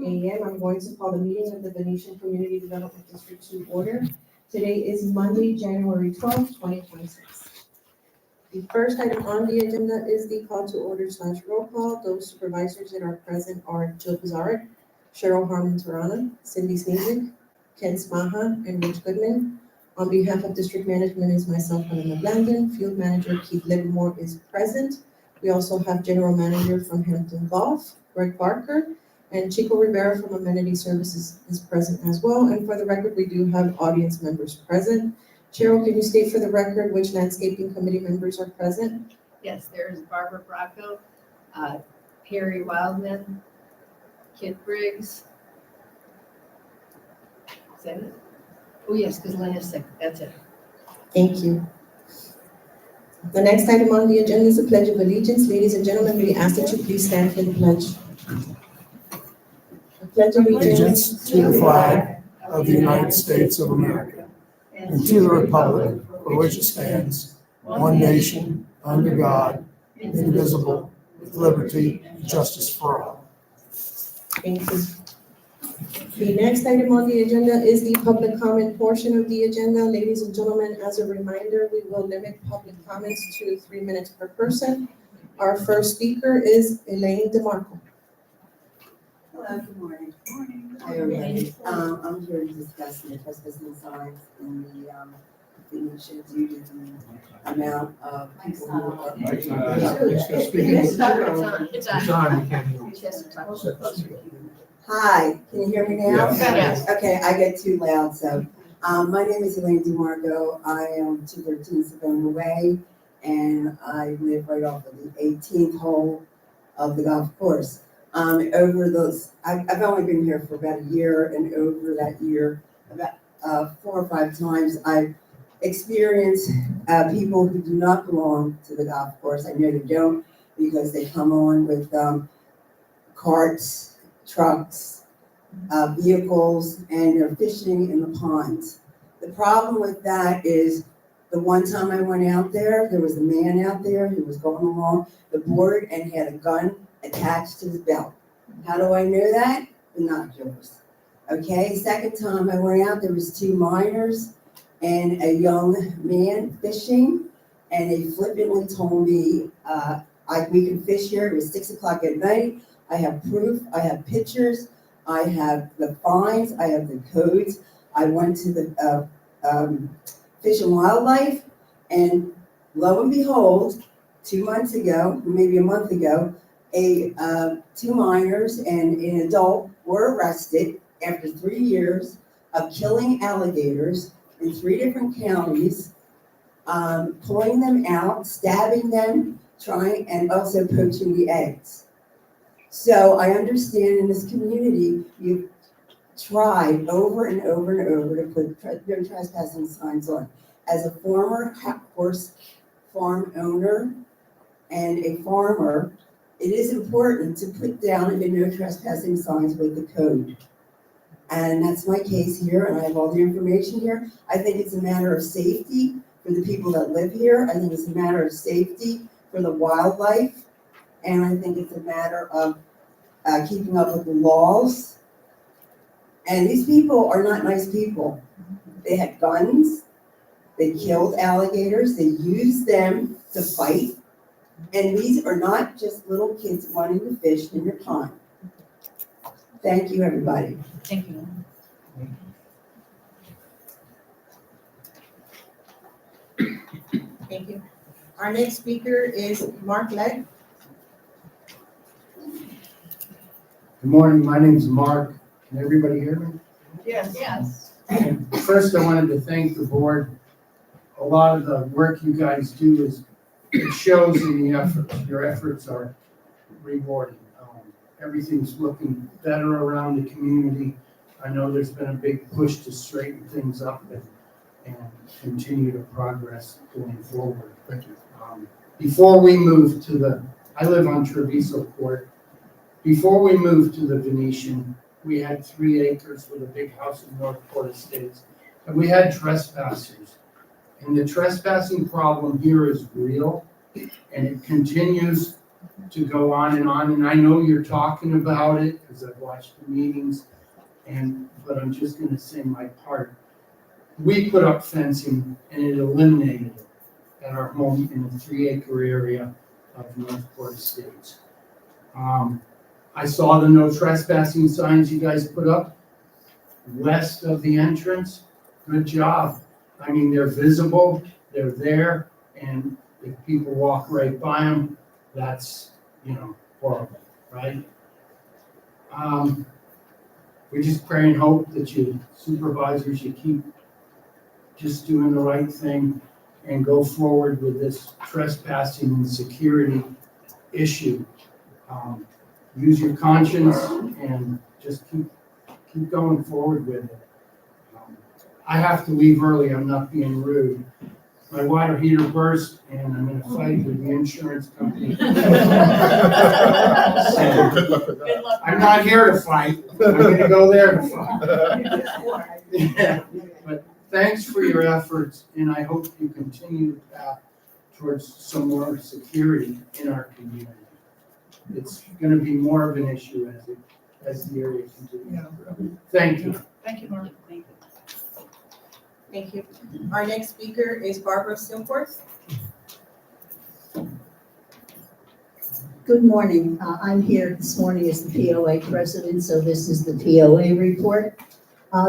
a.m. I'm going to call the meeting of the Venetian Community Development District to order. Today is Monday, January 12th, 2026. The first item on the agenda is the call to order / roll call. Those supervisors that are present are Jill Pizarro, Cheryl Harmon Tarana, Cindy Sneesick, Ken Smaha, and Rich Goodman. On behalf of district management is myself, Helena Blandon. Field manager Keith Livermore is present. We also have general manager from Hampton Golf, Greg Barker, and Chico Rivera from Amenity Services is present as well. And for the record, we do have audience members present. Cheryl, can you state for the record which landscaping committee members are present? Yes, there's Barbara Bracco, Perry Wildman, Kit Briggs. Is that it? Oh, yes, because Lena's sick. That's it. Thank you. The next item on the agenda is the Pledge of Allegiance. Ladies and gentlemen, we ask that you please stand for the pledge. I pledge Allegiance to the flag of the United States of America and to the republic for which it stands, one nation, under God, indivisible, with liberty and justice for all. Thank you. The next item on the agenda is the public comment portion of the agenda. Ladies and gentlemen, as a reminder, we will limit public comments to 3 minutes per person. Our first speaker is Elaine DeMarco. Hello, good morning. Hi, everybody. I'm here to discuss the trespassing signs in the Venetian due to the amount of people who are. It's on. You can't hear me. She has to talk. Hi, can you hear me now? Yes. Okay, I get too loud, so, my name is Elaine DeMarco. I am 213 Savannah Way, and I live right off of the 18th hole of the golf course. Over those, I've only been here for about a year, and over that year, about 4 or 5 times, I've experienced people who do not belong to the golf course. I know they don't, because they come on with carts, trucks, vehicles, and they're fishing in the ponds. The problem with that is the one time I went out there was a man out there who was going along the board and he had a gun attached to his belt. How do I know that? Binoculars. Okay, second time I went out, there was 2 minors and a young man fishing, and they flippantly told me, we can fish here. It was 6 o'clock at night. I have proof, I have pictures, I have the fines, I have the codes. I went to the Fish and Wildlife, and lo and behold, 2 months ago, maybe a month ago, 2 minors and an adult were arrested after 3 years of killing alligators in 3 different counties, pulling them out, stabbing them, and also poaching the eggs. So I understand in this community, you've tried over and over and over to put no trespassing signs on. As a former horse farm owner and a farmer, it is important to put down the no trespassing signs with the code. And that's my case here, and I have all the information here. I think it's a matter of safety for the people that live here. I think it's a matter of safety for the wildlife. And I think it's a matter of keeping up with the laws. And these people are not nice people. They had guns, they killed alligators, they used them to fight. And these are not just little kids wanting to fish in your pond. Thank you, everybody. Thank you. Thank you. Our next speaker is Mark Legg. Good morning, my name is Mark. Can everybody hear me? Yes. Yes. First, I wanted to thank the board. A lot of the work you guys do it shows in the efforts. Your efforts are rewarding. Everything's looking better around the community. I know there's been a big push to straighten things up and continue to progress going forward. Thank you. Before we move to I live on Treviso Court. Before we moved to the Venetian, we had 3 acres with a big house in Northport Estates, and we had trespassers. And the trespassing problem here is real, and it continues to go on, and I know you're talking about it, because I've watched the meetings, but I'm just gonna say my part. We put up fencing, and it eliminated it at our home in the 3-acre area of Northport Estates. I saw the no trespassing signs you guys put up west of the entrance. Good job. I mean, they're visible, they're there, and if people walk right by them, that's, horrible, right? We just pray and hope that you supervisors, you keep just doing the right thing and go forward with this trespassing and security issue. Use your conscience and just keep going forward with it. I have to leave early, I'm not being rude. My water heater burst and I'm in a fight with the insurance company. Good luck with that. I'm not here to fight, I'm gonna go there to fight. Yeah. But thanks for your efforts, and I hope you continue the path towards some more security in our community. It's gonna be more of an issue as the area continues. Thank you. Thank you, Mark. Thank you. Our next speaker is Barbara Silforth. Good morning. I'm here this morning as the POA president, so this is the POA report.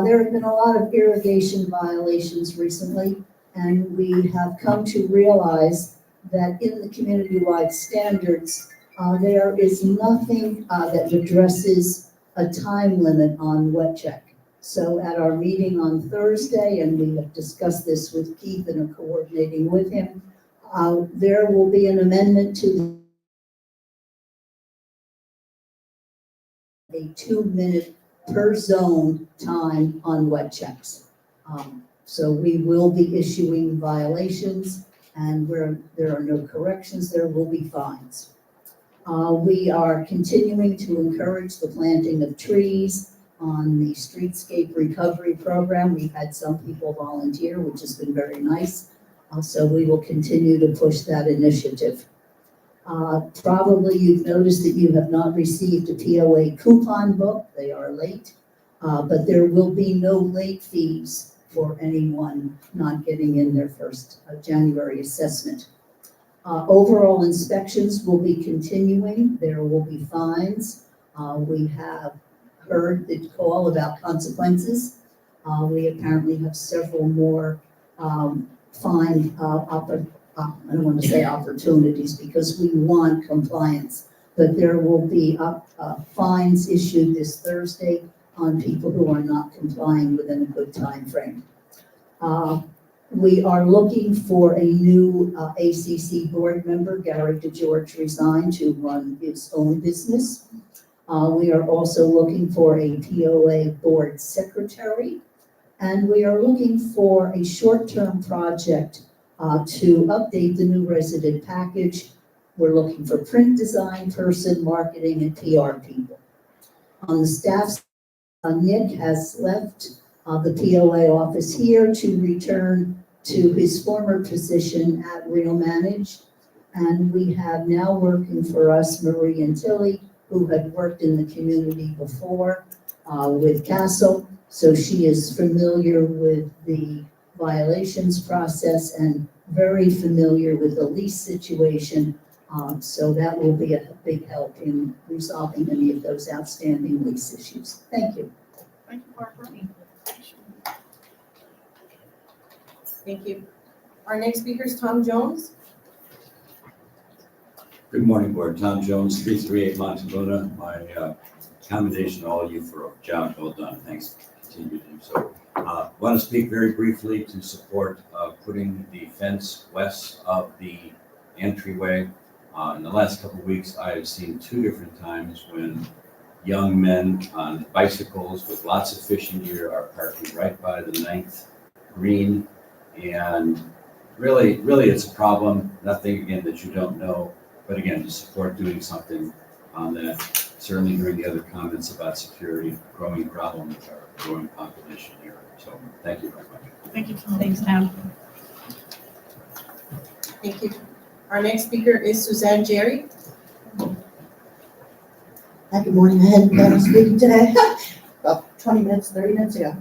There have been a lot of irrigation violations recently, and we have come to realize that in the community-wide standards, there is nothing that addresses a time limit on wet check. So at our meeting on Thursday, and we have discussed this with Keith and are coordinating with him, there will be an amendment to a 2-minute per zone time on wet checks. So we will be issuing violations, and where there are no corrections, there will be fines. We are continuing to encourage the planting of trees on the streetscape recovery program. We've had some people volunteer, which has been very nice. So we will continue to push that initiative. Probably you've noticed that you have not received a POA coupon book. They are late, but there will be no late fees for anyone not getting in their first January assessment. Overall inspections will be continuing. There will be fines. We have heard the call about consequences. We apparently have several more fine I don't want to say opportunities because we want compliance, but there will be fines issued this Thursday on people who are not complying within a good time frame. We are looking for a new ACC board member. Gary DeGeorge resigned to run his own business. We are also looking for a POA board secretary, and we are looking for a short-term project to update the new resident package. We're looking for print design person, marketing, and PR people. On the staff, Nick has left the POA office here to return to his former position at Real Manage. And we have now working for us Marie and Tilly, who had worked in the community before with Castle. So she is familiar with the violations process and very familiar with the lease situation. So that will be a big help in resolving any of those outstanding lease issues. Thank you. Thank you, Barbara. Thank you. Our next speaker is Tom Jones. Good morning, Board. Tom Jones, 338 Montaluna. My commendation to all of you for a job well done. Thanks. Continue to do so. Want to speak very briefly to support putting the fence west of the entryway. In the last couple of weeks, I have seen 2 different times when young men on bicycles with lots of fishing gear are parking right by the 9th green. And really it's a problem. Nothing, again, that you don't know. But again, to support doing something on that, certainly during the other comments about security, growing problem with our growing population here. So thank you very much. Thank you, Tom. Thanks, Tom. Thank you. Our next speaker is Suzanne Jerry. Hi, good morning. I had been speaking today about 20 minutes, 30 minutes ago.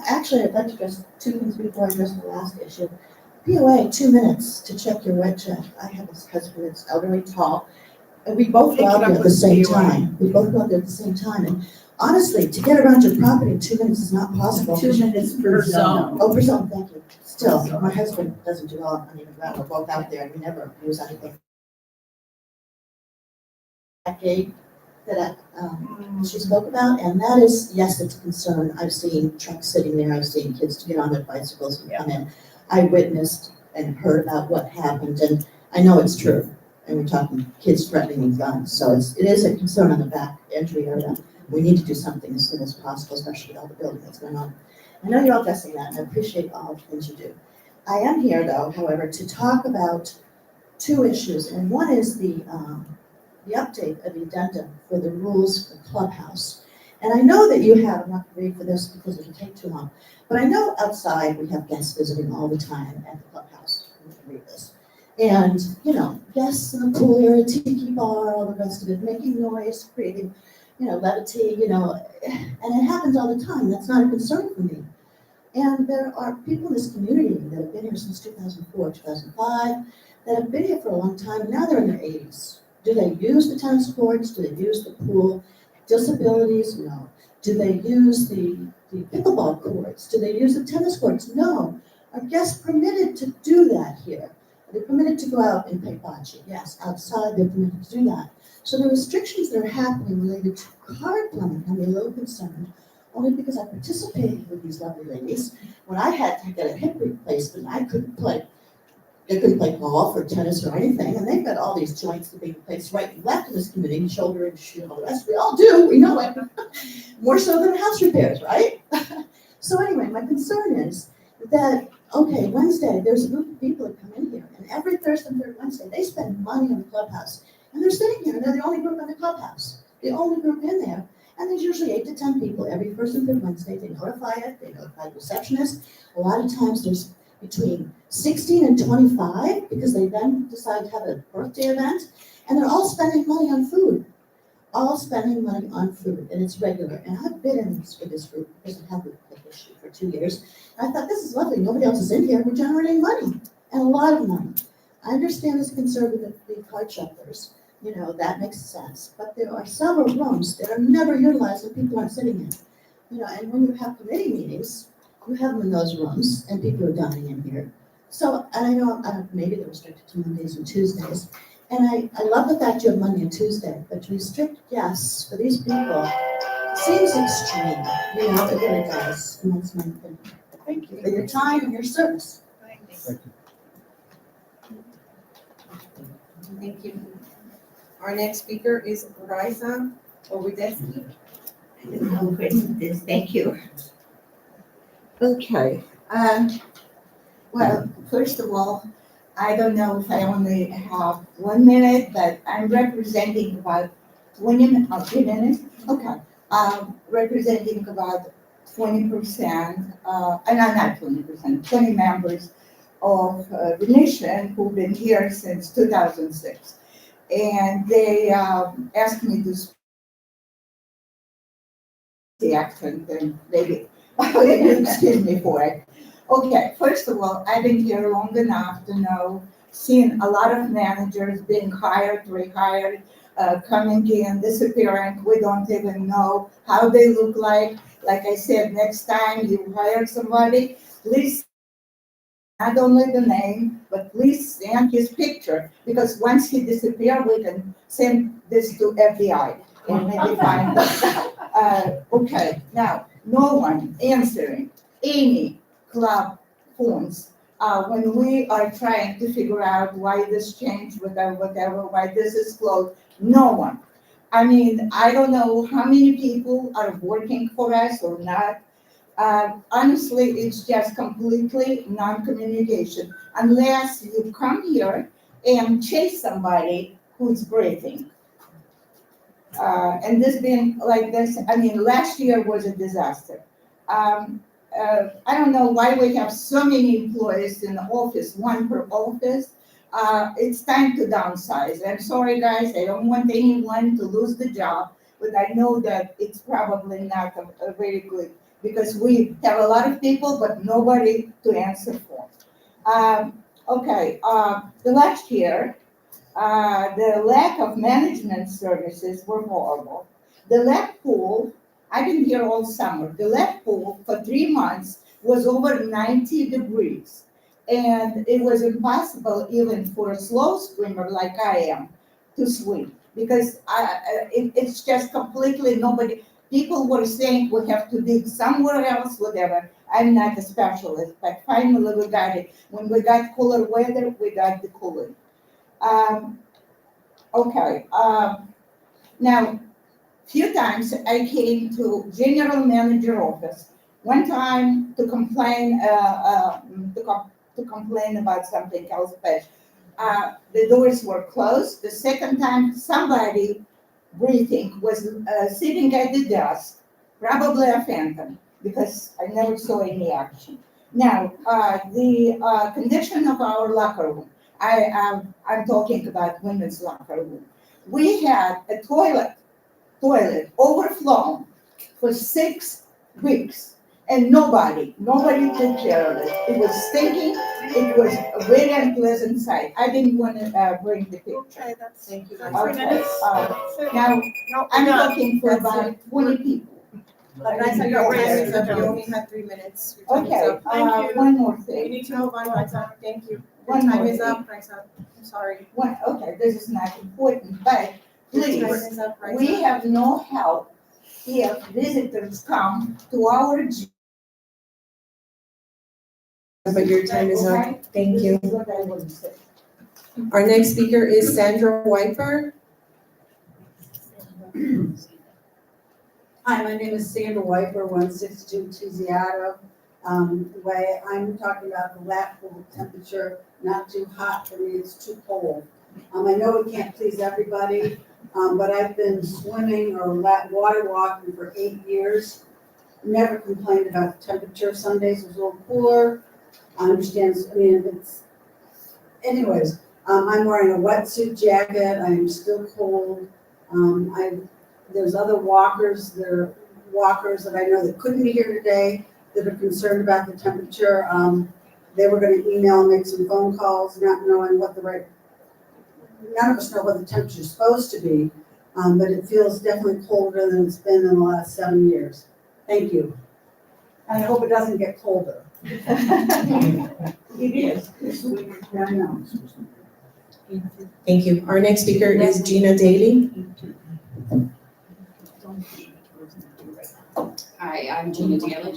Actually, I'd like to address two things before I address the last issue. POA, 2 minutes to check your wet check. I have a husband that's elderly, tall, and we both go out there at the same time. We both go out there at the same time. And honestly, to get around your property in 2 minutes is not possible. 2 minutes per zone. Oh, for some, thank you. Still, my husband doesn't do all uneven ground. We're both out there and we never use anything. That gate that she spoke about, and that is, yes, it's a concern. I've seen trucks sitting there. I've seen kids to get on their bicycles and come in. I witnessed and heard about what happened, and I know it's true. And we're talking kids threatening guns, so it is a concern on the back entry area. We need to do something as soon as possible, especially with all the building that's going on. I know you're all addressing that, and I appreciate all the things you do. I am here, though, however, to talk about two issues, and one is the update of the addendum for the rules for Clubhouse. And I know that you have, I'm not going to read for this because it'll take too long, but I know outside we have guests visiting all the time at the Clubhouse. I'm going to read this. And, you know, guests in the pool area, tiki bar, all the rest of it, making noise, creating, levity, and it happens all the time. That's not a concern for me. And there are people in this community that have been here since 2004, 2005, that have been here for a long time, and now they're in their 80s. Do they use the tennis courts? Do they use the pool? Disabilities? No. Do they use the pickleball courts? Do they use the tennis courts? No. Are guests permitted to do that here? Are they permitted to go out and play bocce? Yes, outside they're permitted to do that. So the restrictions that are happening related to card playing have me a little concerned, only because I participated with these lovely ladies. When I had to get a hip replacement, I couldn't play. They couldn't play golf or tennis or anything, and they've got all these joints that being placed right and left in this community, shoulder and shoe, all the rest. We all do, we know it. More so than house repairs, right? So anyway, my concern is that, okay, Wednesday, there's a group of people that come in here, and every Thursday and third Wednesday, they spend money on the Clubhouse. And they're sitting here, and they're the only group in the Clubhouse, the only group in there. And there's usually 8 to 10 people every first and third Wednesday. They notify it, they notify the receptionist. A lot of times there's between 16 and 25, because they then decide to have a birthday event, and they're all spending money on food. All spending money on food, and it's regular. And I've been in this with this group because I have the issue for 2 years. And I thought, this is lovely. Nobody else is in here. We're generating money, and a lot of money. I understand this concern with the card shufflers. That makes sense. But there are several rooms that are never utilized that people aren't sitting in. And when you have committee meetings, you have them in those rooms, and people are dining in here. So, and I know maybe they're restricted to Mondays and Tuesdays. And I love the fact you have Monday and Tuesday, but to restrict guests for these people seems extreme. It really does. And that's my opinion. Thank you for your time and your service. Thank you. Our next speaker is Raisa Owideski. Thank you. Okay, well, first of all, I don't know if I only have 1 minute, but I'm representing about 20 minutes, okay. Representing about 20%, not 20%, 20 members of Venetian who've been here since 2006. And they asked me to speak the accent, and maybe excuse me for it. Okay, first of all, I've been here long enough to know, seen a lot of managers being hired, rehired, coming in, disappearing. We don't even know how they look like. Like I said, next time you hire somebody, please not only the name, but please send his picture, because once he disappears, we can send this to FBI and maybe find them. Okay, now, no one answering any club phones when we are trying to figure out why this changed, whatever, why this is closed. No one. I mean, I don't know how many people are working for us or not. Honestly, it's just completely non-communication, unless you come here and chase somebody who's breathing. And this been like this, I mean, last year was a disaster. I don't know why we have so many employees in the office, one per office. it's time to downsize. I'm sorry, guys, I don't want anyone to lose the job, but I know that it's probably not a very good, because we have a lot of people, but nobody to answer for. The last year, the lack of management services were horrible. The lap pool, I didn't hear all summer, the lap pool for 3 months was over 90 degrees. And it was impossible even for a slow swimmer like I am to swim, because it's just completely nobody, people were saying we have to dig somewhere else, whatever. I'm not a specialist, but finally we got it. When we got cooler weather, we got the cooling. Um, Now, few times I came to general manager office. One time to complain, to complain about something else, but the doors were closed. The second time, somebody breathing was sitting at the desk, probably a phantom, because I never saw any action. Now, the condition of our locker room. I'm talking about women's locker room. We had a toilet overflown for 6 weeks, and nobody took care of it. It was stinking. It was a very unpleasant sight. I didn't want to bring the picture. Okay, that's, thank you. Okay, now, No, I'm no, talking for that's about 20 people. But I said your time is up, you only had 3 minutes. Your time is Okay, up. Thank you. one more We thing. need to move on, Liza. Thank you. Your One time more is thing. up, Liza. I'm sorry. Okay, this is not important, but Your time please, is up, Liza. we have no help if visitors come to our gym. But your time is up. Okay? Thank you. This is what I want to say. Our next speaker is Sandra Whitefer. Hi, my name is Sandra Whitefer, 162 Tiziano Way. I'm talking about the lap pool temperature, not too hot for me, it's too cold. I know it can't please everybody, but I've been swimming or water walking for 8 years. Never complained about the temperature. Some days it was a little cooler. I understand, anyways, I'm wearing a wetsuit jacket. I'm still cold. There's other walkers, that I know that couldn't be here today that are concerned about the temperature. They were gonna email, make some phone calls, not knowing none of us know what the temperature is supposed to be, but it feels definitely colder than it's been in the last 7 years. Thank you. And I hope it doesn't get colder. It is. I know. Thank you. Our next speaker is Gina Daly. Hi, I'm Gina Daly.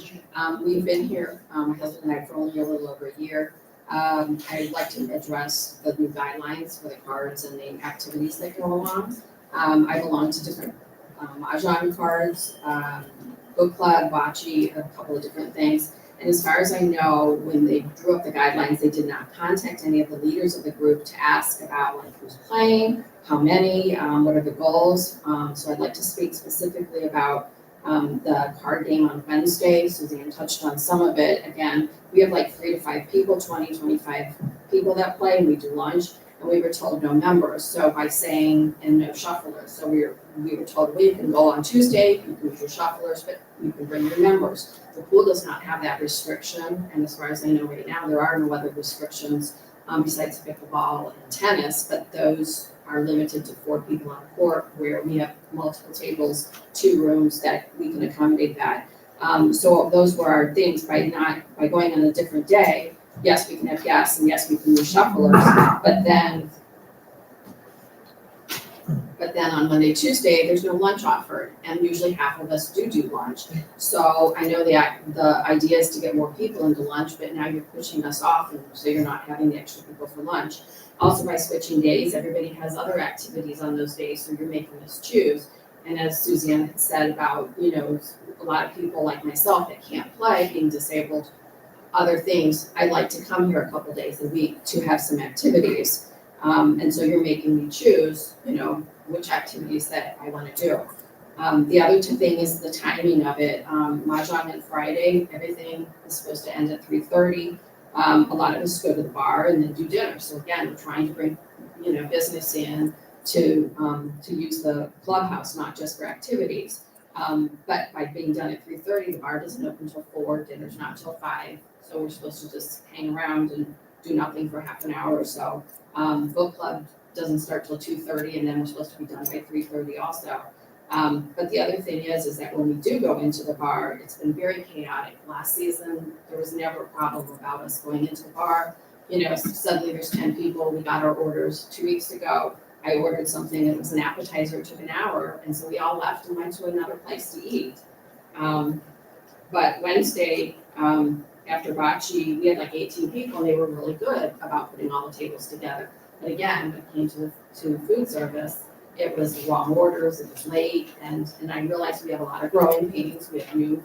We've been here, my husband and I, for only a little over a year. I'd like to address the new guidelines for the cards and the activities that go along. I belong to different Mahjong cards, book club, bocce, a couple of different things. And as far as I know, when they drew up the guidelines, they did not contact any of the leaders of the group to ask about like who's playing, how many, what are the goals. So I'd like to speak specifically about the card game on Wednesday. Suzanne touched on some of it. Again, we have like 3 to 5 people, 20, 25 people that play, and we do lunch, and we were told no members. So by saying, and no shufflers. So we were told, well, you can go on Tuesday, you can use your shufflers, but you can bring your members. The pool does not have that restriction, and as far as I know right now, there are no other restrictions besides pickleball and tennis, but those are limited to 4 people on court, where we have multiple tables, 2 rooms that we can accommodate that. So those were our things. By going on a different day, yes, we can have guests, and yes, we can use shufflers, but then on Monday, Tuesday, there's no lunch offered, and usually half of us do lunch. So I know the idea is to get more people into lunch, but now you're pushing us off, and so you're not having the extra people for lunch. Also, by switching days, everybody has other activities on those days, so you're making us choose. And as Suzanne had said about, a lot of people like myself that can't play, being disabled, other things, I like to come here a couple days a week to have some activities. And so you're making me choose, which activities that I want to do. The other thing is the timing of it. Mahjong on Friday, everything is supposed to end at 3:30. A lot of us go to the bar and then do dinner. So again, we're trying to bring, business in to use the clubhouse, not just for activities. But by being done at 3:30, the bar doesn't open until 4, dinner's not till 5. So we're supposed to just hang around and do nothing for half an hour or so. Book club doesn't start till 2:30, and then we're supposed to be done by 3:30 also. But the other thing is that when we do go into the bar, it's been very chaotic. Last season, there was never a problem about us going into the bar. Suddenly there's 10 people, we got our orders 2 weeks ago. I ordered something, it was an appetizer, it took an hour, and so we all left and went to another place to eat. But Wednesday, after bocce, we had like 18 people, and they were really good about putting all the tables together. But again, when it came to food service, it was the wrong orders, it was late, and I realized we have a lot of growing pains, we have new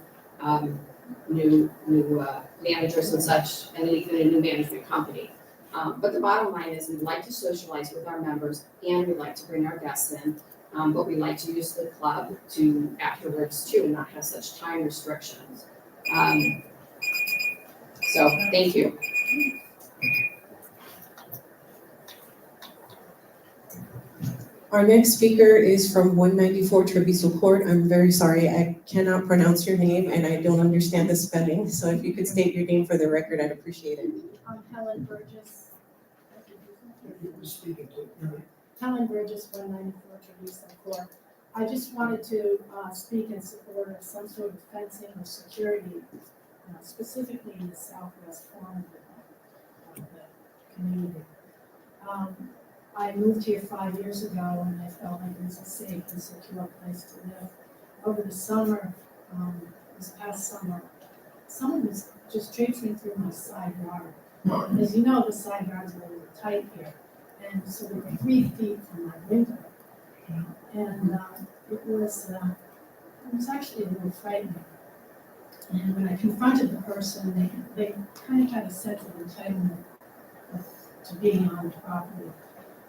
managers and such, and even a new management company. But the bottom line is we'd like to socialize with our members and we'd like to bring our guests in, but we like to use the club to afterwards too and not have such time restrictions. So thank you. Our next speaker is from 194 Treviso Court. I'm very sorry, I cannot pronounce your name and I don't understand the spelling. So if you could state your name for the record, I'd appreciate it. I'm Helen Burgess. Helen Burgess, 194 Treviso Court. I just wanted to speak in support of some sort of fencing or security, specifically in the southwest corner of the community. I moved here 5 years ago and I felt like it was a safe and secure place to live. Over the summer, this past summer, someone was just traipsing through my side yard. As you know, the side yards are a little tight here. And so they were 3 feet from my window. And it was actually a little frightening. And when I confronted the person, they kind of had a sense of entitlement to being on the property.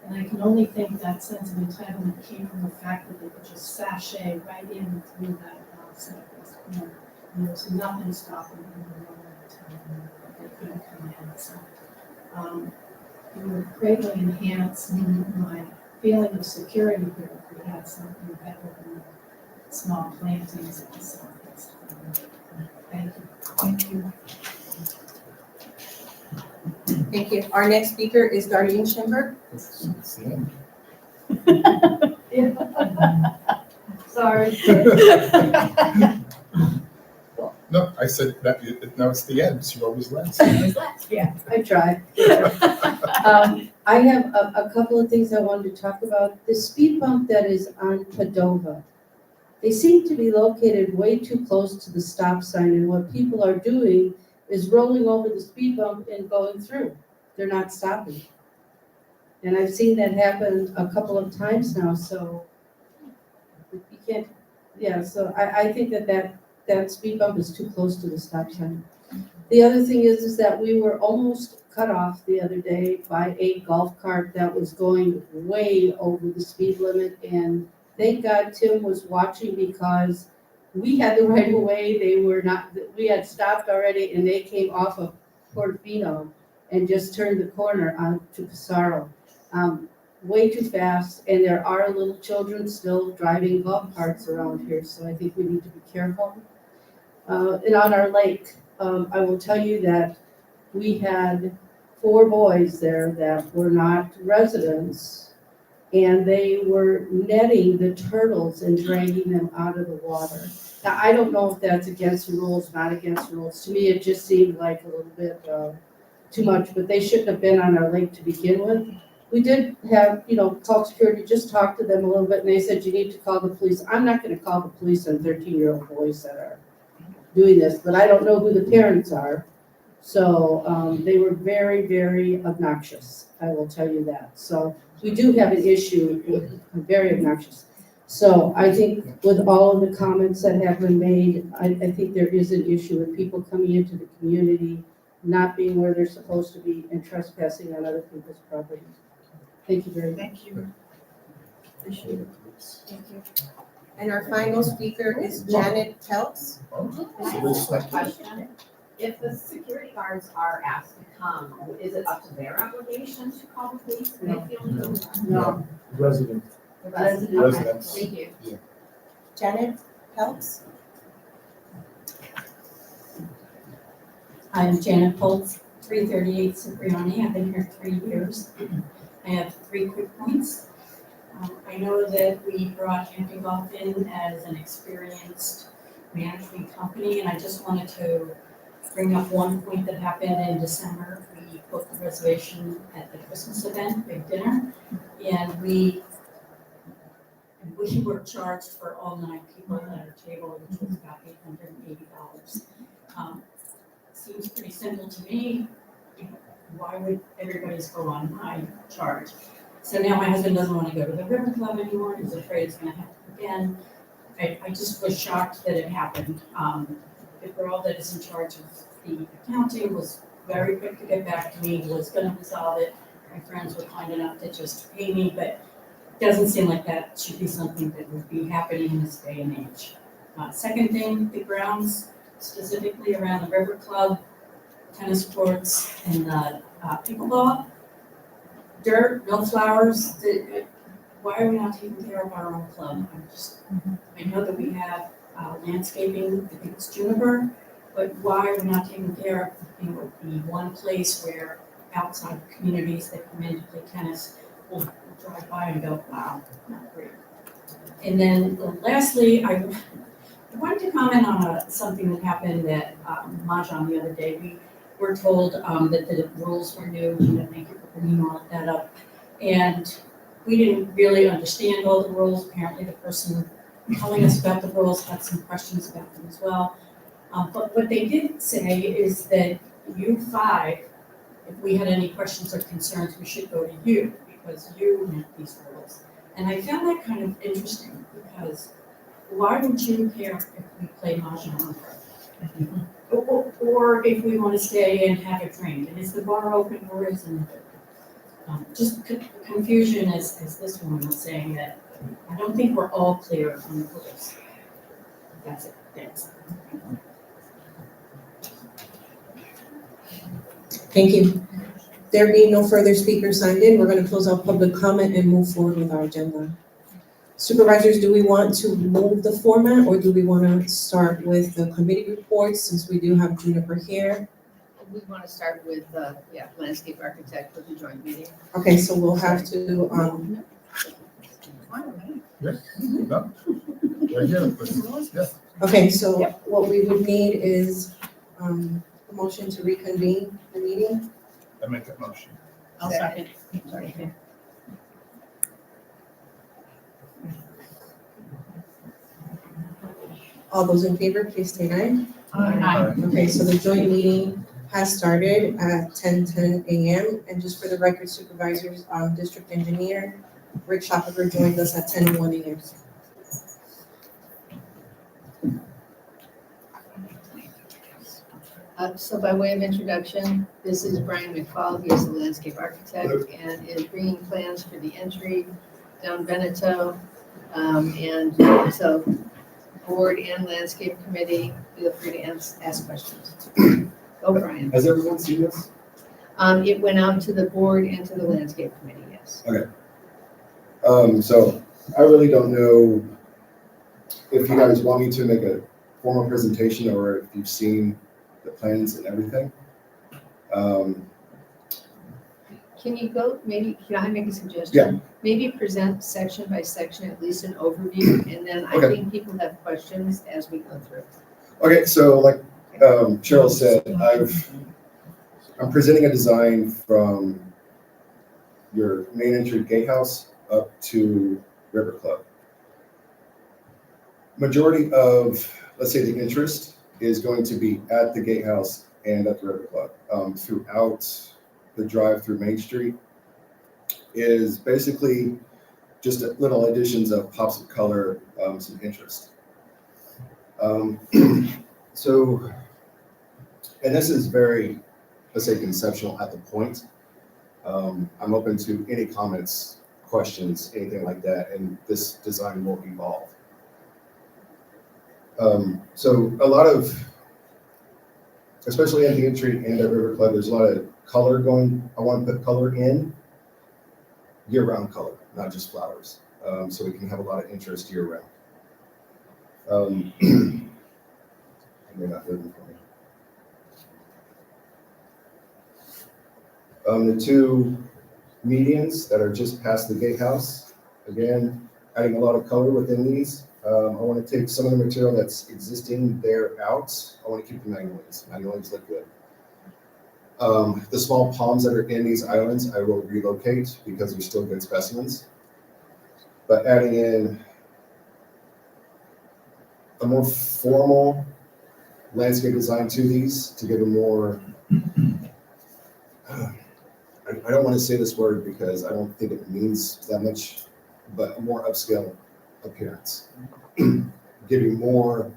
And I can only think that sense of entitlement came from the fact that they could just sashay right in through that southwest corner. And there was nothing stopping them in the middle of the time. They couldn't come in. So it would greatly enhance my feeling of security here if we had something better than the small plantings at the southwest corner. Thank you. Thank you. Thank you. Our next speaker is Darlene Schemberg. Sorry. No, I said that, no, it's the end, so you're always last. Yeah, I tried. I have a couple of things I wanted to talk about. The speed bump that is on Padova, they seem to be located way too close to the stop sign, and what people are doing is rolling over the speed bump and going through. They're not stopping. And I've seen that happen a couple of times now, so you can't, yeah, so I think that speed bump is too close to the stop sign. The other thing is that we were almost cut off the other day by a golf cart that was going way over the speed limit, and thank God Tim was watching because we had the right of way, they were not, we had stopped already, and they came off of Portofino and just turned the corner onto Pissarro. Way too fast, and there are little children still driving golf carts around here, so I think we need to be careful. And on our lake, I will tell you that we had 4 boys there that were not residents, and they were netting the turtles and dragging them out of the water. Now, I don't know if that's against the rules, not against the rules. To me, it just seemed like a little bit too much, but they shouldn't have been on our lake to begin with. We did have, call security, just talk to them a little bit, and they said, you need to call the police. I'm not gonna call the police on 13-year-old boys that are doing this, but I don't know who the parents are. So they were very, very obnoxious, I will tell you that. So we do have an issue with very obnoxious. So I think with all of the comments that have been made, I think there is an issue with people coming into the community, not being where they're supposed to be, and trespassing on other people's property. Thank you very much. Thank you. Appreciate it. Thank you. And our final speaker is Janet Peltz. If the security guards are asked to come, is it up to their obligation to call the police? They feel No. Resident. the resident. Residents. Thank you. Janet Helps? I'm Janet Holtz, 338 Cipriani. I've been here 3 years. I have 3 quick points. I know that we brought Hampton Golf in as an experienced management company, and I just wanted to bring up one point that happened in December. We booked the reservation at the Christmas event, big dinner, and we were charged for all 9 people at our table, which was about $880. Seems pretty simple to me. Why would everybody's go on my charge? So now my husband doesn't want to go to the River Club anymore. He's afraid it's going to happen again. I just was shocked that it happened. The girl that is in charge of the accounting was very quick to get back to me, was going to resolve it. My friends were kind enough to just pay me, but it doesn't seem like that should be something that would be happening in this day and age. Second thing, the grounds, specifically around the River Club, tennis courts, and the pickleball. Dirt, no flowers. Why are we not taking care of our own club? I know that we have landscaping, I think it's juniper, but why are we not taking care of, the one place where outside communities that come in to play tennis will drive by and go, wow, not great. And then lastly, I wanted to comment on something that happened at Mahjong the other day. We were told that the rules were new. Thank you for bringing all of that up. And we didn't really understand all the rules. Apparently the person telling us about the rules had some questions about them as well. But what they did say is that you 5, if we had any questions or concerns, we should go to you because you make these rules. And I found that kind of interesting because why would you care if we play Mahjong? Or if we want to stay and have a drink? And is the bar open or isn't it? Just confusion as this woman was saying that I don't think we're all clear on the rules. That's it. Thanks. Thank you. There being no further speakers signed in, we're going to close out public comment and move forward with our agenda. Supervisors, do we want to move the format or do we want to start with the committee reports since we do have Juniper here? We want to start with, landscape architect for the joint meeting. Okay, so we'll have to, No, right here, but, yeah. okay, so what we would need is a motion to reconvene the meeting. I make that motion. I'll second. Sorry. All those in favor, please say aye. Aye. Okay, so the joint meeting has started at 10:10 a.m. And just for the record, supervisors, district engineer Rick Schopper joined us at 10:01 a.m. So by way of introduction, this is Brian McFall. He is the landscape architect and is bringing plans for the entry down Veneto. And so board and landscape committee, feel free to ask questions. Go, Brian. Has everyone seen this? It went out to the board and to the landscape committee, yes. Okay. So I really don't know if you guys want me to make a formal presentation or if you've seen the plans and everything. Can you go, maybe, can I make a suggestion? Yeah. Maybe present section by section, at least an overview, and then I think people have questions as we go through. Okay, so like Cheryl said, I'm presenting a design from your main entry gatehouse up to River Club. Majority of, let's say, the interest is going to be at the gatehouse and at the River Club. Throughout the drive through Main Street is basically just little additions of pops of color, some interest. So, and this is very, let's say, conceptual at the point. I'm open to any comments, questions, anything like that, and this design will evolve. So a lot of especially at the entry and at River Club, there's a lot of color going. I want to put color in, year-round color, not just flowers, so we can have a lot of interest year-round. They're not moving for me. The two medians that are just past the gatehouse, again, adding a lot of color within these. I want to take some of the material that's existing there out. I want to keep the magnolias. Magnolias look good. The small palms that are in these islands, I will relocate because they're still good specimens. But adding in a more formal landscape design to these to give a more, I don't want to say this word because I don't think it means that much, but a more upscale appearance. Giving more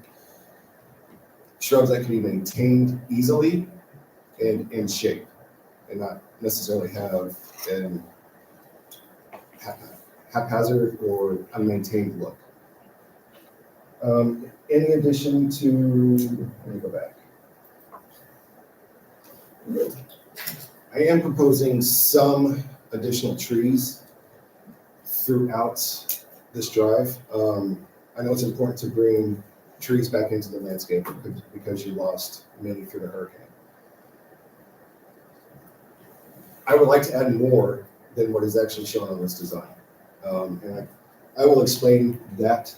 shrubs that can be maintained easily and in shape and not necessarily have an haphazard or unmaintained look. In addition to, let me go back. I am proposing some additional trees throughout this drive. I know it's important to bring trees back into the landscape because you lost many through the hurricane. I would like to add more than what is actually shown on this design. And I will explain that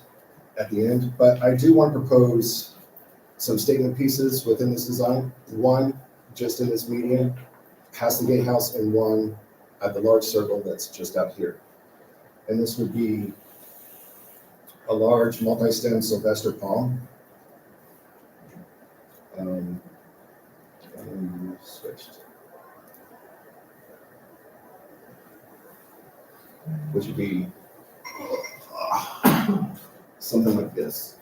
at the end, but I do want to propose some statement pieces within this design. One, just in this median, past the gatehouse, and one at the large circle that's just out here. And this would be a large multi-stem Sylvester palm. And switched. Which would be something like this.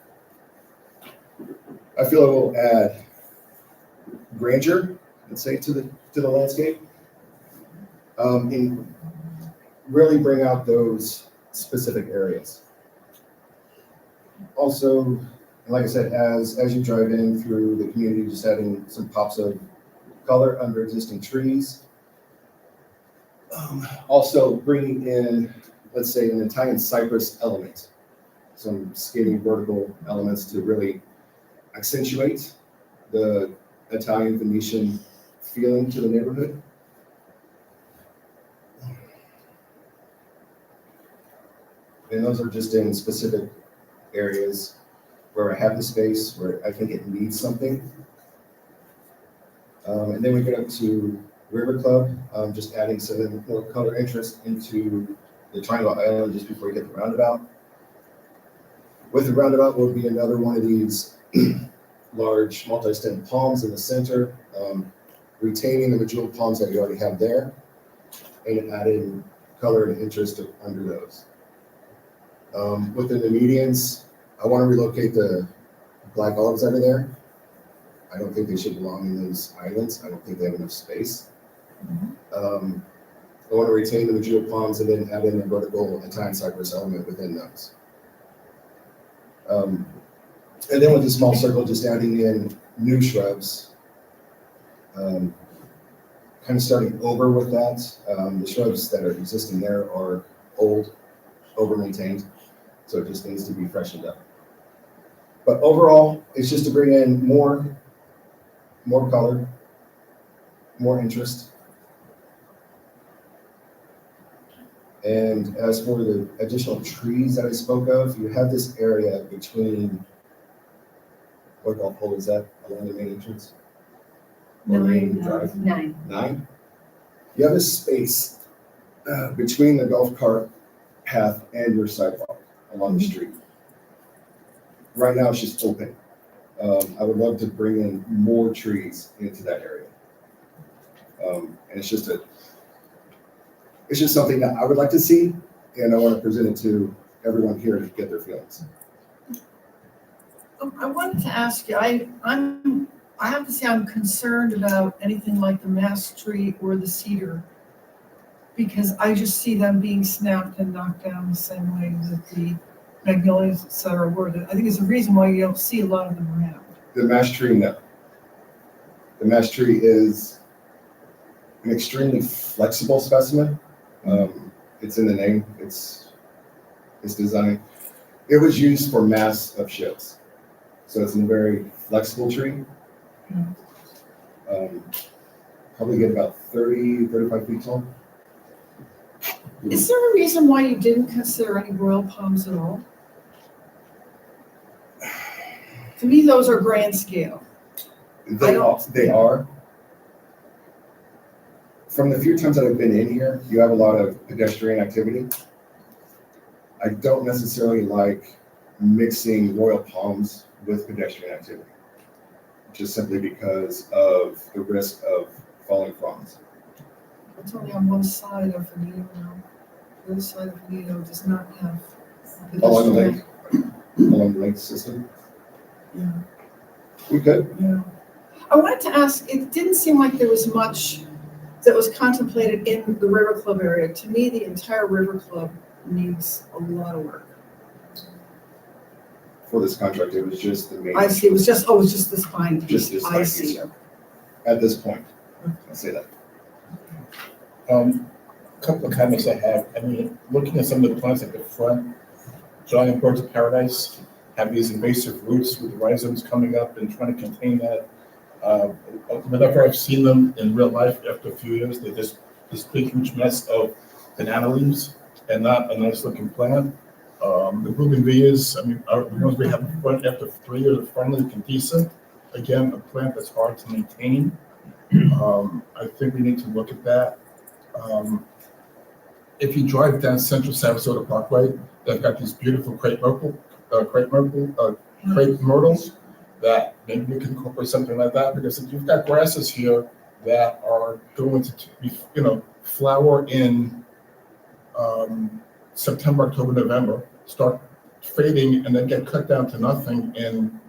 I feel it will add grandeur, let's say, to the landscape, and really bring out those specific areas. Also, like I said, as you drive in through the community, just adding some pops of color under existing trees. Also bringing in, let's say, an Italian cypress element, some skinny vertical elements to really accentuate the Italian Venetian feeling to the neighborhood. And those are just in specific areas where I have the space, where I think it needs something. And then we get up to River Club, just adding some more color interest into the Triangle Island just before you get the roundabout. With the roundabout will be another one of these large multi-stem palms in the center, retaining the bejeweled palms that you already have there, and adding color and interest under those. Within the medians, I want to relocate the black olives out of there. I don't think they should belong in those islands. I don't think they have enough space. I want to retain the bejeweled palms and then add in a vertical Italian cypress element within those. And then with the small circle, just adding in new shrubs, kind of starting over with that. The shrubs that are existing there are old, over-maintained, so it just needs to be freshened up. But overall, it's just to bring in more color, more interest. And as for the additional trees that I spoke of, you have this area between, what golf hole is that along the main entrance? Or main drive? Nine. You have a space between the golf cart path and your sidewalk along the street. Right now it's just open. I would love to bring in more trees into that area. And it's just something that I would like to see, and I want to present it to everyone here to get their feelings. I wanted to ask you, I have to say I'm concerned about anything like the mass tree or the cedar, because I just see them being snapped and knocked down the same way that the magnolias, et cetera, were. I think it's the reason why you don't see a lot of them around. The mass tree, no. The mass tree is an extremely flexible specimen. It's in the name, it's designed. It was used for masts of ships. So it's a very flexible tree. Probably get about 30, 35 feet tall. Is there a reason why you didn't consider any royal palms at all? To me, those are grand scale. They are. From the few times that I've been in here, you have a lot of pedestrian activity. I don't necessarily like mixing royal palms with pedestrian activity, just simply because of the risk of falling fronds. It's only on one side of Venetian now. The other side of Venetian does not have Along the pedestrian. lake, along the lake system. Yeah. We could. Yeah. I wanted to ask, it didn't seem like there was much that was contemplated in the River Club area. To me, the entire River Club needs a lot of work. For this contract, it was just the main. I see, it was just this fine piece. Just this I fine see. piece. At this point, I'll say that. Couple of comments I have. I mean, looking at some of the plants at the front, giant birds of paradise have these invasive roots with rhizomes coming up and trying to contain that. Whenever I've seen them in real life, after a few years, they're just this big, huge mess of banana leaves and not a nice looking plant. The bougainvilleas, I mean, the ones we have in front after 3 years are finally looking decent. Again, a plant that's hard to maintain. I think we need to look at that. If you drive down Central Sarasota Parkway, they've got these beautiful crepe myrtles that maybe we can incorporate something like that, because if you've got grasses here that are going to be, flower in September, October, November, start fading and then get cut down to nothing in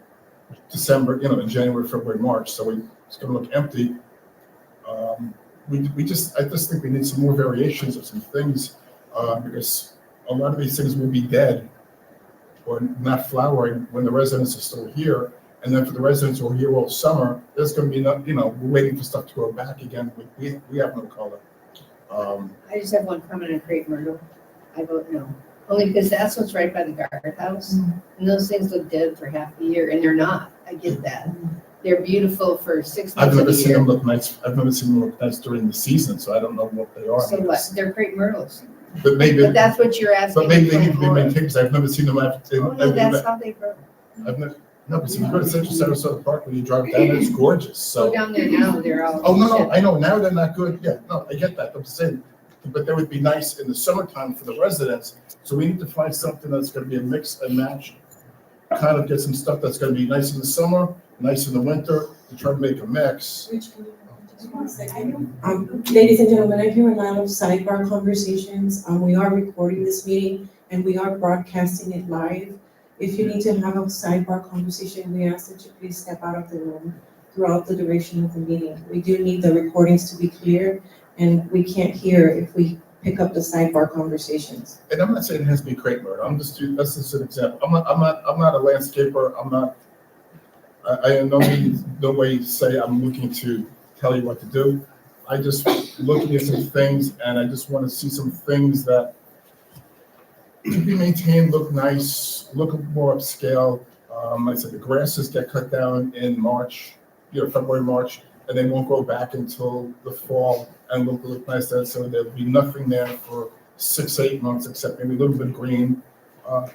December, in January, February, March. So it's going to look empty. I just think we need some more variations of some things, because a lot of these things will be dead or not flowering when the residents are still here. And then for the residents who are here all summer, there's going to be we're waiting for stuff to grow back again. We have no color. I just have one comment on crepe myrtle. I vote no, only because that's what's right by the guardhouse. And those things look dead for half the year, and they're not. I get that. They're beautiful for 6 months I've of never the seen year. them look nice. I've never seen them look nice during the season, so I don't know what they are. So what? They're crepe myrtles. But maybe. But that's what you're asking. But maybe they me need to be for. maintained, because I've never seen them after. Oh, no, that's how they grow. No, but if you go to Central Sarasota Park, when you drive down, it's gorgeous, so. Go down there now, they're all. Oh, no, I know, now they're not good, yeah, no, I get that, I'm saying, but they would be nice in the summertime for the residents, so we need to find something that's gonna be a mix and match. Kind of get some stuff that's gonna be nice in the summer, nice in the winter, to try to make a mix. Ladies and gentlemen, I hear a lot of sidebar conversations. We are recording this meeting and we are broadcasting it live. If you need to have a sidebar conversation, we ask that you please step out of the room throughout the duration of the meeting. We do need the recordings to be clear, and we can't hear if we pick up the sidebar conversations. And I'm not saying it has to be crepe myrtle, that's just an example. I'm not a landscaper, I in no way say I'm looking to tell you what to do. I just looking at some things, and I just want to see some things that to be maintained, look nice, look more upscale. I said the grasses get cut down in March, February, March, and they won't grow back until the fall and look nice then. So there'll be nothing there for 6 to 8 months except maybe a little bit of green. I'm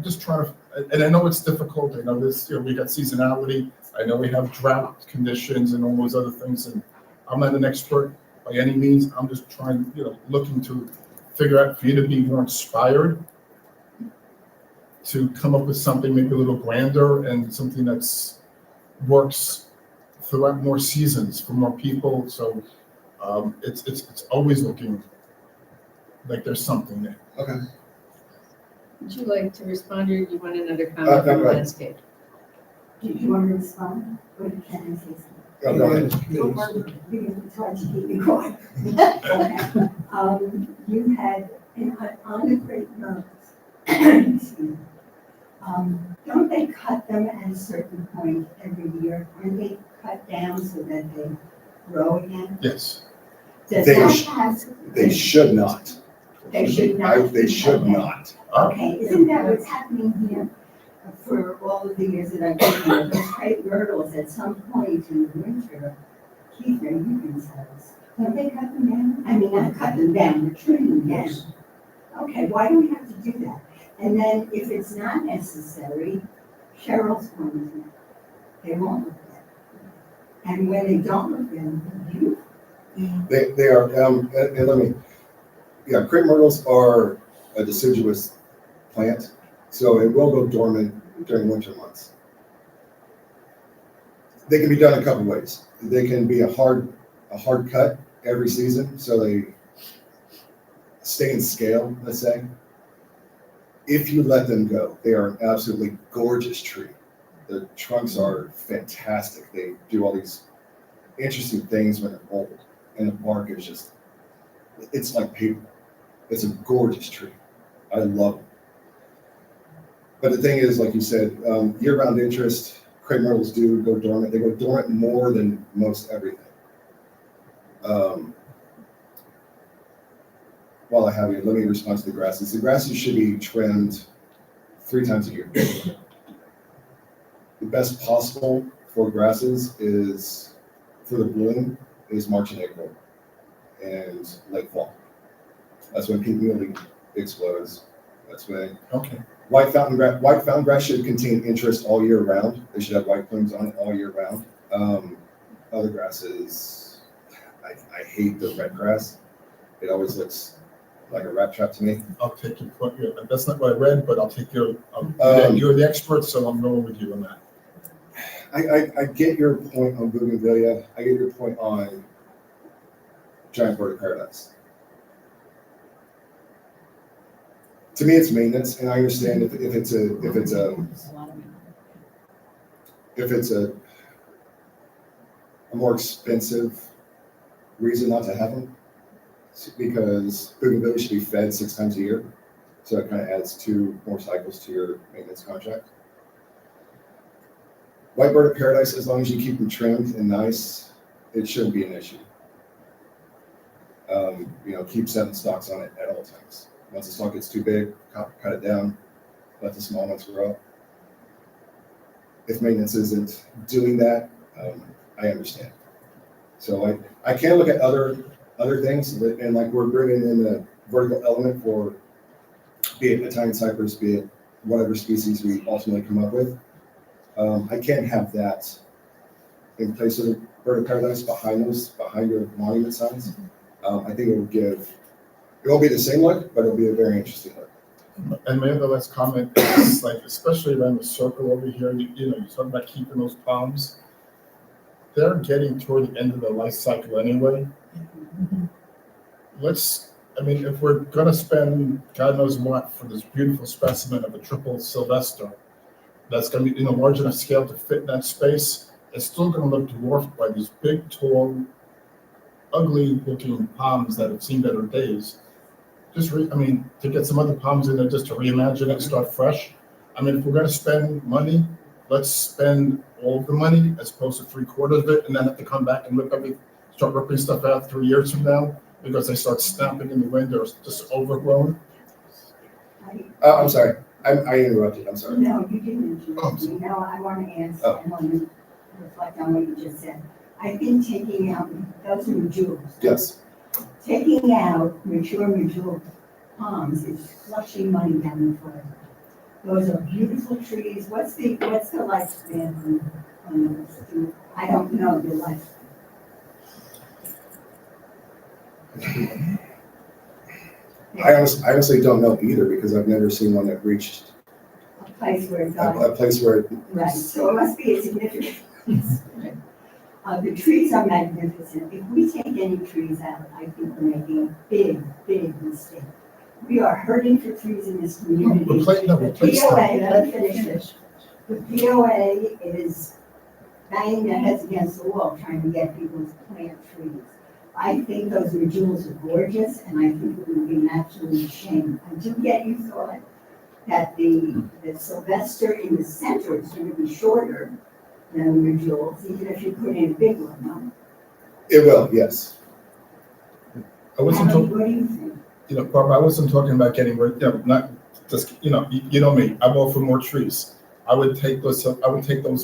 just trying to, and I know it's difficult. I know this, we got seasonality. I know we have drought conditions and all those other things. And I'm not an expert by any means. I'm just trying, looking to figure out for you to be more inspired, to come up with something maybe a little grander and something that's works throughout more seasons for more people. So it's always looking like there's something there. Okay. Would you like to respond, or do you want another comment from the landscape? Do you want to respond, or can I say something? No, go ahead. You tried to keep me quiet. Okay. You had, on the crepe myrtles, excuse me, don't they cut them at a certain point every year? Aren't they cut down so that they grow again? Yes. Does They that sh- have? They should not. They should not. They should Okay. not. Okay, isn't that what's happening here? For all of the years that I've been here, those crepe myrtles at some point in the winter, keep their Higgins house. Don't they cut them down? I mean, not cut them down, but trim them down. Okay, why do we have to do that? And then if it's not necessary, Cheryl's going to, they won't look good. And when they don't look good, they're beautiful. They are, and let me, yeah, crepe myrtles are a deciduous plant, so it will go dormant during winter months. They can be done a couple ways. They can be a hard cut every season, so they stay in scale, let's say. If you let them go, they are an absolutely gorgeous tree. The trunks are fantastic. They do all these interesting things when they're old, and the bark is just, it's like paper. It's a gorgeous tree. I love it. But the thing is, like you said, year-round interest, crepe myrtles do go dormant. They go dormant more than most everything. While I have you, let me respond to the grasses. The grasses should be trimmed 3 times a year. The best possible for grasses is, for the bloom, is March and April, and late fall. That's when pink muley explodes. That's when. Okay. White fountain grass should contain interest all year round. They should have white plumes on it all year round. Other grasses, I hate the red grass. It always looks like a rat trap to me. I'll take your point. Yeah, that's not what I read, but I'll take your. You're the expert, so I'm going with you on that. I get your point on bougainvillea. I get your point on giant bird of paradise. To me, it's maintenance, and I understand if it's a more expensive reason not to have them, because bougainvillea should be fed 6 times a year, so it kind of adds 2 more cycles to your maintenance contract. White bird of paradise, as long as you keep them trimmed and nice, it shouldn't be an issue. Keep 7 stalks on it at all times. Once the stalk gets too big, cut it down, let the small ones grow. If maintenance isn't doing that, I understand. So I can look at other things, and like we're bringing in the vertical element for, be it Italian cypress, be it whatever species we ultimately come up with. I can't have that in place of the bird of paradise behind your monument signs. I think it won't be the same look, but it'll be a very interesting look. And my other last comment is, like, especially around the circle over here, you talk about keeping those palms. They're getting toward the end of their life cycle anyway. If we're gonna spend God knows what for this beautiful specimen of a triple Sylvester, that's gonna be large enough scale to fit in that space, it's still gonna look dwarfed by these big, tall, ugly-looking palms that have seen better days. To get some other palms in there just to reimagine it, start fresh. If we're gonna spend money, let's spend all of the money as opposed to 3/4 of it, and then have to come back and start ripping stuff out 3 years from now because they start snapping in the wind or just overgrown. I'm sorry. I interrupted. I'm sorry. No, you didn't interrupt me. No, I want to answer. I want to reflect on what you just said. I think taking out, those are jewels. Yes. Taking out mature palms is flushing money down the forever. Those are beautiful trees. What's the lifespan on those? I don't know the lifespan. I honestly don't know either, because I've never seen one that reached A place where it got. a place where. Right, so it must be a significant place. The trees are magnificent. If we take any trees out, I think we're making a big, big mistake. We are hurting for trees in this community. The POA, let me finish this. The POA is banging their heads against the wall trying to get people to plant trees. I think those jewels are gorgeous, and I think it would be an absolute shame. I do get you thought that the Sylvester in the center is going to be shorter, than your jewels, even if you put in a big one, no? It will, yes. I wasn't What talking, do you think? Barbara, I wasn't talking about getting rid, not just, you know me, I'm all for more trees. I would take those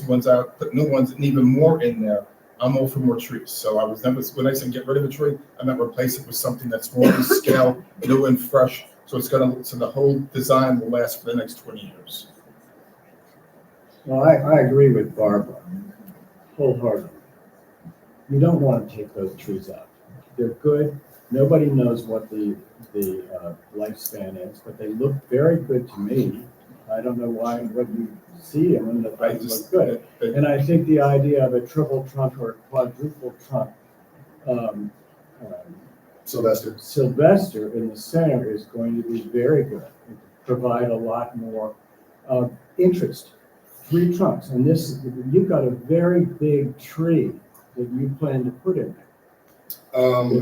ones out, put new ones and even more in there. I'm all for more trees. So I was never, when I said get rid of a tree, I meant replace it with something that's more to scale, new and fresh. So so the whole design will last for the next 20 years. Well, I agree with Barbara wholeheartedly. You don't want to take those trees out. They're good. Nobody knows what the lifespan is, but they look very good to me. I don't know why, what you see them and that they look good. And I think the idea of a triple trunk or a quadruple trunk Sylvester in the center is going to be very good and provide a lot more interest. 3 trunks, and this, you've got a very big tree that you plan to put in there.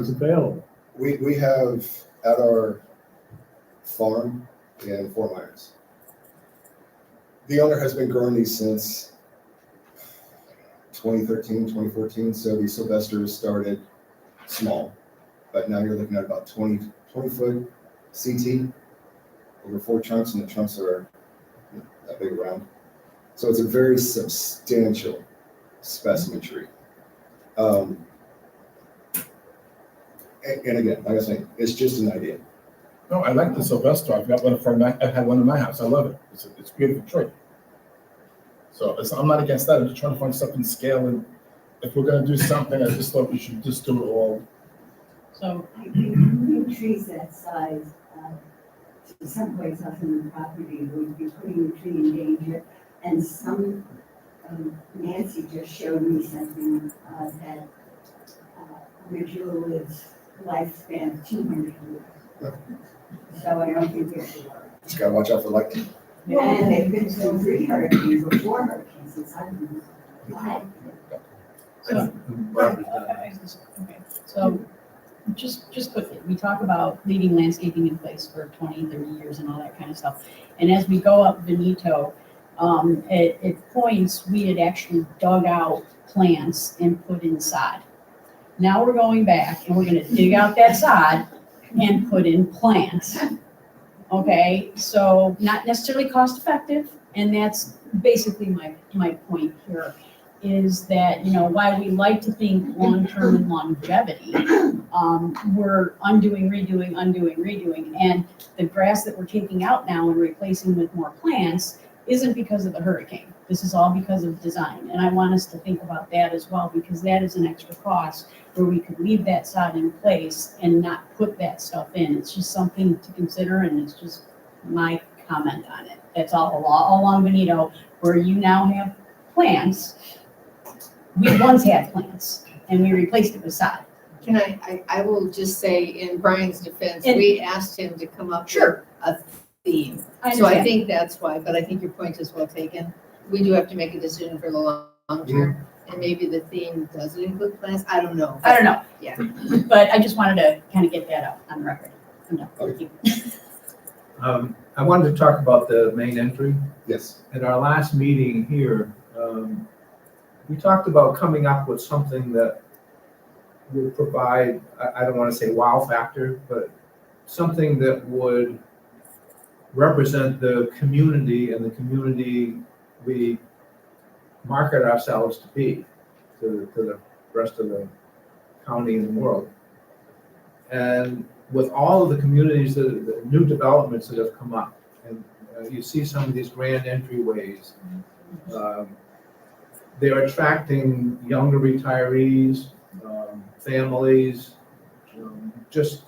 It's available. We have at our farm in Fort Myers. The owner has been growing these since 2013, 2014. So the Sylvesters started small, but now you're looking at about 20 foot CT over 4 trunks, and the trunks are that big around. So it's a very substantial specimen tree. And again, like I say, it's just an idea. No, I like the Sylvester. I've got one I had one in my house. I love it. It's a beautiful tree. So I'm not against that. I'm just trying to find something scale. And if we're going to do something, I just thought we should just do it all. So I think moving trees that size to someplace else in the property would be putting the tree in danger. And Nancy just showed me something that Ritual's lifespan 200 years. So I don't think it's a lot. Just gotta watch out for lightning. And they've been through 3 hurricanes or 4 hurricanes since I've been alive. So just quickly, we talk about leaving landscaping in place for 20, 30 years and all that kind of stuff. And as we go up Veneto, at points, we had actually dug out plants and put in sod. Now we're going back and we're gonna dig out that sod and put in plants. Okay, so not necessarily cost effective, and that's basically my point here, is that, while we like to think long-term and longevity, we're undoing, redoing, and the grass that we're taking out now and replacing with more plants isn't because of the hurricane. This is all because of design, and I want us to think about that as well, because that is an extra cost where we could leave that sod in place and not put that stuff in. It's just something to consider, and it's just my comment on it. That's all along Veneto, where you now have plants. We once had plants, and we replaced it with sod. Can I will just say in Brian's defense, we asked him to come up with a theme. So I think that's why, but I think your point is well taken. We do have to make a decision for the long term, and maybe the theme doesn't include plants. I don't know. Yeah, but I just wanted to kind of get that out on the record. I'm done. Thank you. I wanted to talk about the main entry. Yes. At our last meeting here, we talked about coming up with something that would provide, I don't want to say wow factor, but something that would represent the community and the community we market ourselves to be to the rest of the county and the world. And with all of the communities, the new developments that have come up, and you see some of these grand entryways, they're attracting younger retirees, families. Just,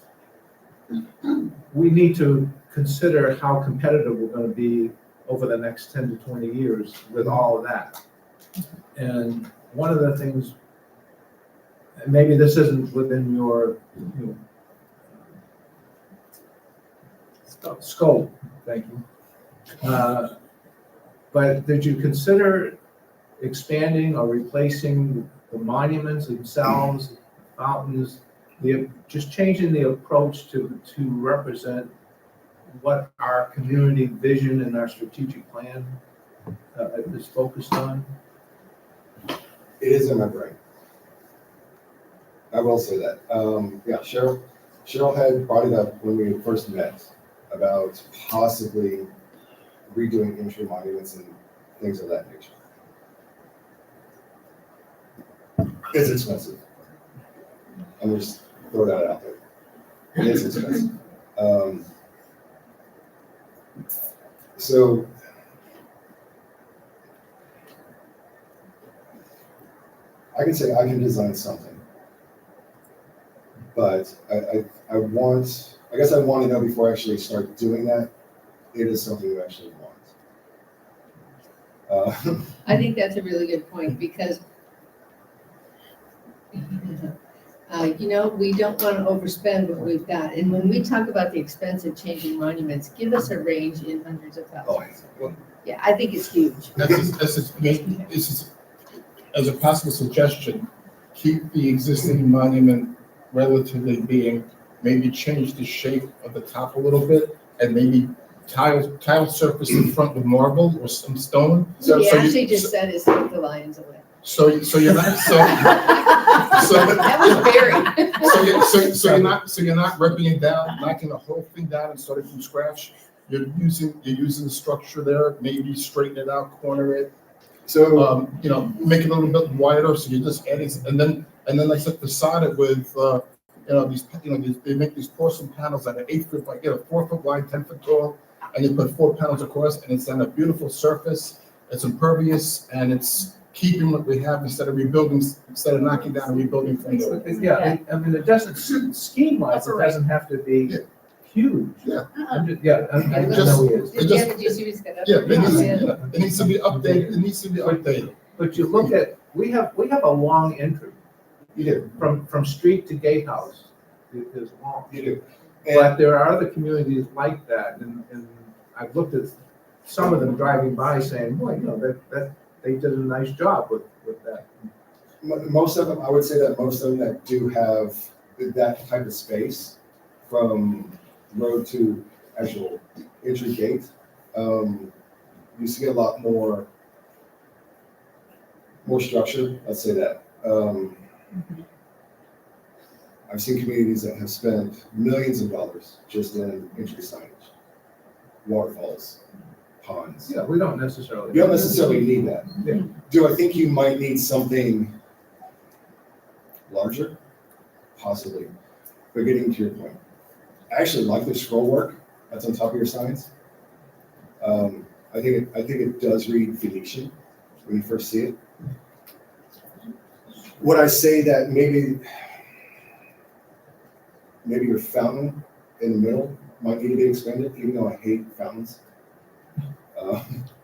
we need to consider how competitive we're going to be over the next 10 to 20 years with all of that. And one of the things, and maybe this isn't within your scope, thank you. But did you consider expanding or replacing the monuments themselves, fountains, just changing the approach to represent what our community vision and our strategic plan is focused on? It is in my brain. I will say that. Yeah, Cheryl had brought it up when we first met about possibly redoing entry monuments and things of that nature. It's expensive. I'm gonna just throw that out there. It is expensive. So I can say I can design something, but I guess I want to know before I actually start doing that, it is something you actually want. I think that's a really good point because, we don't want to overspend what we've got. And when we talk about the expense of changing monuments, give us a range in hundreds of thousands. Yeah, I think it's huge. As a possible suggestion, keep the existing monument relatively being, maybe change the shape of the top a little bit, and maybe tile surface in front with marble or some stone. He actually just said is take the lions away. So you're not That was very. So you're not ripping it down, knocking the whole thing down and starting from scratch. You're using the structure there, maybe straighten it out, corner it. So make it a little bit wider. So you just add it, and then like facade it with they make these porcelain panels that are 8 foot wide, 4 foot wide, 10 foot tall, and you put 4 panels across, and it's on a beautiful surface. It's impervious, and it's keeping what we have instead of rebuilding, instead of knocking down and rebuilding from new. Yeah, I mean, it doesn't, scheme-wise, it doesn't have to be huge. Yeah. I know it is. It needs to be updated. It needs to be updated. But you look at, we have a long entry. You do. From street to gatehouse. There's long. You do. But there are other communities like that, and I've looked at some of them driving by saying, boy, that they did a nice job with that. Most of them, I would say that most of them that do have that type of space from road to actual entry gate, you see a lot more structure, let's say that. I've seen communities that have spent millions of dollars just in entry signage, waterfalls, ponds. Yeah, we don't necessarily. You don't necessarily need that. Yeah. Do I think you might need something larger? Possibly. But getting to your point, I actually like the scroll work that's on top of your signs. I think it does read Venetian when you first see it. Would I say that maybe your fountain in the middle might need to be expanded, even though I hate fountains?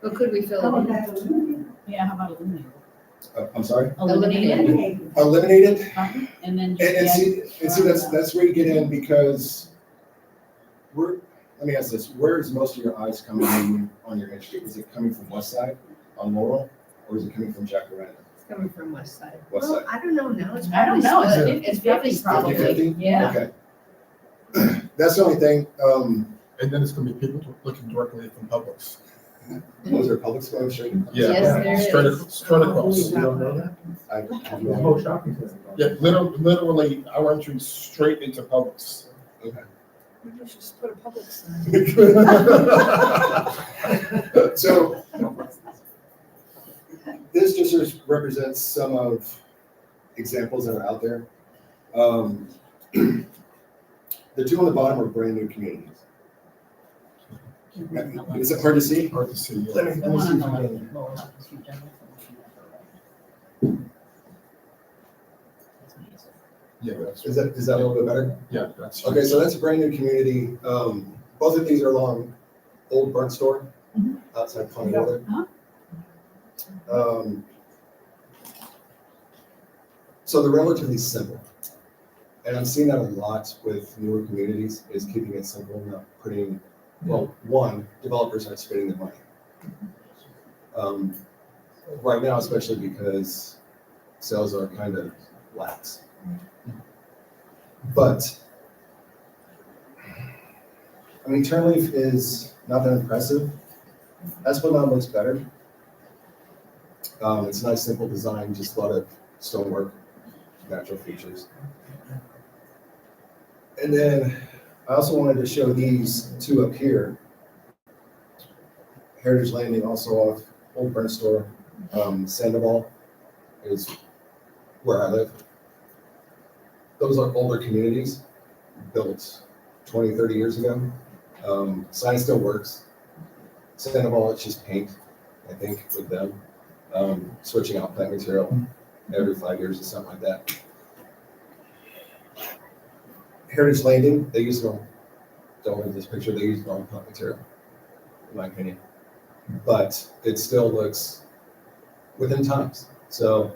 But could we fill it in? Yeah, how about eliminate? I'm sorry? Eliminate. Eliminate it? And then And see that's where you get in, because let me ask this, where is most of your eyes coming in on your entry? Is it coming from West Side on Laurel, or is it coming from Jacaranda? It's coming from West Side. West Well, Side. I don't know now. It's I don't know. probably It's split. It's 50-50 probably probably. split. 50? Yeah. Okay. That's the only thing. And then it's going to be people looking directly from Publix. Was there Publix going straight? Yeah, Yes, there is. straight across. You don't know that? I The whole shopping center. Yeah, literally, our entry straight into Publix. Okay. Maybe we should just put a public sign. So this just represents some of examples that are out there. The two on the bottom are brand new communities. Is it hard to see? Hard to see. Let me The one see on if the I left, can- lower left is huge. Yeah, that's Is that a little bit better? yeah, that's Okay, so that's a brand new community. Both of these are along Old Burnt Store outside Pond Water. So they're relatively simple. And I'm seeing that a lot with newer communities, is keeping it simple, not putting, well, one, developers aren't spending their money. Right now, especially because sales are kind of lax. But, I mean, Turnleaf is not that impressive. Esplanade looks better. It's a nice, simple design, just a lot of stonework, natural features. And then I also wanted to show these two up here. Heritage Landing, also off Old Burnt Store. Sandoval is where I live. Those are older communities built 20, 30 years ago. Sign still works. Sandoval, it's just paint, I think, with them. Switching out plant material every 5 years or something like that. Heritage Landing, they use don't look at this picture, they use wrong plant material, in my opinion. But it still looks within times. So,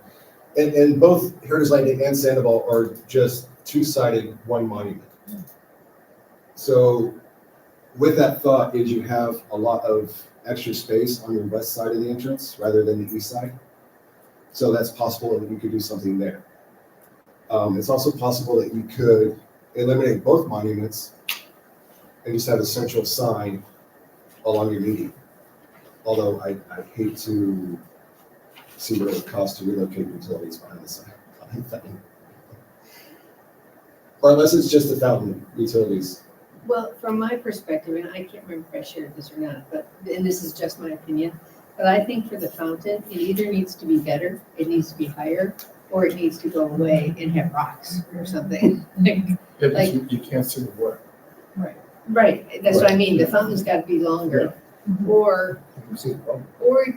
and both Heritage Landing and Sandoval are just two-sided, one monument. So with that thought is you have a lot of extra space on your west side of the entrance rather than the east side. So that's possible that you could do something there. It's also possible that you could eliminate both monuments and just have a central sign along your median. Although I hate to see what it would cost to relocate utilities behind the sign. Or unless it's just a fountain, utilities. Well, from my perspective, and I can't remember if I shared this or not, and this is just my opinion, but I think for the fountain, it either needs to be better, it needs to be higher, or it needs to go away and have rocks or something. Like you can't see the water. Right, that's what I mean, the fountain's got to be longer, or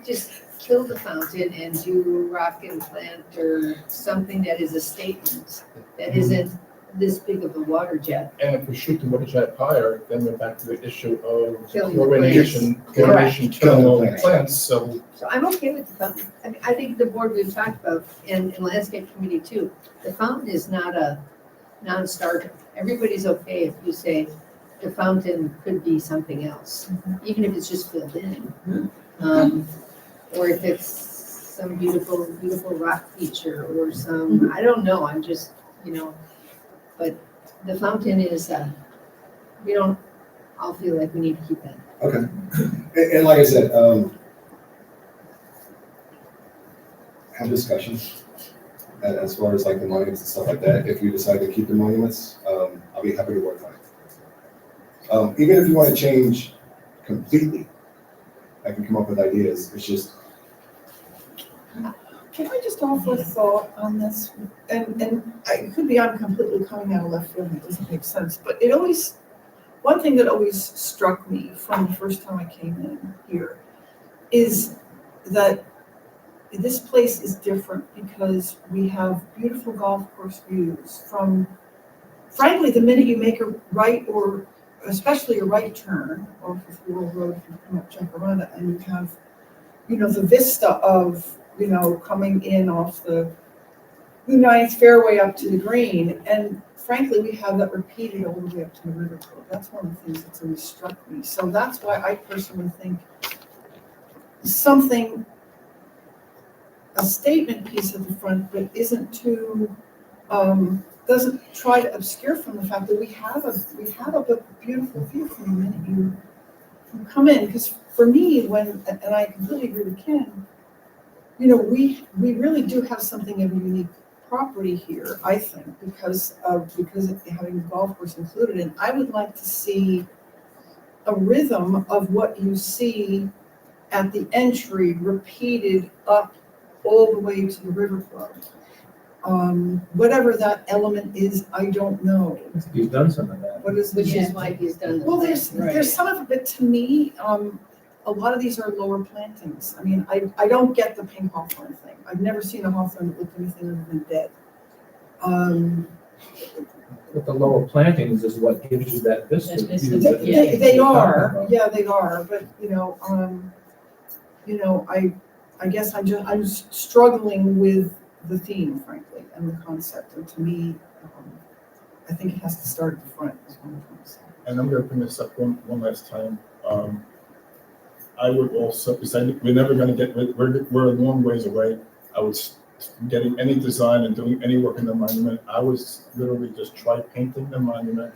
just kill the fountain and do rock and plant or something that is a statement, that isn't this big of a water jet. And if we shoot the water jet higher, then we're back to the issue of Killing the chlorination killing all the plants, so. So I'm okay with the fountain. I think the board we've talked about, and landscape committee too, the fountain is not a non-starter. Everybody's okay if you say the fountain could be something else, even if it's just filled in. Or if it's some beautiful, beautiful rock feature or some, I don't know, I'm just, but the fountain is, we don't all feel like we need to keep that. Okay. And like I said, have discussions as far as like the monuments and stuff like that. If you decide to keep the monuments, I'll be happy to work on it. Even if you want to change completely, I can come up with ideas. It's just. Can I just offer a thought on this? And I could be, I'm completely coming out of left field, it doesn't make sense, but one thing that always struck me from the first time I came in here is that this place is different because we have beautiful golf course views from, frankly, the minute you make a right or especially a right turn off of Rural Road, if you come up Jacaranda, and you have, the vista of, coming in off the ninth fairway up to the green. And frankly, we have that repeated all the way up to the river road. That's one of the things that's always struck me. So that's why I personally think a statement piece at the front, but isn't too, doesn't try to obscure from the fact that we have a beautiful view from the minute you come in. Because for me, and I completely agree with Ken, we really do have something of a unique property here, I think, because of having the golf course included. And I would like to see a rhythm of what you see at the entry repeated up all the way to the River Club. Whatever that element is, I don't know. He's done some of that. Which is why he's done the Well, plan. there's some of it, to me, a lot of these are lower plantings. I mean, I don't get the pink hawthorn thing. I've never seen a hawthorn that looked anything other than dead. But the lower plantings is what gives you that vista. They are, but I guess I'm struggling with the theme, frankly, and the concept. And to me, I think it has to start at the front. Is what I'm trying to say. And I'm going to bring this up one last time. I would also, because we're never going to get, we're a long ways away. I was getting any design and doing any work in the monument. I was literally just try painting the monument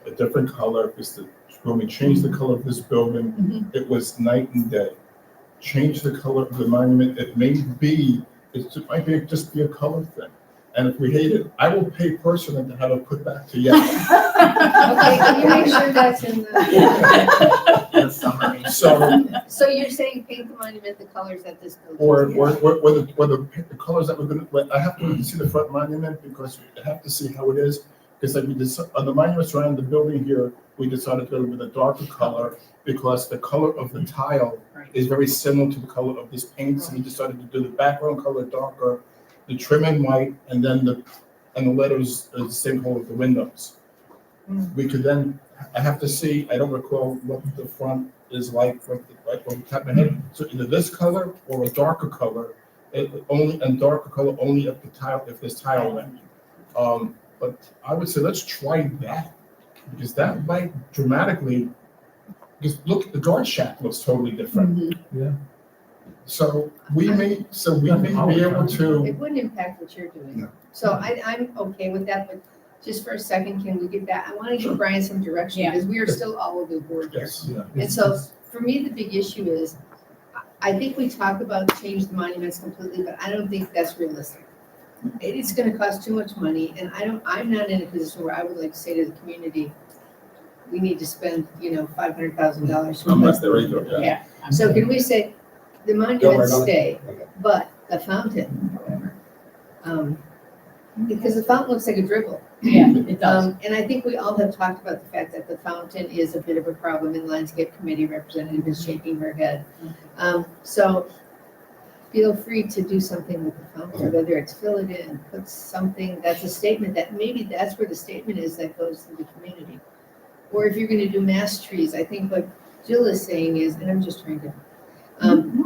a different color, because when we changed the color of this building, it was night and day. change the color of the monument. It might be just be a color thing. And if we hate it, I will pay personally to have it put back to yellow. Okay, can you make sure that's in the summary. So you're saying paint the monument the colors that this building. Or the colors that we're gonna, I have to see the front monument because I have to see how it is. Because like on the monuments around the building here, we decided to go with a darker color because the color of the tile is very similar to the color of this paint. So we decided to do the background color darker, the trim white, and then the letters the same color with the windows. We could then, I have to see, I don't recall what the front is like on the top of my head. So either this color or a darker color, darker color only if the tile, if there's tile in it. But I would say let's try that because that might dramatically, because look, the guard shack looks totally different. Yeah. So we may be able to. It wouldn't impact what you're doing. No. So I'm okay with that, but just for a second, can we get that? I want to give Brian some direction because we are still all over the board here. Yes. Yeah. And so for me, the big issue is, I think we talk about change the monuments completely, but I don't think that's realistic. It's gonna cost too much money, and I'm not in a position where I would like to say to the community, we need to spend, $500,000. I'm not there either, yeah. So can we say, the monuments stay, but the fountain, because the fountain looks like a dribble. Yeah, it does. And I think we all have talked about the fact that the fountain is a bit of a problem, and the landscape committee representative is shaking her head. So feel free to do something with the fountain, whether it's fill it in, put something that's a statement that maybe that's where the statement is that goes to the community. Or if you're gonna do mass trees, I think what Jill is saying is, and I'm just trying to,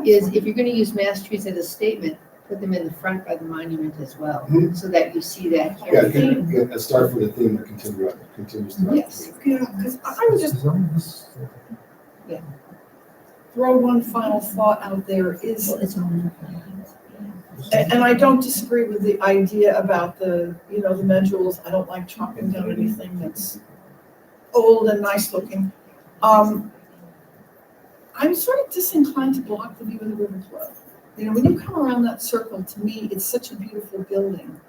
is if you're gonna use mass trees as a statement, put them in the front by the monument as well, so that you see that Yeah, carry. a start for the theme that continues throughout. Yes. Yeah, because I would just throw one final thought out there is, and I don't disagree with the idea about the medules. I don't like chopping down anything that's old and nice looking. I'm sort of disinclined to block the view of the River Club. When you come around that circle, to me, it's such a beautiful building.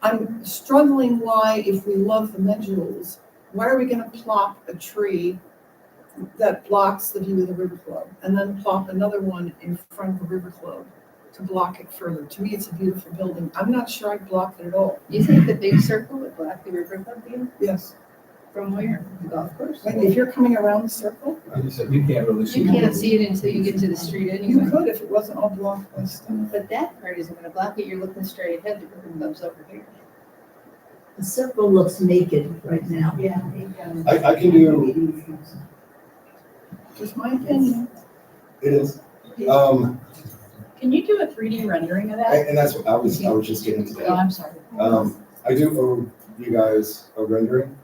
I'm struggling why, if we love the medules, why are we gonna plop a tree that blocks the view of the River Club and then plop another one in front of the River Club to block it further? To me, it's a beautiful building. I'm not sure I'd block it at all. Do you think the big circle would block the River Club view? Yes. From where? The golf course? Like if you're coming around the circle, You can't really see. You can't see it until you get to the street you anyway. could if it wasn't all blocked by stuff. But that part isn't gonna block it, you're looking straight ahead, the River Club's over here. The circle looks naked right now. Yeah. I can do, Just my opinion. it is. Can you do a 3D rendering of that? And that's what I was just getting to Oh, that. I'm sorry. I do owe you guys a rendering,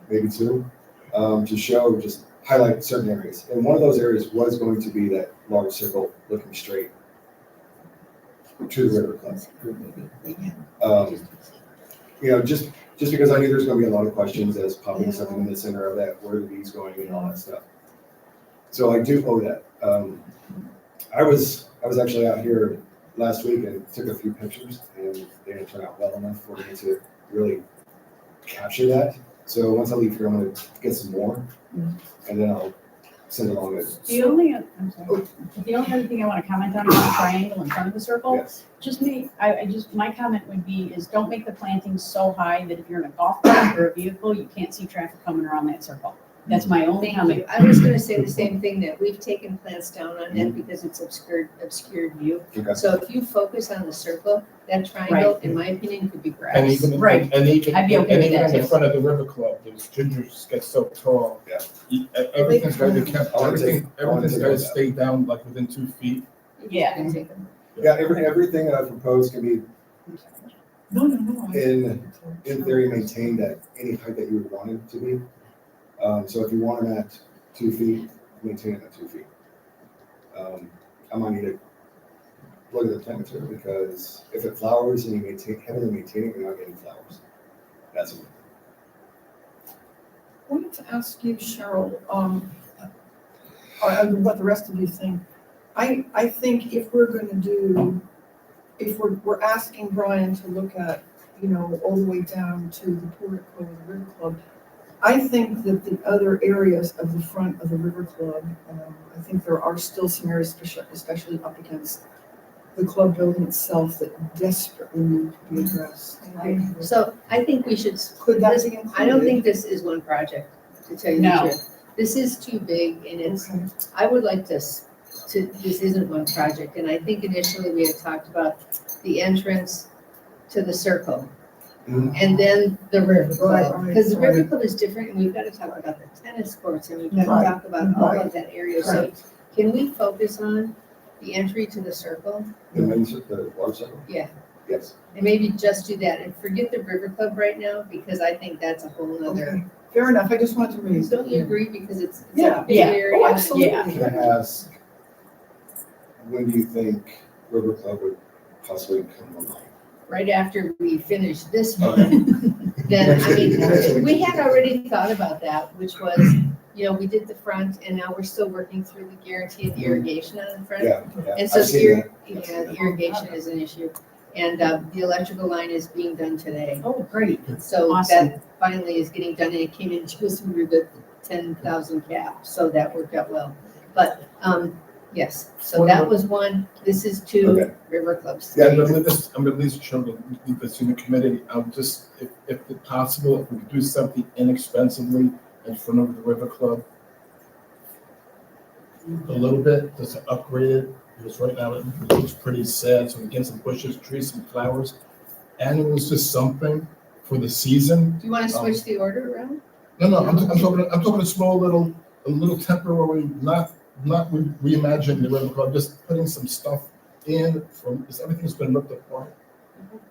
maybe two, to show, just highlight certain areas. And one of those areas was going to be that large circle looking straight to the River Club. Just because I knew there's gonna be a lot of questions as popping something in the center of that, where are the bees going and all that stuff. So I do owe that. I was actually out here last week and took a few pictures, and they didn't turn out well enough for me to really capture that. So once I leave here, I'm gonna get some more, and then I'll send along a. The only other thing I want to comment on is the triangle in front of the circle. Yes. Just my comment would be is don't make the plantings so high that if you're in a golf cart or a vehicle, you can't see traffic coming around that circle. That's my only Thank comment. you. I was gonna say the same thing, that we've taken plants down on that because it's obscured view. Okay. So if you focus on the circle, that triangle, in my opinion, could be grass. And even, Right. and even, I'd be okay and with even that in the too. front of the River Club, those gingers get so tall. Yeah. Everything's gotta be kept, I wanna everything's take gotta that. stay down like within 2 feet. Yeah. Yeah, everything that I propose can be No. in theory maintained at any height that you would want it to be. So if you want them at 2 feet, maintain it at 2 feet. I might need to look at the temperature, because if it flowers and you heavily maintain it, you're not getting flowers. That's it. I wanted to ask you, Cheryl, what the rest of you think. I think if we're gonna do, if we're asking Brian to look at, you know, all the way down to the portico of the River Club, I think that the other areas of the front of the River Club, I think there are still some areas, especially up against the club building itself, that desperately need to be addressed. So I think we should, Could that this, be included? I don't think this is one project, to tell you the No. truth. This is too big and it's, I would like this this isn't one project. And I think initially we had talked about the entrance to the circle. And then the River Club, because the River Club is different and we've got to talk about the tennis courts and we've got to talk about all of that area. So can we focus on the entry to the circle? The water circle? Yeah. Yes. And maybe just do that and forget the River Club right now, because I think that's a whole nother. Okay. Fair enough, I just wanted to raise. Don't you agree? Because it's Yeah. a big area. Oh, absolutely. Can I ask, when do you think River Club would possibly come online? Right after we finish this one, then, I mean, we had already thought about that, which was, you know, we did the front and now we're still working through the guarantee of the irrigation on the front. Yeah. And so I've seen that. the irrigation is an issue. And the electrical line is being done today. Oh, great. So Awesome. that finally is getting done and it came in just under the 10,000 cap, so that worked out well. But, yes, so that was one, this is two, Okay. River Clubs. Yeah, but I'm at least trying to leave this in the committee. I'm just, if it's possible, if we could do something inexpensively in front of the River Club. A little bit, just to upgrade it, because right now it looks pretty sad, so we get some bushes, trees, some flowers. And it was just something for the season. Do you want to switch the order around? No, I'm talking a small a little temporary, not reimagining the River Club, just putting some stuff in from, because everything's been ripped apart.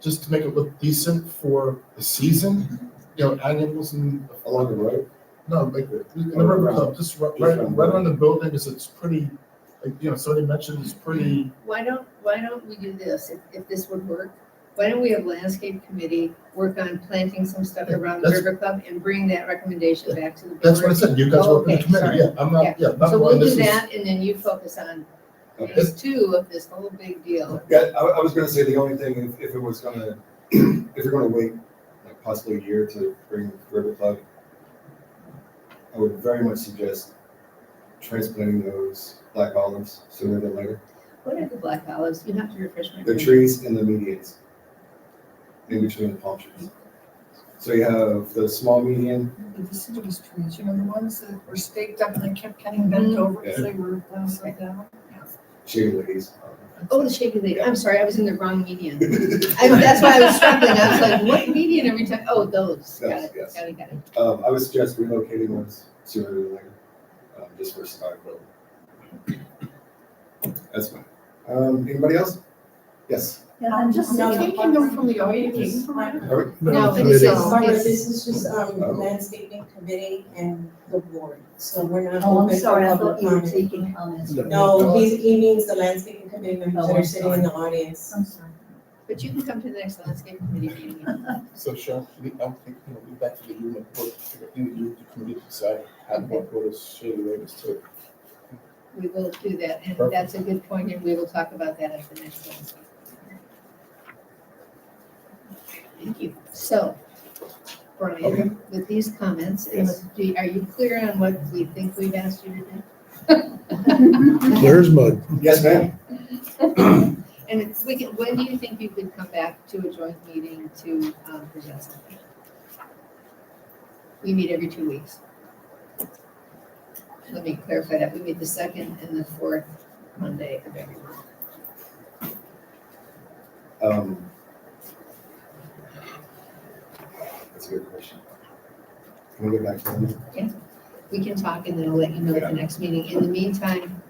Just to make it look decent for the season, you know, annuals and. Along the road? No, like in the River Club, just right around the building, because it's pretty, like, you know, somebody mentioned it's pretty. Why don't we do this, if this would work? Why don't we have landscape committee work on planting some stuff around the River Club and bring that recommendation back to the board? That's what I said, you guys work in the Okay, committee, sorry. yeah, I'm not, yeah. not So we'll going, do this is- that and then you focus on phase two of this whole big deal. Yeah, I was gonna say the only thing, if it was gonna, if you're gonna wait like possibly a year to bring River Club, I would very much suggest transplanting those black olives sooner than later. What are the black olives? You have to refresh my. The memory. trees in the medians, in between the palm trees. So you have the small median, The deciduous trees, you know, the ones that were staked up and they kept getting bent over because they were upside down. shady ladies. Oh, the shady lady. I'm sorry, I was in the wrong median. That's why I was struggling. I was like, what median every time? Oh, those. Got it, Yes. got it, got it. I would suggest relocating those sooner than later, just for survivability. That's fine. Anybody else? Yes. Yeah, I'm just taking them from the audience. No, Committee. Barbara, this is just, landscaping committee and the board, so we're not Oh, I'm open for sorry, I public thought you were comment. taking comments. No, he means the landscaping committee members Oh, that are I'm sitting in the audience. I'm sorry. But you can come to the next landscape committee meeting. So Sean, I'm thinking, you know, leave that to the human board, you committee to decide how to work with us, shady ladies too. We will do that, and Perfect. that's a good point, and we will talk about that at the next landscape. Thank you. So, Brian, with these comments, are you clear on what we think we've asked you to do? There's mud. Yes, ma'am. And if we can, when do you think you could come back to a joint meeting to present something? We meet every 2 weeks. Let me clarify that. We meet the second and the fourth Monday of every month. That's a good question. Can we get back to that? Yeah, we can talk and then I'll let you know at the next meeting. In the meantime,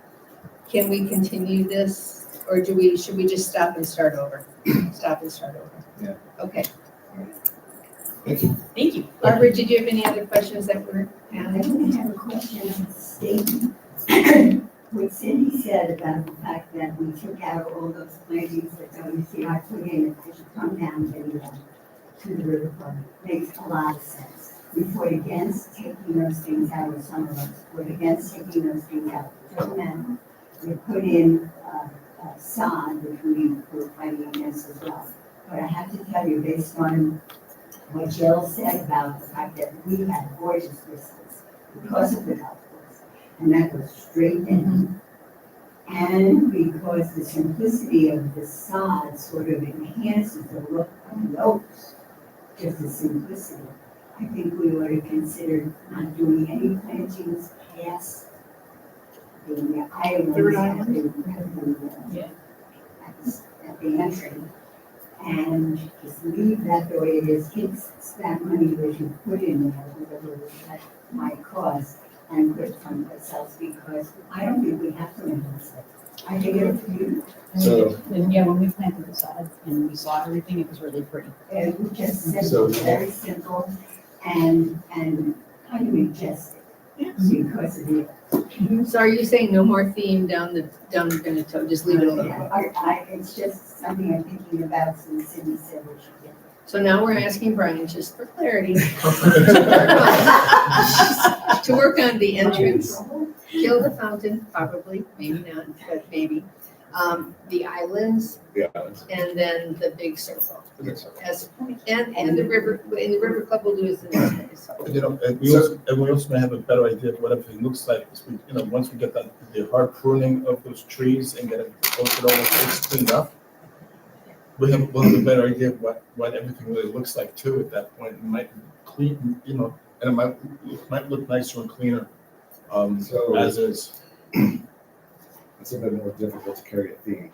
can we continue this or should we just stop and start over? Stop and start over. Yeah. Okay. Thank you. Thank you. Barbara, did you have any other questions that were I added? only have a question on the statement. What Cindy said about the fact that we took out all those plantings that WCI put in, it should come down anyway to the river front, makes a lot of sense. We fought against taking those things out, or some of us fought against taking those things out. Doesn't matter. we put in sod, which we were fighting against as well. But I have to tell you, based on what Jill said about the fact that we had gorgeous vistas because of the golf course, and that goes straight in. And because the simplicity of the sod sort of enhances the look of those, just the simplicity. I think we would have considered not doing any plantings past the islands at the entry. And just leave that the way it is, it's that money that you put in there, whatever that might cost, and put it someplace else, because I don't think we have to enhance it. I think it's beautiful. So- And yeah, when we planted the sod and we saw everything, it was really pretty. It was just simple, very simple, and kind of majestic, because of the. So are you saying no more theme down Veneto, just leave it alone? It's just something I'm thinking about since Cindy said we should get. So now we're asking Brian, just for clarity, to work on the entrance, kill the fountain, probably, maybe not, but maybe. The islands, Yeah. and then the big circle. The big circle. And the river, in the river club will do it in this place. You know, and we also may have a better idea of what everything looks like, as we, you know, once we get the hard pruning of those trees and get it, all cleaned up, we'll have a better idea of what everything really looks like too at that point. It might clean, you know, and it might look nicer and cleaner, So- as is. It's a bit more difficult to carry a theme.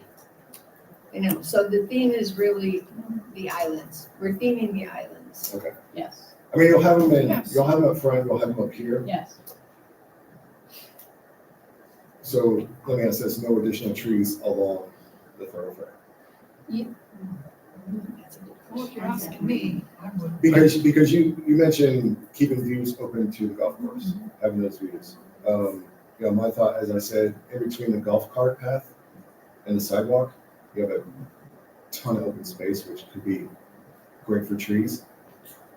I know, so the theme is really the islands. We're theming the islands. Okay. Yes. I mean, you'll have them Yes. you'll have them up front, you'll have them up here. Yes. So let me ask this, no additional trees along the thoroughfare? Well, if you're asking me, I would. Because you mentioned keeping views open to the golf course, having those views. You know, my thought, as I said, in between the golf cart path and the sidewalk, you have a ton of open space, which could be great for trees.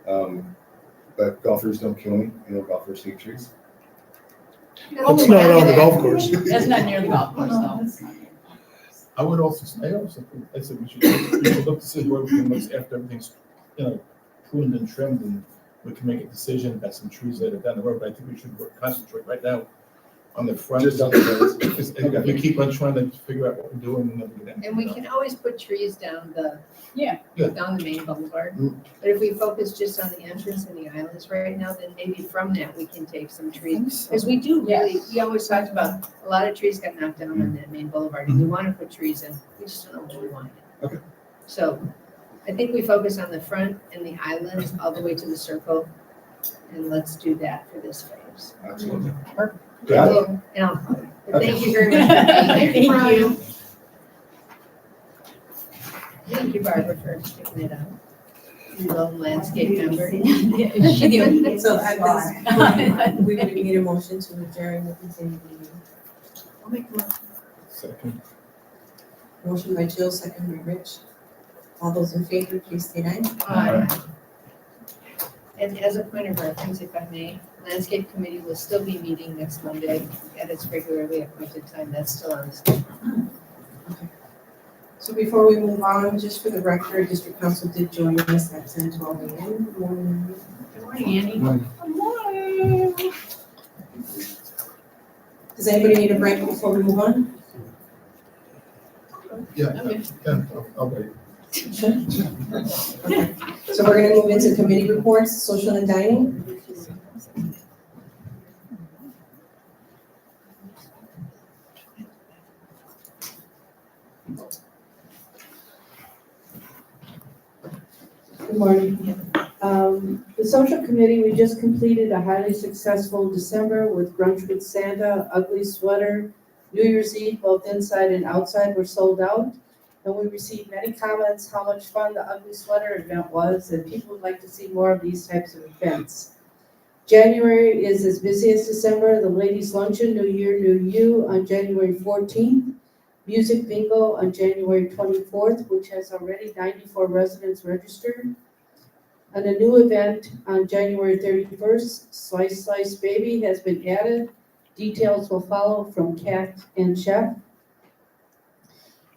But golfers don't kill me, you know, golfers hate trees. It's not on the golf course. That's not near the golf course though. I also think, I said we should look to see where everything looks after everything's, you know, pruned and trimmed, and we can make a decision about some trees later down the road, but I think we should concentrate right now on the front. Just on the roads. If we keep on trying to figure out what we're doing, and then we can. And we can always put trees down Yeah. down the main boulevard. But if we focus just on the entrance and the islands right now, then maybe from that we can take some trees. Because we do really, we always talked about, a lot of trees got knocked down on that main boulevard, and we want to put trees in, we just don't know what we want. Okay. So I think we focus on the front and the islands all the way to the circle, and let's do that for this phase. Absolutely. Got it. But thank you very much. Thank you. Thank you, Barbara, for picking it up. Lone landscape member. So at this point, we would need a motion to adjourn the continued meeting. I'll make a motion. Second. Motion by Jill, second by Rich. All those in favor, please state aye. Aye. And as a point of reference, if I may, Landscape Committee will still be meeting next Monday at its regularly appointed time. That's still on the schedule. So before we move on, just for the record, District Council did join us at 10:12 a.m. Good morning. Good morning, Andy. Good morning. Does anybody need a break before we move on? Yeah, I'll wait. Okay. So we're gonna move into committee reports, social and dining. Good morning. The social committee, we just completed a highly successful December with Brunch with Santa, Ugly Sweater, New Year's Eve, both inside and outside were sold out. And we received many comments how much fun the Ugly Sweater event was, and people would like to see more of these types of events. January is as busy as December. The ladies' luncheon, New Year, New You, on January 14th. Music bingo on January 24th, which has already 94 residents registered. And a new event on January 31st, Slice Slice Baby, has been added. Details will follow from Kat and Chef.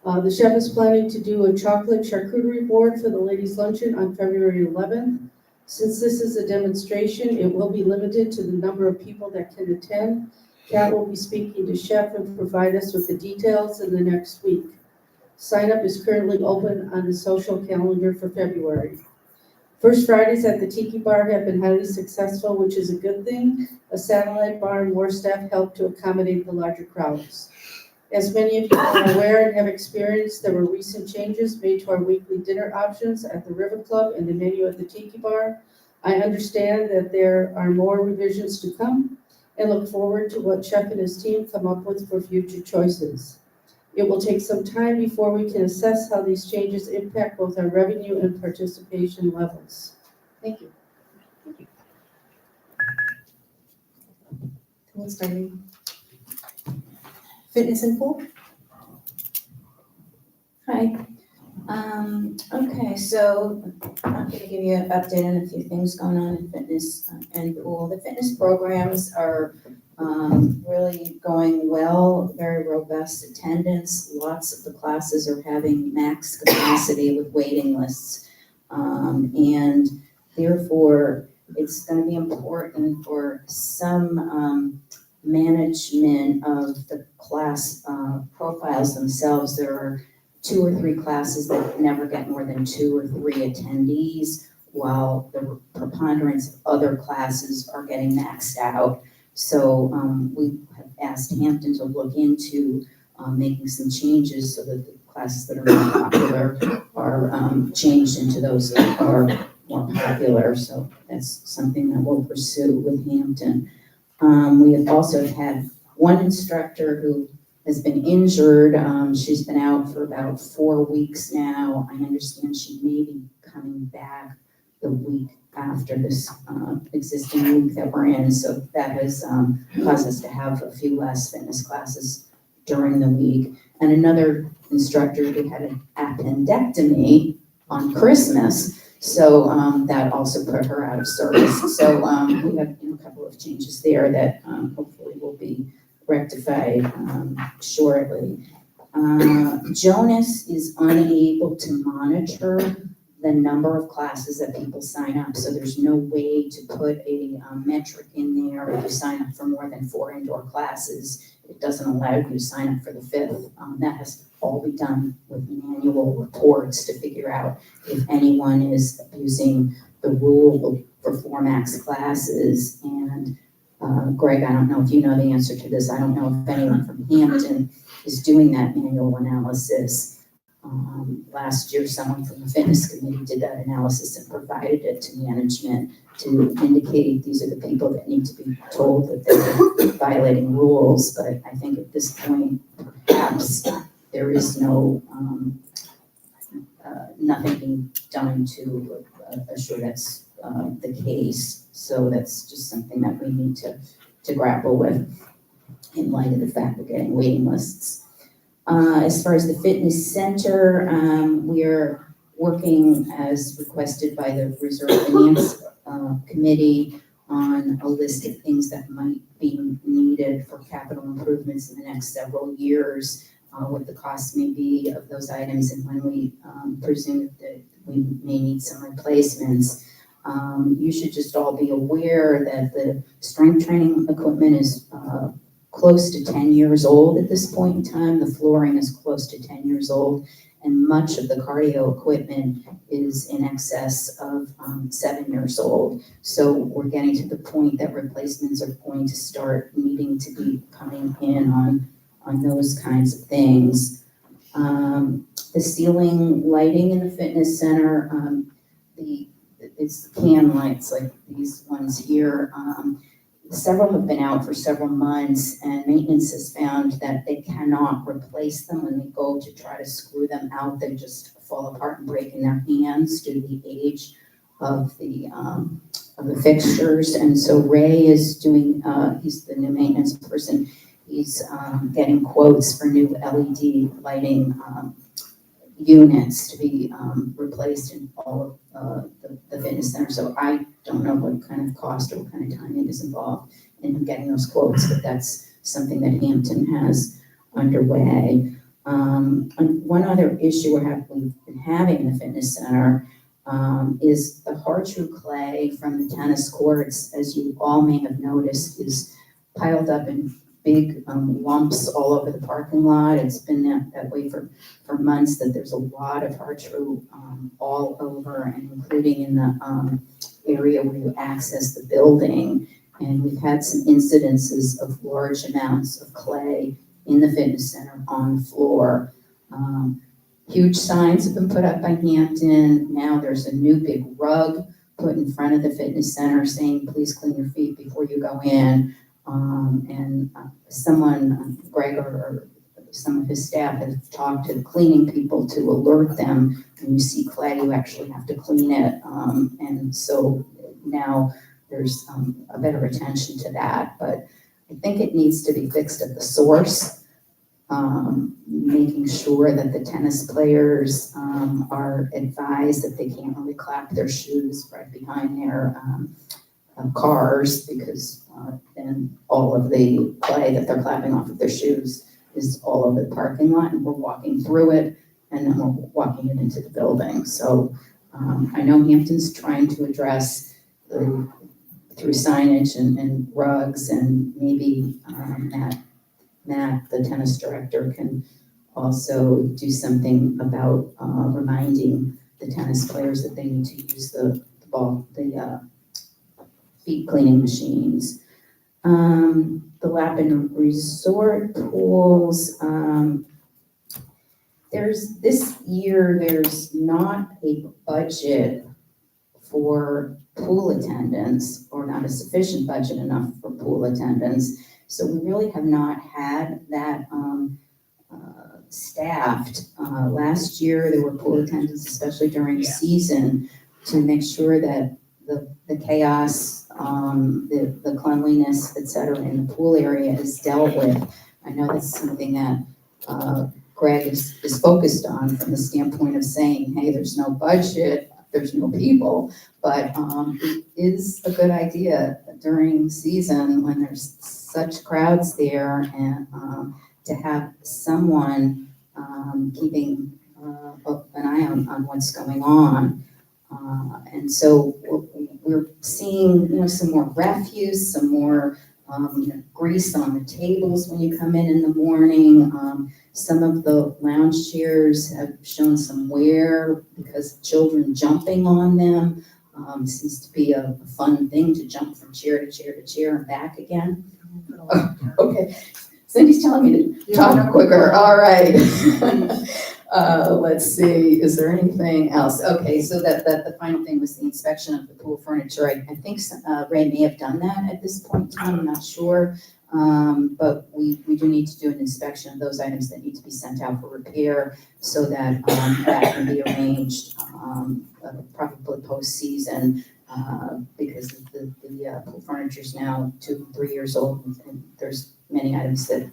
The chef is planning to do a chocolate charcuterie board for the ladies' luncheon on February 11th. Since this is a demonstration, it will be limited to the number of people that can attend. Kat will be speaking to Chef and provide us with the details in the next week. Sign up is currently open on the social calendar for February. First Fridays at the Tiki Bar have been highly successful, which is a good thing. A satellite bar and more staff help to accommodate the larger crowds. As many of you are aware and have experienced, there were recent changes made to our weekly dinner options at the River Club and the menu at the Tiki Bar. I understand that there are more revisions to come and look forward to what Chef and his team come up with for future choices. It will take some time before we can assess how these changes impact both our revenue and participation levels. Thank you. Who's starting? Fitness and pool? Hi. Okay, so I'm going to give you an update on a few things going on in fitness and pool. The fitness programs are really going well, very robust attendance. Lots of the classes are having max capacity with waiting lists. And therefore, it's going to be important for some management of the class profiles themselves. There are 2 or 3 classes that never get more than 2 or 3 attendees, while the preponderance of other classes are getting maxed out. So we have asked Hampton to look into making some changes so that the classes that are more popular are changed into those that are more popular. So that's something that we'll pursue with Hampton. We have also had one instructor who has been injured. She's been out for about 4 weeks now. I understand she may be coming back the week after this existing week that we're in. So that has caused us to have a few less fitness classes during the week. And another instructor who had an appendectomy on Christmas. So that also put her out of service. So we have a couple of changes there that hopefully will be rectified shortly. Jonas is unable to monitor the number of classes that people sign up. So there's no way to put a metric in there. If you sign up for more than 4 indoor classes, it doesn't allow you to sign up for the 5th. That has to all be done with manual reports to figure out if anyone is abusing the rule for 4 max classes. And Greg, I don't know if you know the answer to this. I don't know if anyone from Hampton is doing that manual analysis. Last year, someone from the fitness committee did that analysis and provided it to management to indicate these are the people that need to be told that they're violating rules. But I think at this point, perhaps there is no, nothing being done to assure that's the case. So that's just something that we need to grapple with in light of the fact we're getting waiting lists. As far as the fitness center, we are working as requested by the Reserve Finance Committee on a list of things that might be needed for capital improvements in the next several years, what the costs may be of those items, and when we presume that we may need some replacements. You should just all be aware that the strength training equipment is close to 10 years old at this point in time. The flooring is close to 10 years old, and much of the cardio equipment is in excess of 7 years old. So we're getting to the point that replacements are going to start needing to be coming in on those kinds of things. The ceiling lighting in the fitness center, it's the can lights like these ones here. Several have been out for several months, and maintenance has found that they cannot replace them when they go to try to screw them out. They just fall apart and break in their hands due to the age of the fixtures. And so Ray is doing, he's the new maintenance person. He's getting quotes for new LED lighting units to be replaced in all of the fitness center. So I don't know what kind of cost or what kind of timing is involved in getting those quotes, but that's something that Hampton has underway. And one other issue we've been having in the fitness center is the hard true clay from the tennis courts, as you all may have noticed, is piled up in big lumps all over the parking lot. It's been that way for months, that there's a lot of hard true all over, and including in the area where you access the building. And we've had some incidences of large amounts of clay in the fitness center on the floor. Huge signs have been put up by Hampton. Now there's a new big rug put in front of the fitness center saying, please clean your feet before you go in. Someone, Greg or some of his staff, have talked to the cleaning people to alert them when you see clay, you actually have to clean it. And so now there's a better attention to that. But I think it needs to be fixed at the source. Making sure that the tennis players are advised that they can't really clap their shoes right behind their cars, because then all of the clay that they're clapping off of their shoes is all over the parking lot, and we're walking through it, and then we're walking it into the building. So I know Hampton's trying to address through signage and rugs, and maybe Matt, the tennis director, can also do something about reminding the tennis players that they need to use the feet cleaning machines. The lap and resort pools, this year there's not a budget for pool attendance, or not a sufficient budget enough for pool attendance. So we really have not had that staffed. Last year, there were pool attendants, especially during season, to make sure that the chaos, the cleanliness, et cetera, in the pool area is dealt with. I know that's something that Greg is focused on from the standpoint of saying, hey, there's no budget, there's no people, but it is a good idea during season when there's such crowds there, and to have someone keeping an eye on what's going on. And so we're seeing, some more refuse, some more grease on the tables when you come in the morning. Some of the lounge chairs have shown some wear because of children jumping on them. Seems to be a fun thing to jump from chair to chair to chair and back again. Okay, Cindy's telling me to talk quicker. All right. Let's see, is there anything else? Okay, so that the final thing was the inspection of the pool furniture. I think Ray may have done that at this point in time, I'm not sure. But we do need to do an inspection of those items that need to be sent out for repair, so that that can be arranged probably post-season, because the pool furniture is now 2, 3 years old, and there's many items that,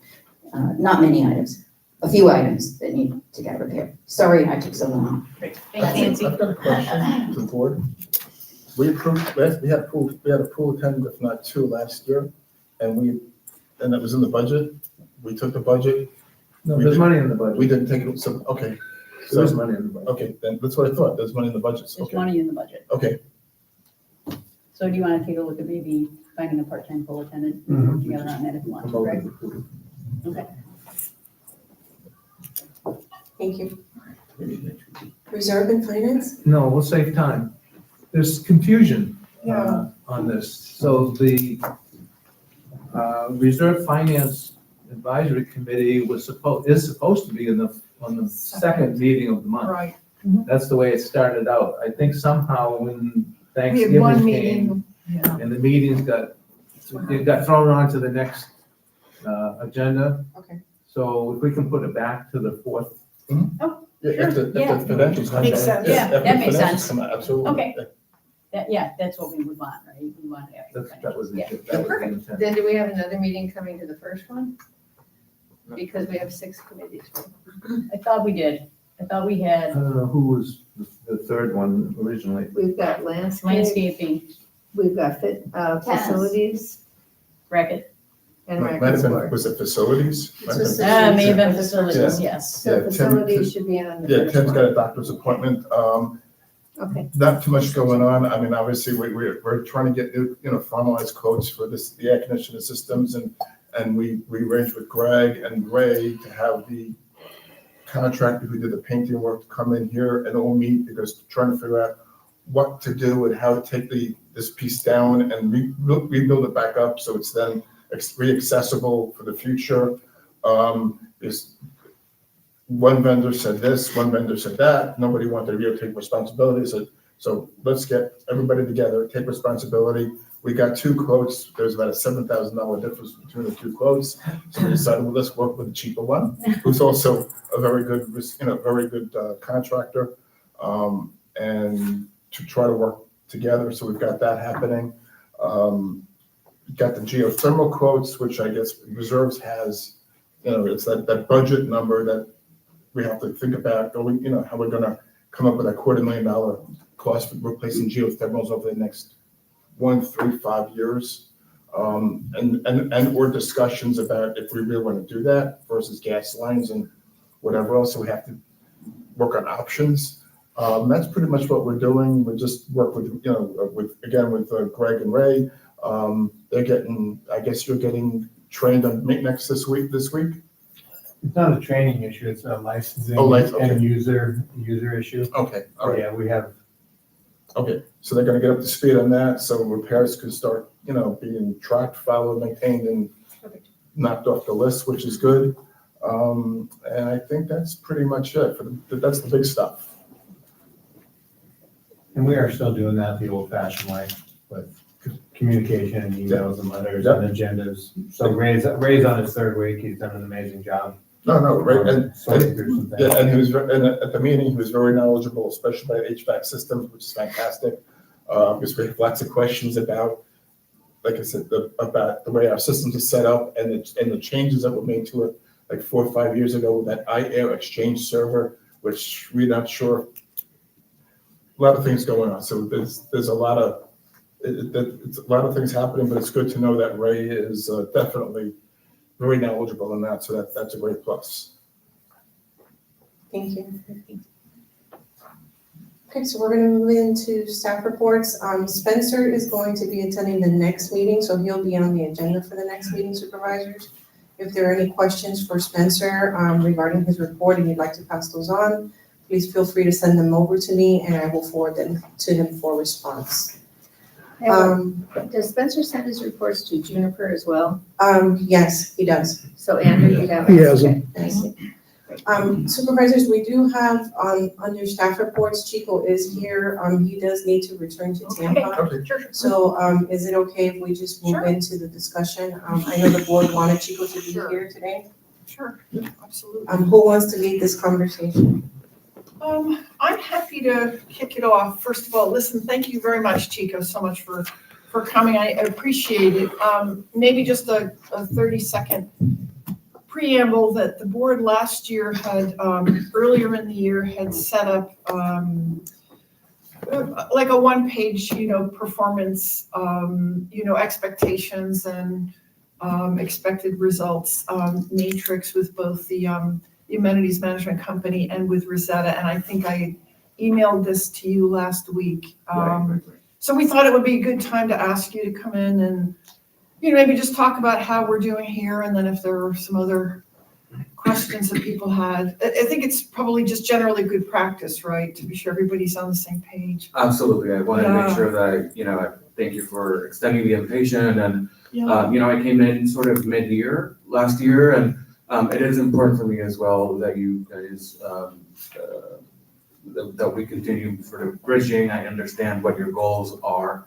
not many items, a few items that need to get repaired. Sorry I took so long. I've got a question to the board. We had a pool attendant, if not 2, last year, and it was in the budget. We took the budget. No, there's money in the budget. We didn't take it, so, okay. There's money in the budget. Okay, then that's what I thought, there's money in the budget, There's okay. money in the budget. Okay, So do you want to take a look at maybe finding a part-time pool attendant, and work together on that if you want to, right? Okay. Thank you. Reserve and finance? No, we'll save time. There's confusion on this. So the Reserve Finance Advisory Committee is supposed to be on the second meeting of the month. Right. That's the way it started out. I think somehow when We had Thanksgiving one came meeting, yeah. and the meetings got thrown onto the next agenda. Okay. So if we can put it back to the 4th. Oh, yeah, if the financials come Makes out. sense. Yeah, if the that makes financials sense. come out, absolutely. Okay. That's what we would want, right? We want to have. That was the Yeah. intent. Then do we have another meeting coming to the first one? Because we have 6 committees, right? I thought we did. I thought we I had don't know who was the third one originally. We've got landscape, landscaping. we've got facilities, bracket. And Might record have been, score. was it facilities? It's Might have been facilities. May have been Yeah. facilities, Yeah. yes. So Yeah, Tim- facilities should be on the Yeah, first Tim's one. got a doctor's appointment. Okay. Not too much going on. I mean, obviously, we're trying to get, formalized quotes for the air conditioning systems, and we arranged with Greg and Ray to have the contractor who did the painting work to come in here and all meet, because trying to figure out what to do and how to take this piece down and rebuild it back up so it's then re-accessible for the future. Is one vendor said this, one vendor said that, nobody wanted to really take responsibility, so let's get everybody together, take responsibility. We got 2 quotes, there's about a $7,000 difference between the 2 quotes, so we decided, well, let's work with the cheaper one, who's also a very good, contractor, and to try to work together, so we've got that happening. Got the geothermal quotes, which I guess Reserves has, it's that budget number that we have to think about, how we're gonna come up with a $250,000 cost for replacing geothermals over the next 1, 3, 5 years. And or discussions about if we really want to do that versus gas lines and whatever else, so we have to work on options. That's pretty much what we're doing. We just work with, with Greg and Ray. They're getting, I guess you're getting trained on maintenance this week? It's not a training issue, it's a licensing Okay. and user issue. Okay, all right. Yeah, we have. Okay, so they're gonna get up to speed on that, so repairs can start, being tracked, followed, maintained, and knocked off the list, which is good. And I think that's pretty much it. That's the big stuff. And we are still doing that the old fashioned way with communication and emails and letters and agendas. So Ray's on his 3rd week, he's done an amazing job. No, right, and sorting through some things. yeah, and he was, and at the meeting, he was very knowledgeable, especially by HVAC systems, which is fantastic. Because we have lots of questions about, like I said, about the way our systems are set up and the changes that were made to it, like 4 or 5 years ago with that iAir Exchange server, which we're not sure. A lot of things going on, so there's a lot of, it's a lot of things happening, but it's good to know that Ray is definitely very knowledgeable in that, so that's a great plus. Thank you. Okay, so we're gonna move into staff reports. Spencer is going to be attending the next meeting, so he'll be on the agenda for the next meeting, supervisors. If there are any questions for Spencer regarding his report and you'd like to pass those on, please feel free to send them over to me and I will forward them to him for response. Does Spencer send his reports to Juniper as well? Yes, he does. So Andrew, you have. He hasn't. Supervisors, we do have under staff reports, Chico is here. He does need to return to Tampa. Okay, sure. So is it okay if we just move into the discussion? I know the board wanted Chico to be here today. Sure, absolutely. Who wants to lead this conversation? I'm happy to kick it off. First of all, listen, thank you very much, Chico, so much for coming. I appreciate it. Maybe just a 30-second preamble that the board last year had, earlier in the year, had set up like a 1-page, performance, expectations and expected results matrix with both the amenities management company and with Rosetta, and I think I emailed this to you last week. So we thought it would be a good time to ask you to come in and, maybe just talk about how we're doing here, and then if there are some other questions that people had. I think it's probably just generally good practice, right, to be sure everybody's on the same page. Absolutely, I wanted to make sure that, I thank you for extending the invitation, and, I came in sort of mid-year last year, and it is important for me as well that you guys, that we continue sort of bridging. I understand what your goals are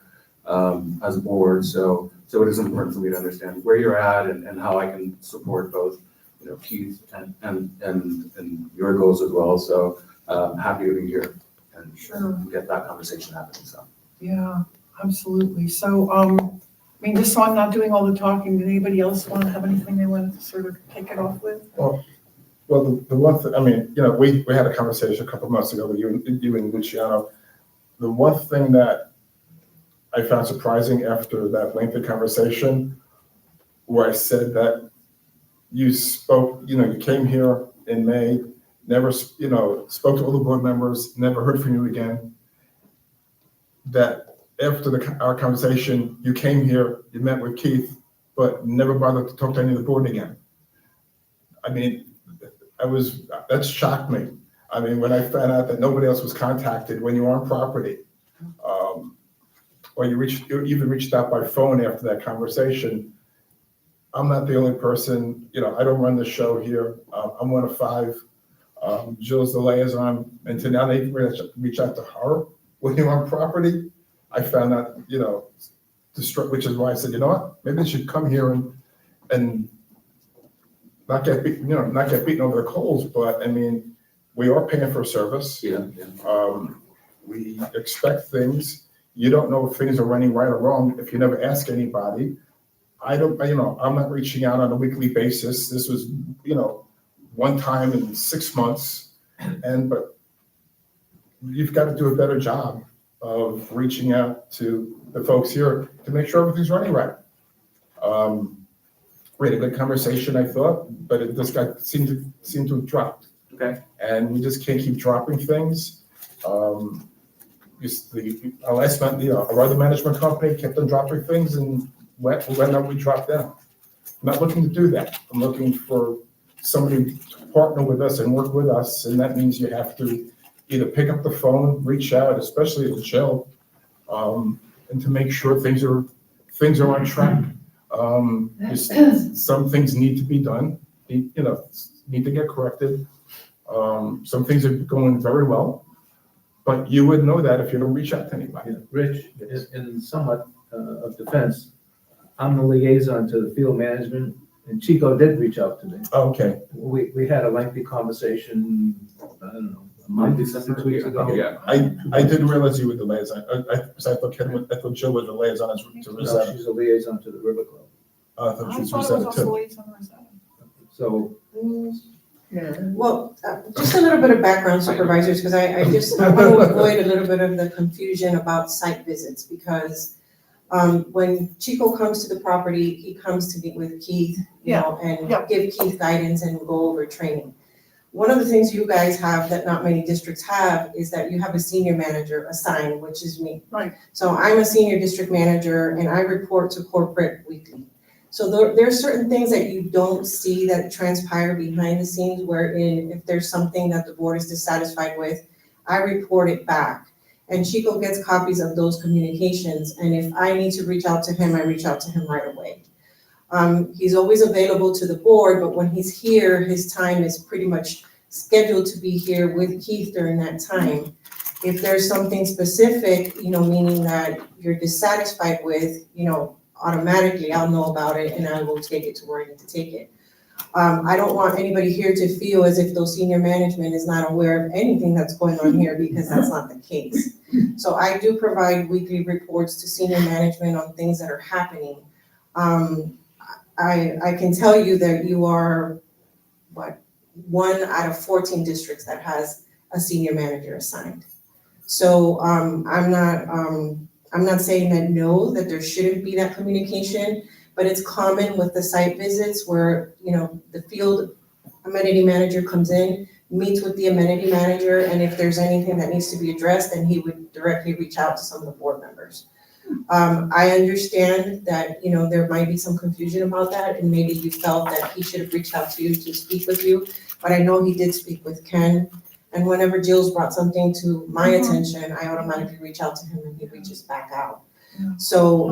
as a board, so it is important for me to understand where you're at and how I can support both, Keith and your goals as well. So happy to be here and get that conversation happening. So yeah, absolutely. So just so I'm not doing all the talking, did anybody else want to have anything they wanted to sort of kick it off with? Well, the one thing, we had a conversation a couple of months ago with you and Luciano. The one thing that I found surprising after that lengthy conversation where I said that you spoke, you came here in May, never, spoke to all the board members, never heard from you again. That after our conversation, you came here, you met with Keith, but never bothered to talk to any of the board again. I mean, that shocked me. I mean, when I found out that nobody else was contacted when you were on property, or you even reached out by phone after that conversation. I'm not the only person, I don't run the show here. I'm one of 5. Jill's the liaison, and to now they reach out to her when you're on property. I found that, which is why I said, you know what, maybe they should come here and not get beaten over the coals, but I mean, we are paying for a service. Yeah. We expect things. You don't know if things are running right or wrong if you never ask anybody. I'm not reaching out on a weekly basis. This was, one time in 6 months. But you've got to do a better job of reaching out to the folks here to make sure everything's running right. We had a good conversation, I thought, but it just seemed to have dropped. Okay. And we just can't keep dropping things. Our last month, our other management company kept on dropping things, and when we dropped them. I'm not looking to do that. I'm looking for somebody to partner with us and work with us, and that means you have to either pick up the phone, reach out, especially to Jill, and to make sure things are on track. Some things need to be done, need to get corrected. Some things are going very well. But you would know that if you don't reach out to anybody. Yeah, Rich, in somewhat of defense, I'm the liaison to the field management, and Chico did reach out to me. Okay. We had a lengthy conversation, I don't know, a month, 2 weeks ago. Yeah. I didn't realize you were the liaison. I thought Jill was the liaison to No, Rosetta. she's a liaison to the River Club. I thought she was I thought it was Rosetta also too. liaison to Rosetta. So, Well, just a little bit of background, supervisors, because I want to avoid a little bit of the confusion about site visits, because when Chico comes to the property, he comes to meet with Keith, and give Keith guidance and go over training. One of the things you guys have that not many districts have is that you have a senior manager assigned, which is me. Right. So I'm a senior district manager and I report to corporate weekly. So there are certain things that you don't see that transpire behind the scenes, wherein if there's something that the board is dissatisfied with, I report it back. And Chico gets copies of those communications, and if I need to reach out to him, I reach out to him right away. He's always available to the board, but when he's here, his time is pretty much scheduled to be here with Keith during that time. If there's something specific, meaning that you're dissatisfied with, automatically I'll know about it and I will take it to where I need to take it. I don't want anybody here to feel as if those senior management is not aware of anything that's going on here, because that's not the case. So I do provide weekly reports to senior management on things that are happening. I can tell you that you are, 1 out of 14 districts that has a senior manager assigned. So I'm not saying that there shouldn't be that communication, but it's common with the site visits where, the field amenity manager comes in, meets with the amenity manager, and if there's anything that needs to be addressed, then he would directly reach out to some of the board members. I understand that, there might be some confusion about that, and maybe you felt that he should have reached out to you to speak with you, but I know he did speak with Ken. And whenever Jill's brought something to my attention, I automatically reach out to him and he reaches back out. So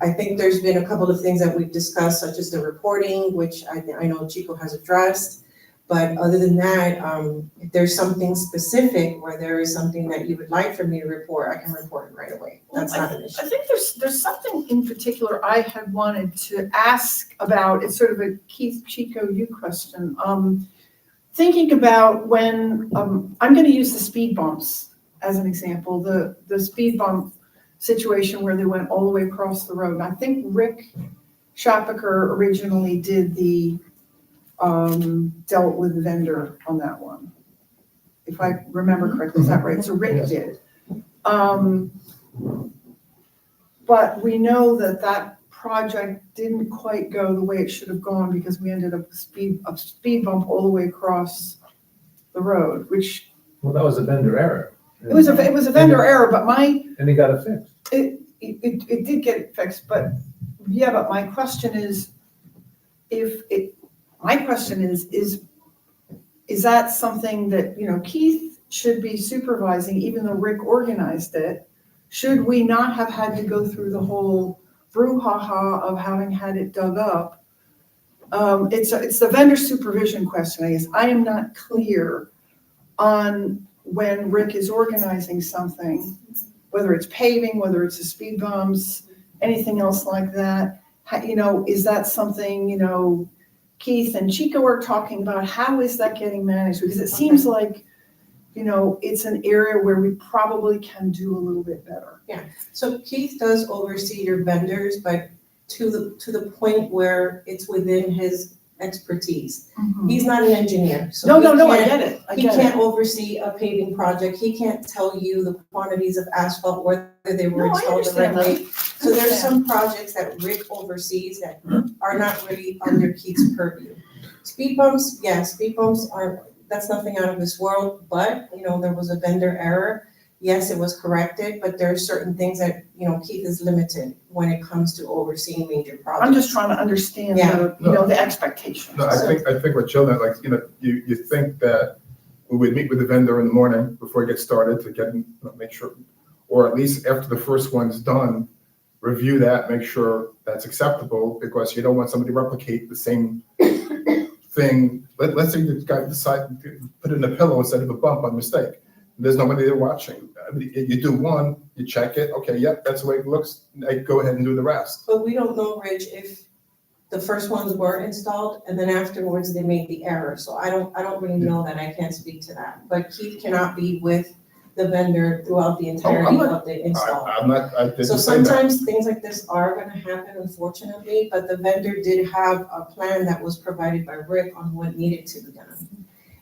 I think there's been a couple of things that we've discussed, such as the reporting, which I know Chico has addressed. But other than that, if there's something specific where there is something that you would like for me to report, I can report it right away. That's not an issue. I think there's something in particular I had wanted to ask about. It's sort of a Keith, Chico, you question. Thinking about when, I'm gonna use the speed bumps as an example, the speed bump situation where they went all the way across the road. I think Rick Shapaker originally did dealt with the vendor on that one. If I remember correctly, is that right? So Rick did. But we know that project didn't quite go the way it should have gone because we ended up with a speed bump all the way across the road, which, Well, that was a vendor error. it was a vendor error, but And he got it fixed. it did get fixed, but, yeah, but my question is, is that something that, Keith should be supervising, even though Rick organized it? Should we not have had to go through the whole brouhaha of having had it dug up? It's the vendor supervision question, I guess. I am not clear on when Rick is organizing something, whether it's paving, whether it's the speed bumps, anything else like that. Is that something, Keith and Chico are talking about? How is that getting managed? Because it seems like, it's an area where we probably can do a little bit better. Yeah, so Keith does oversee your vendors, but to the point where it's within his expertise. He's not an engineer, so No, I get it. He can't oversee a paving project. He can't tell you the quantities of asphalt, whether they were installed the right way. So there's some projects that Rick oversees that are not really under Keith's purview. Speed bumps that's nothing out of this world, but, there was a vendor error. Yes, it was corrected, but there are certain things that, Keith is limited when it comes to overseeing major projects. I'm just trying to understand the expectations. No, I think with children, you think that we would meet with the vendor in the morning before it gets started to make sure, or at least after the first one's done, review that, make sure that's acceptable, because you don't want somebody to replicate the same thing. Let's say the guy decided to put it in a pillow instead of a bump by mistake. There's nobody there watching. You do one, you check it, okay, yep, that's the way it looks, go ahead and do the rest. But we don't know, Rich, if the first ones were installed and then afterwards they made the error. So I don't really know that. I can't speak to that. But Keith cannot be with the vendor throughout the entirety of the install. I didn't So say that. sometimes things like this are gonna happen, unfortunately, but the vendor did have a plan that was provided by Rick on what needed to be done.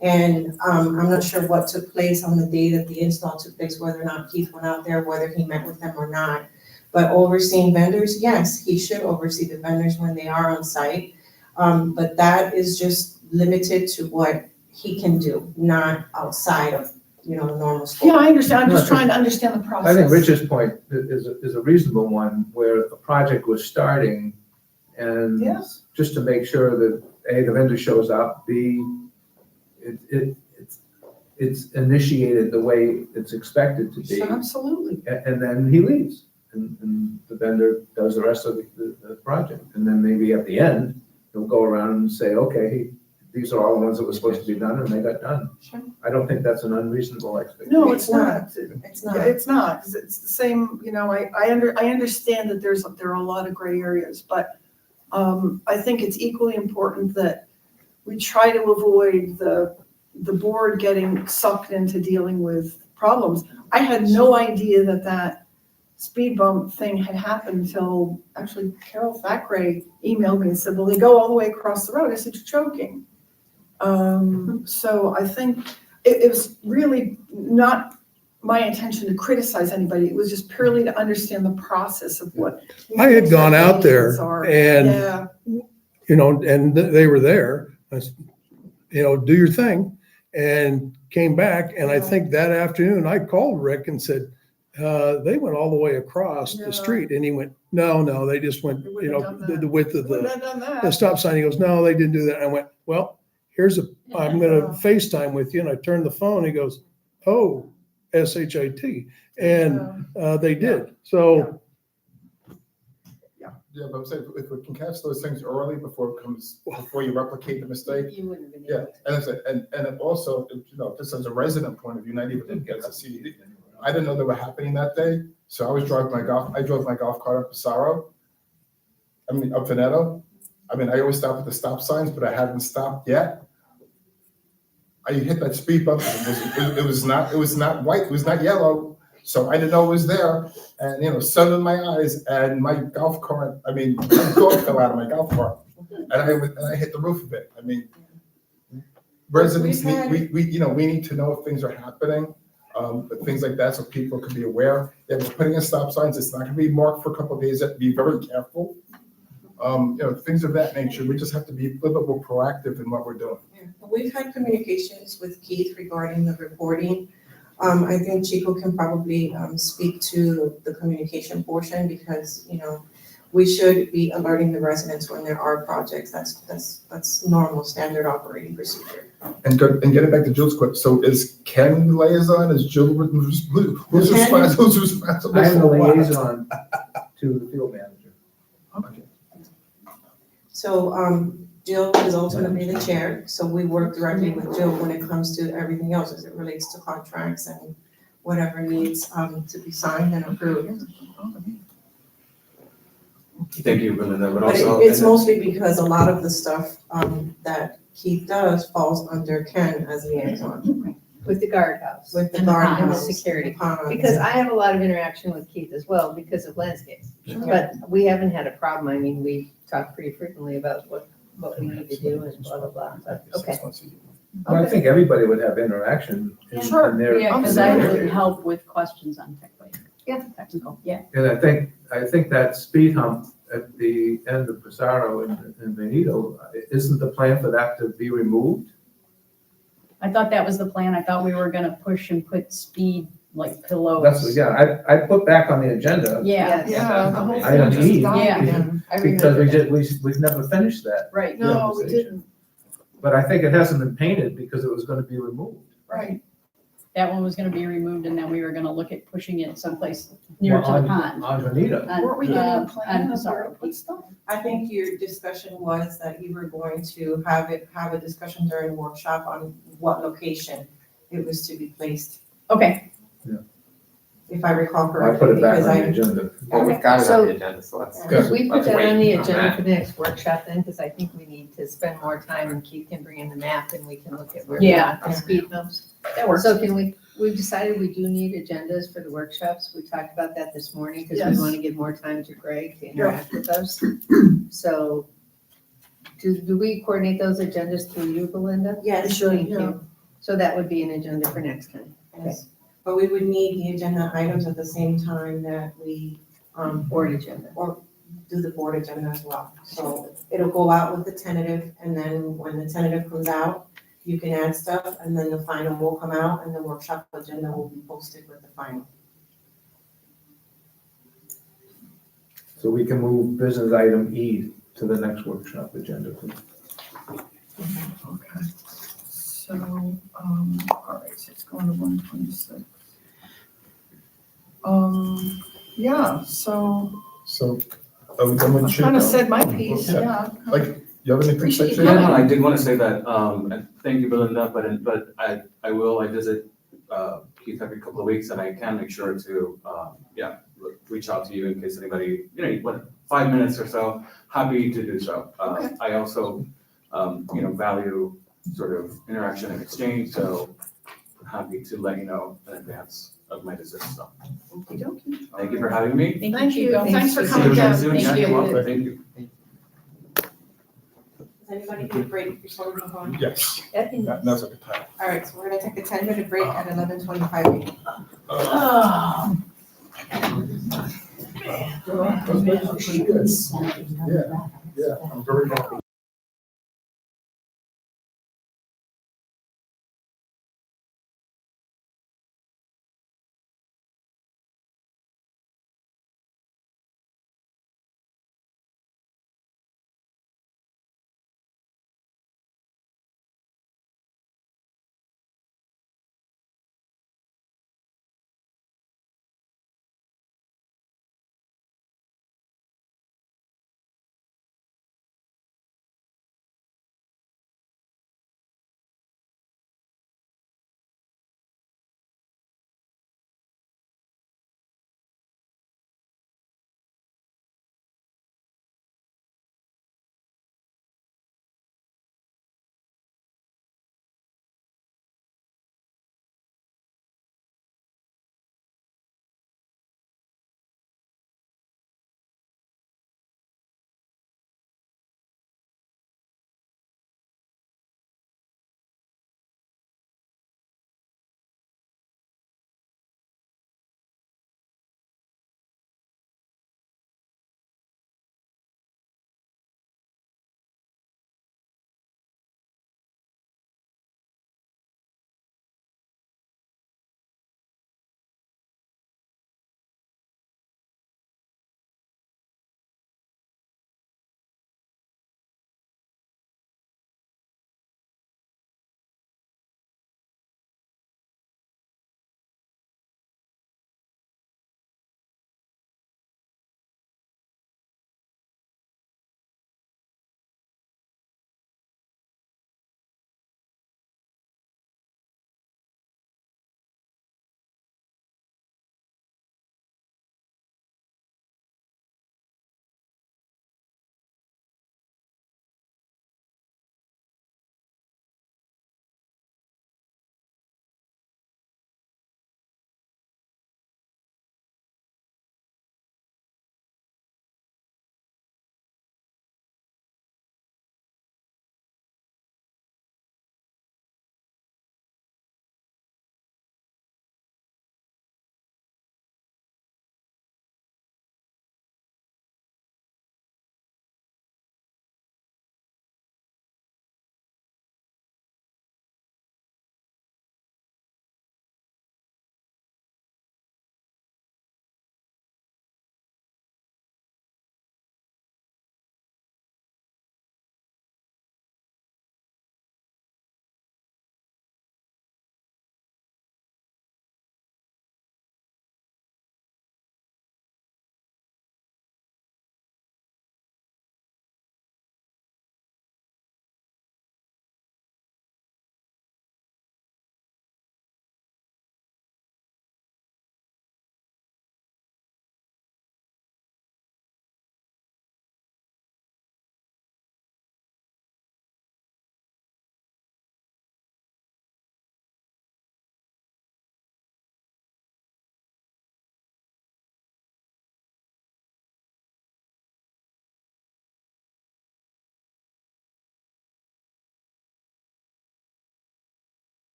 And I'm not sure what took place on the day that the install took place, whether or not Keith went out there, whether he met with them or not. But overseeing vendors, yes, he should oversee the vendors when they are on site. But that is just limited to what he can do, not outside of, the normal scope. Yeah, I understand. I'm just trying to understand the process. I think Rich's point is a reasonable one, where a project was starting, and Yes. just to make sure that A, the vendor shows up, B, it's initiated the way it's expected to be. Absolutely. And then he leaves, and the vendor does the rest of the project. And then maybe at the end, he'll go around and say, okay, these are all the ones that were supposed to be done, and they got done. Sure. I don't think that's an unreasonable expectation. No, it's not. It's not. Yeah, it's not, 'cause it's the same, I understand that there are a lot of gray areas, but I think it's equally important that we try to avoid the board getting sucked into dealing with problems. I had no idea that speed bump thing had happened until actually Carol Thackeray emailed me and said, well, they go all the way across the road. I said, you're joking. So I think it was really not my intention to criticize anybody. It was just purely to understand the process of what. I had gone out there and, Yeah. and they were there. I said, do your thing, and came back. And I think that afternoon I called Rick and said, they went all the way across the street. And he went, no, they just went, the width of the stop sign. He goes, no, they didn't do that. And I went, well, I'm going to FaceTime with you. And I turned the phone. He goes, oh, SHIT. And they did. So. Yeah, but I'm saying, if we can catch those things early before you replicate the mistake. You wouldn't have been Yeah, able to. and I said, and it also, just as a resident point of view, not even against the CDD, I didn't know they were happening that day. So I drove my golf cart up Passaro. Up Veneto. I always stop at the stop signs, but I haven't stopped yet. I hit that speed bump. It was not white. It was not yellow. So I didn't know it was there. And, sun in my eyes, and my golf cart, my dog fell out of my golf cart. And I hit the roof of it. Residents, we need to know if things are happening, things like that, so people can be aware. If we're putting in stop signs, it's not gonna be marked for a couple of days. Be very careful. things of that nature. We just have to be a little bit more proactive in what we're doing. Yeah. We've had communications with Keith regarding the reporting. I think Chico can probably speak to the communication portion because, we should be alerting the residents when there are projects. That's normal, standard operating procedure. And getting back to Jill's question, so is Ken the liaison? Is Jill, who's responsible I am the for what? liaison to the field manager. So, Jill is ultimately the chair, so we work directly with Jill when it comes to everything else as it relates to contracts and whatever needs, to be signed and approved. Thank you, Belinda, but But also. it's mostly because a lot of the stuff, that Keith does falls under Ken as liaison. With the guardhouse. With the and ponds and the guardhouse, security. the ponds. Because I have a lot of interaction with Keith as well because of landscapes. But we haven't had a problem. I mean, we talk pretty frequently about what we need to do and blah, blah, blah. But, okay. Well, I think everybody would have interaction in their. Yeah, because I would help with questions on technical, yeah. And I think that speed hump at the end of Pizarro and Benito, isn't the plan for that to be removed? I thought that was the plan. I thought we were gonna push and put speed like pillows. That's, I put back on the agenda. Yeah. Yeah, the whole Item thing just E, died. because we've never finished that. Right. No, we conversation. didn't, But I think it hasn't been painted because it was gonna be removed. right. That one was gonna be removed and then we were gonna look at pushing it someplace near to the pond. On Benito. Weren't we getting a On plan of Pizarro. where to put stuff? I think your discussion was that you were going to have a discussion during the workshop on what location it was to be placed, Okay, if I recall I correctly. put it back because on the agenda. Well, we've got it on So- the agenda, so let's. Could we put let's that wait on the agenda that. for the next workshop then? Because I think we need to spend more time and Keith can bring in the map and we can look at where Yeah. the speed bumps. that works. So we've decided we do need agendas for the workshops. We talked about that this morning because we Yes. want to give more time to Greg to interact with us. So do we coordinate those agendas through you, Belinda? Yes, Thank Yeah. you. So that would be an agenda for next time. yes. But we would need the agenda items at the same time that we, Board agenda. or do the board agenda as well. So it'll go out with the tentative, and then when the tentative comes out, you can add stuff, and then the final will come out, and the workshop agenda will be posted with the final. So we can move business item E to the next workshop agenda, please. Okay. So, all right, so it's going to 126. Yeah, so So, are we done with I Chico? kind of said my piece, Yeah. yeah. Like, you have anything to say? Appreciate you Yeah, coming. no, I did want to say that, and thank you, Belinda, but I visit, Keith every couple of weeks and I can make sure to, reach out to you in case anybody, what, 5 minutes or so, happy to do so. Okay. I also, value sort of interaction and exchange, so happy to let you know in advance of my decision, so. Okey-dokey. Thank you for having me. Thank you. Thanks for See you coming again down. soon. Thank Yeah, you're you. welcome. Thank you. Does anybody need a break before we move on? Yes, That'd be nice. that's a good time. All right, so we're gonna take a 10-minute break at 11:25. Oh. Pretty good. Yeah, I'm very happy.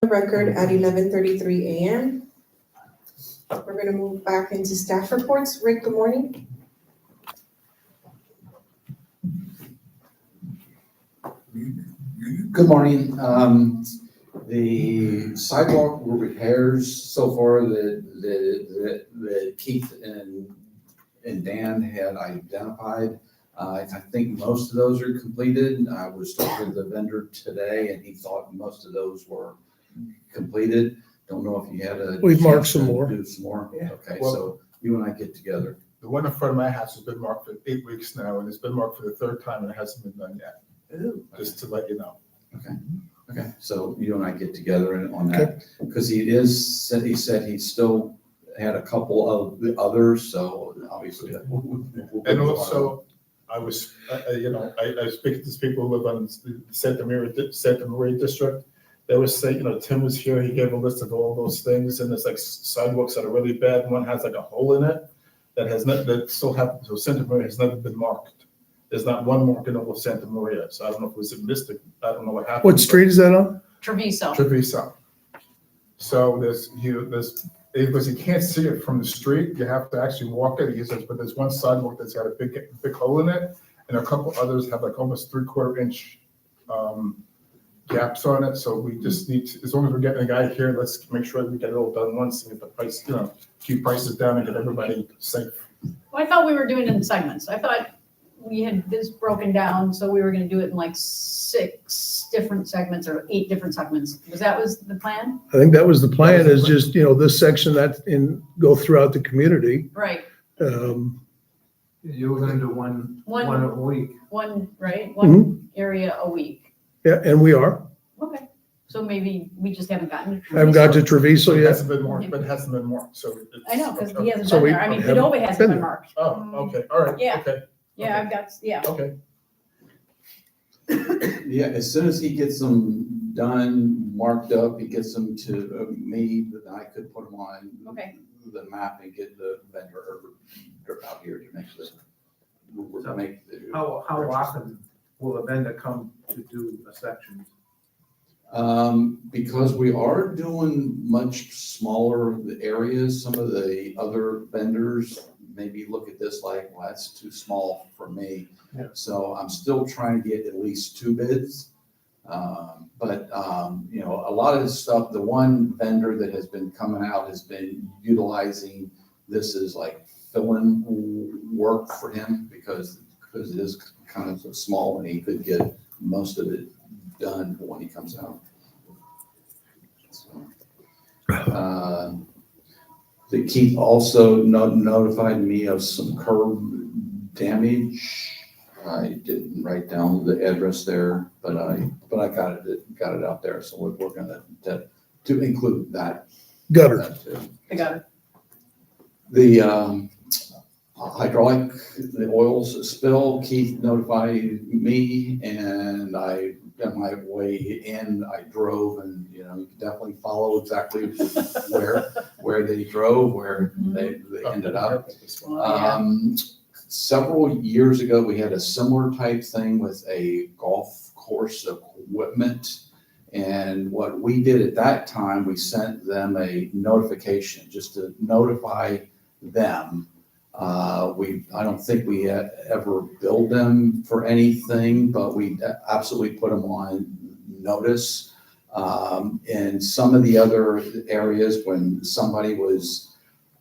the record at 11:33 a.m. We're gonna move back into staff reports. Rick, good morning. Good morning. The sidewalk repairs so far that Keith and Dan had identified, I think most of those are completed. I was talking to the vendor today and he thought most of those were completed. Don't know if you had a. We've marked chance some to more. Do some more? Yeah. Okay, Well, so you and I get together. The one in front of my house has been marked for 8 weeks now, and it's been marked for the third time, and it hasn't been done yet. Just to let you know. Okay, so you and I get together on that, because he said he still had a couple of the others, so obviously. And also, I was, I speak to people who live on the Santa Maria district. They were saying, Tim was here, he gave a list of all those things, and there's like sidewalks that are really bad, and one has like a hole in it that still have, so Santa Maria has never been marked. There's not one mark in all of Santa Maria, so I don't know if it was a mistake, I don't know what happened. What street is that on? Treviso. Treviso. So because you can't see it from the street, you have to actually walk it. He says, but there's one sidewalk that's got a big hole in it, and a couple others have like almost 3/4 inch gaps on it. So we just need to, as long as we're getting a guy here, let's make sure we get it all done once and get the price, keep prices down and get everybody safe. Well, I thought we were doing it in segments. I thought we had this broken down, so we were gonna do it in like 6 different segments or 8 different segments. Was the plan? I think that was the plan, is just, this section go throughout the community. Right. You were gonna do one a week. One, right? One area a week. Yeah, and we are. Okay. So maybe we just haven't gotten to I haven't got to Treviso It yet. hasn't been marked, but it hasn't been marked, so. I know, because he hasn't So been we there. I mean, haven't Padova hasn't been been there. marked. Oh, okay, all right, Yeah. okay. Yeah, I've got, yeah. Okay. Yeah, as soon as he gets them done, marked up, he gets them to me, then I could put them on the map and get the vendor out here to make this. How often will the vendor come to do a section? Because we are doing much smaller areas, some of the other vendors maybe look at this like, well, that's too small for me. Yeah. So I'm still trying to get at least 2 bids. But a lot of this stuff, the one vendor that has been coming out has been utilizing this as like fill-in work for him because it is kind of small and he could get most of it done when he comes out. So, the Keith also notified me of some curb damage. I didn't write down the address there, but I got it out there. So we're gonna to include that. Gutter. That too. I got it. The hydraulic, the oil spill, Keith notified me and I got my way in. I drove and, you can definitely follow exactly where they drove, where they ended up. Several years ago, we had a similar type thing with a golf course equipment. And what we did at that time, we sent them a notification just to notify them. I don't think we ever billed them for anything, but we absolutely put them on notice. In some of the other areas, when somebody was,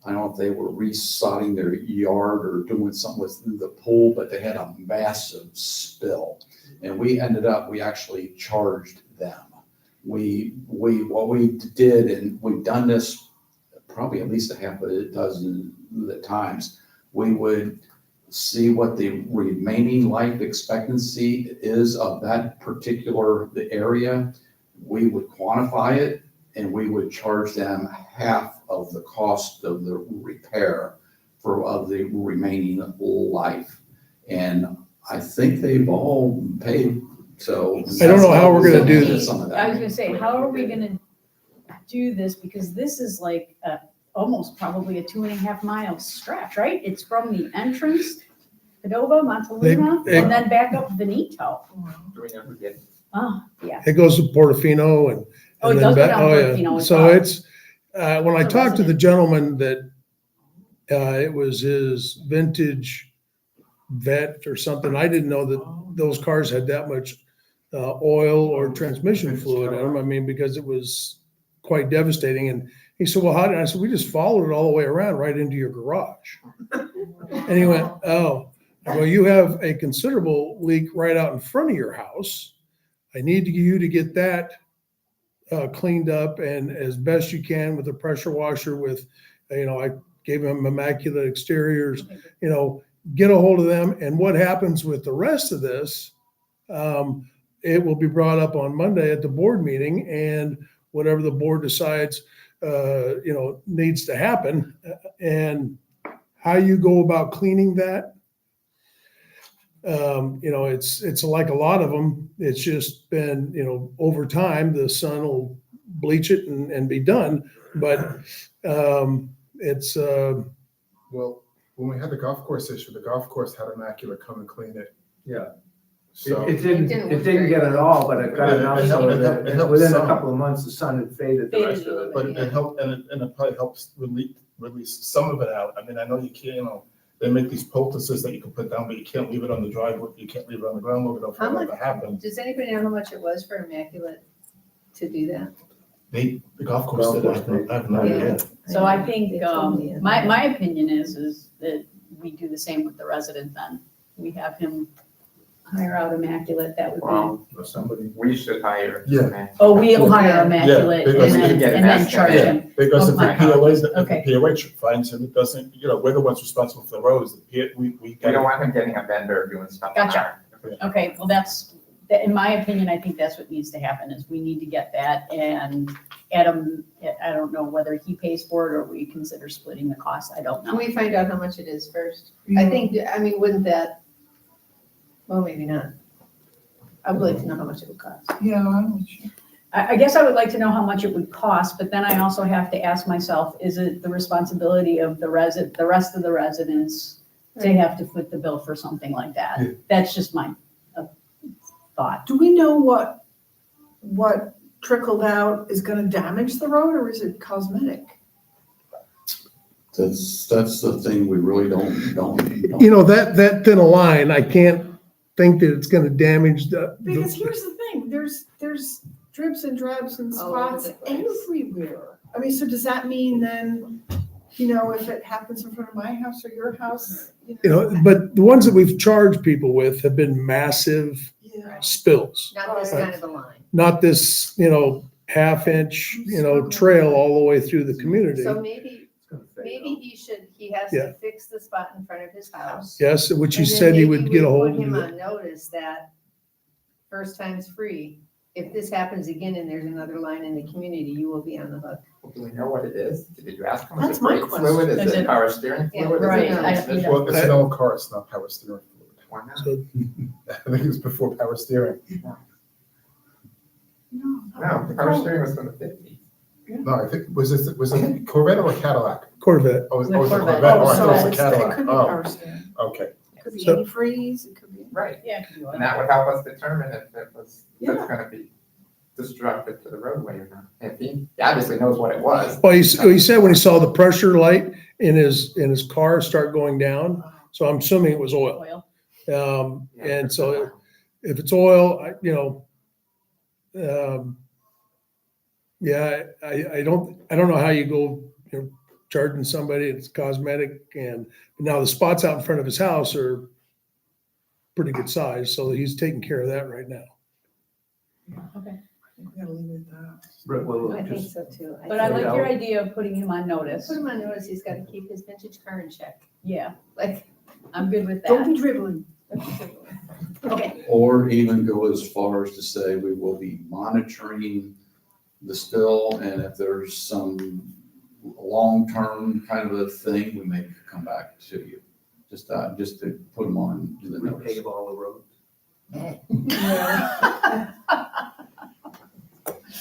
I don't know if they were resodding their yard or doing something with the pool, but they had a massive spill. And we actually charged them. What we did, and we've done this probably at least a half a dozen times, we would see what the remaining life expectancy is of that particular area. We would quantify it and we would charge them half of the cost of the repair of the remaining life. And I think they've all paid. So I don't know how we're gonna do this. I was gonna say, how are we gonna do this? Because this is like almost probably a 2.5 mile stretch, right? It's from the entrance, Padova, Montalina, and then back up Veneto. Oh, yeah. It goes to Portofino Oh, it and does then go back. down Oh, Burkino yeah. as So well. it's, when I It's a talked to the resident. gentleman that, it was his vintage vet or something, I didn't know that those cars had that much oil or transmission fluid in them. I mean, because it was quite devastating. And he said, well, how did I said, we just followed it all the way around right into your garage. And he went, oh, I go, you have a considerable leak right out in front of your house. I need you to get that cleaned up and as best you can with a pressure washer with, I gave him immaculate exteriors, get a hold of them. And what happens with the rest of this, it will be brought up on Monday at the board meeting, and whatever the board decides, needs to happen. And how you go about cleaning that, it's like a lot of them. It's just been, over time, the sun will bleach it and be done. But it's, Well, when we had the golf course issue, the golf course had Immaculate come and clean it. Yeah. So. It didn't get it all, but it got enough so that within a couple of months, the sun had faded the rest of it. But it helped, and it probably helps release some of it out. I mean, I know you can't, they make these poultices that you can put down, but you can't leave it on the driveway, you can't leave it on the ground long enough for How it much, to happen. does anybody know how much it was for Immaculate to do that? The golf course did, I have no idea. So I think, They told me. my opinion is that we do the same with the resident then. We have him hire out Immaculate, that would Or Or somebody. We should hire. Yeah. be, we'll hire Yeah. Immaculate Yeah, and because then, you get and an then estimate. charge Yeah, him. because if Oh, the my POA, Okay. if the POA finds him, it doesn't, we're the ones responsible for the roads. We We get don't it. want him getting a vendor doing stuff. on Gotcha. our- Okay, well, in my opinion, I think that's what needs to happen, is we need to get that, and Adam, I don't know whether he pays for it or we consider splitting the cost, I don't Can know. we find out how much it is first? I think, wouldn't that, well, maybe not. I would like to know how much it would cost. Yeah, I'm sure. I guess I would like to know how much it would cost, but then I also have to ask myself, is it the responsibility of the rest of the residents to have to foot the bill for something like that? Yeah. That's just my thought. Do we know what trickled out is gonna damage the road, or is it cosmetic? That's the thing we really don't. that thin a line, I can't think that it's gonna damage Because here's the thing, there's drips and drabs and All over spots the place. everywhere. I mean, so does that mean then, if it happens in front of my house or your house, but the ones that we've charged people with have been massive Yeah. spills. Not this kind of a line. Not this, half inch, trail all the way through the community. So maybe he has Yeah. to fix the spot in front of his house. Yes, which he And then said he maybe would we get a hold Put him of. on notice that first time's free. If this happens again and there's another line in the community, you will be on the hook. Do we know what it is? Did you ask him? That's Is it my brake question. fluid? Is Is it- it power steering Yeah, fluid? Is it right, transmission? Well, it's an old car, it's not power steering fluid. Why not? So I think it was before power steering. No, power steering was from the 50s. No, I think, was it Corvette or a Cadillac? Corvette. Oh, it was a Corvette. Corvette, oh, I So thought it was a it Cadillac. could be Oh, power steering. okay. It could be So- antifreeze, it could be. Right. Yeah, it could be oil. And that would help us determine if it was, Yeah. that's gonna be destructive to the roadway or not. If he obviously knows what it was. Well, he said when he saw the pressure light in his car start going down, so I'm assuming it was oil. Oil. And so if it's oil, yeah, I don't know how you go, charging somebody, it's cosmetic, and now the spots out in front of his house are pretty good size, so he's taking care of that right now. Okay. We gotta leave it at that. But we'll I think just, so too. But I like Yeah. your idea of putting him on notice. Put him on notice, he's gotta keep his vintage car in check. Yeah, Like, I'm good with Don't that. be dribbling. Okay, Or even go as far as to say we will be monitoring the spill, and if there's some long-term kind of a thing, we may come back to you. Just to put them on the notice. repave all the roads.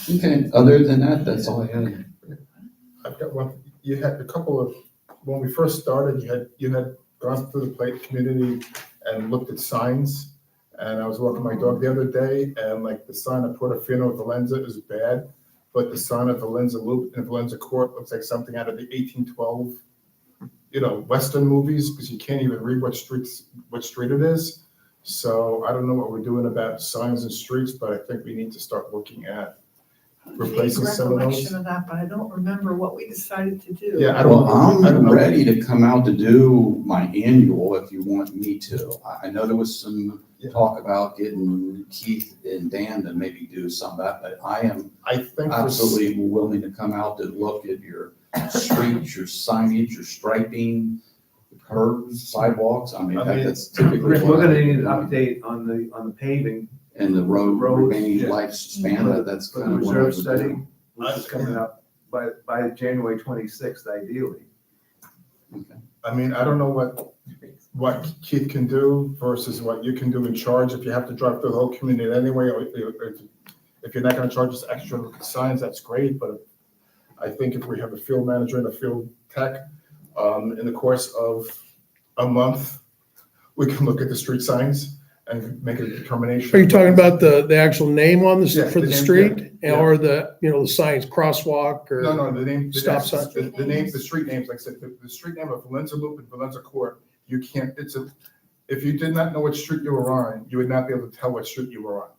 Okay, other than that, that's all I had. I've got one, you had a couple of, when we first started, you had gone through the plate community and looked at signs. And I was walking my dog the other day, and like the sign at Portofino with Valenza is bad, but the sign of Valenza Loop and Valenza Court looks like something out of the 1812, Western movies, because you can't even read what street it is. So I don't know what we're doing about signs and streets, but I think we need to start looking at replacing some of Recollection those. of that, but I don't remember what we decided to do. Yeah, I don't Well, know. I'm ready to come out to do my annual if you want me to. I know there was some talk about getting Keith and Dan to maybe do some of that, but I am absolutely willing to come out to look at your streets, your signage, your striping, curbs, sidewalks. I mean, that's typically. Rick, what we're I gonna do. need an update on the paving. And the road roads, remaining yeah. lifespan, that's For the kind of what I reserve would study, do. which is coming up by January 26th, ideally. I mean, I don't know what Keith can do versus what you can do in charge. If you have to drive through the whole community anyway, or if you're not gonna charge us extra signs, that's great, but I think if we have a field manager and a field tech, in the course of a month, we can look at the street signs and make a determination. Are you talking about the actual name on Yeah, for the name, street? yeah. Or the signs, crosswalk or? No, the name, Stop sign. the street names, like I said, the street name of Valenza Loop and Valenza Court, you can't, if you did not know what street you were on, you would not be able to tell what street you were on.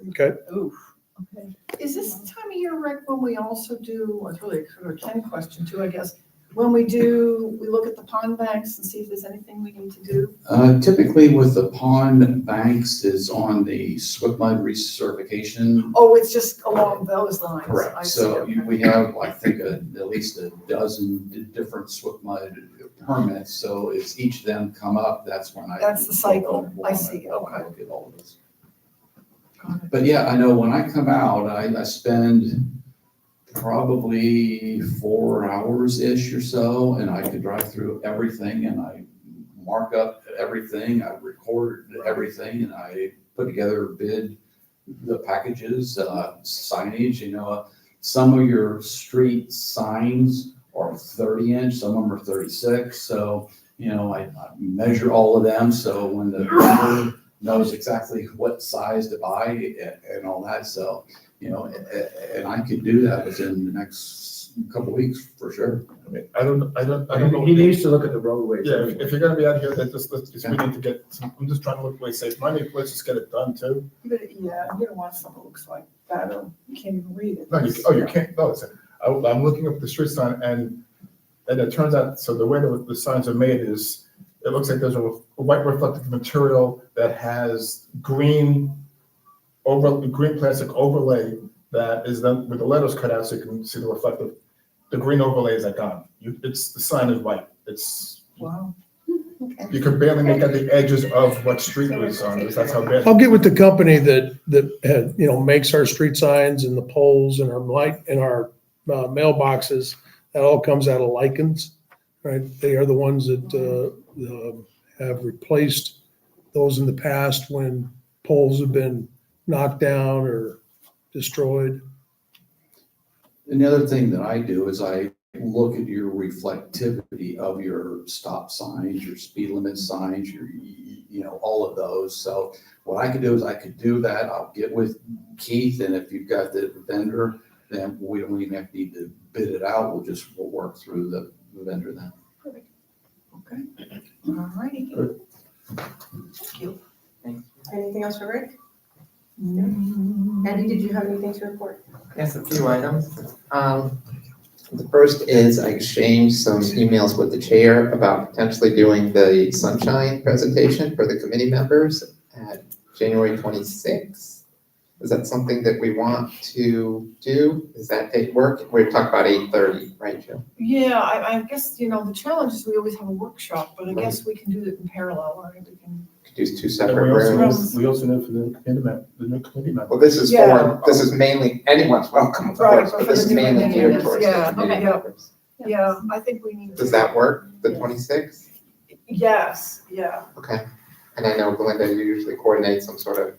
Okay. Oof. Okay. Is this the time of year, Rick, when we also do, well, it's really a sort of Ken question too, I guess, when we look at the pond banks and see if there's anything we need to do? Typically with the pond banks is on the SWIP mud recertification. Oh, it's just along those lines. I Correct. see, So okay. we have, I think, at least a dozen different SWIP mud permits. So as each of them come up, that's when That's the cycle. I see, okay. Look at all of this. But yeah, I know when I come out, I spend probably 4 hours-ish or so, and I could drive through everything, and I mark up everything, I record everything, and I put together the packages, signage, some of your street signs are 30-inch, some of them are 36, so, I measure all of them, so when the vendor knows exactly what size to buy and all that, so, and I could do that within the next couple weeks for sure. I mean, I don't know. He needs to look at the roadways. Yeah, if you're gonna be out here, we need to get I'm just trying to look way safe. Let's just get it done too. But yeah, you don't want something that looks like that, or you can't even read it. No, you can't, no, I'm looking up the street sign and it turns out, so the way the signs are made is, it looks like there's a white reflective material that has green plastic overlay that is then with the letters cut out so you can see the reflective. The green overlay is gone. The sign is white. Wow. You could barely make out the edges of what street it was on. That's how bad. I'll get with the company that had, makes our street signs and the poles and our mailboxes. That all comes out of lichens, right? They are the ones that have replaced those in the past when poles have been knocked down or destroyed. And the other thing that I do is I look at your reflectivity of your stop signs, your speed limit signs, all of those. So what I could do is I could do that. I'll get with Keith, and if you've got the vendor, then we don't even have to bid it out. We'll work through the vendor then. Perfect. Okay. All righty. Good. Thank you. Anything else for Rick? Andy, did you have anything to report? Yes, a few items. The first is I exchanged some emails with the chair about potentially doing the sunshine presentation for the committee members at January 26th. Is that something that we want to do? Does that take work? We're talking about 8:30, right, Joe? Yeah, I guess, the challenge is we always have a workshop, but I guess we can do it in parallel, right? We can. Could do two And separate rooms. we also know for the new committee member. Well, this is Yeah. this is mainly, anyone's welcome, of Right, course, but but for this the is new mainly geared members, towards yeah, the committee okay. members. Yeah, I think we need to. Does that work, the 26th? Yes, yeah. Okay. And I know, Belinda, you usually coordinate some sort of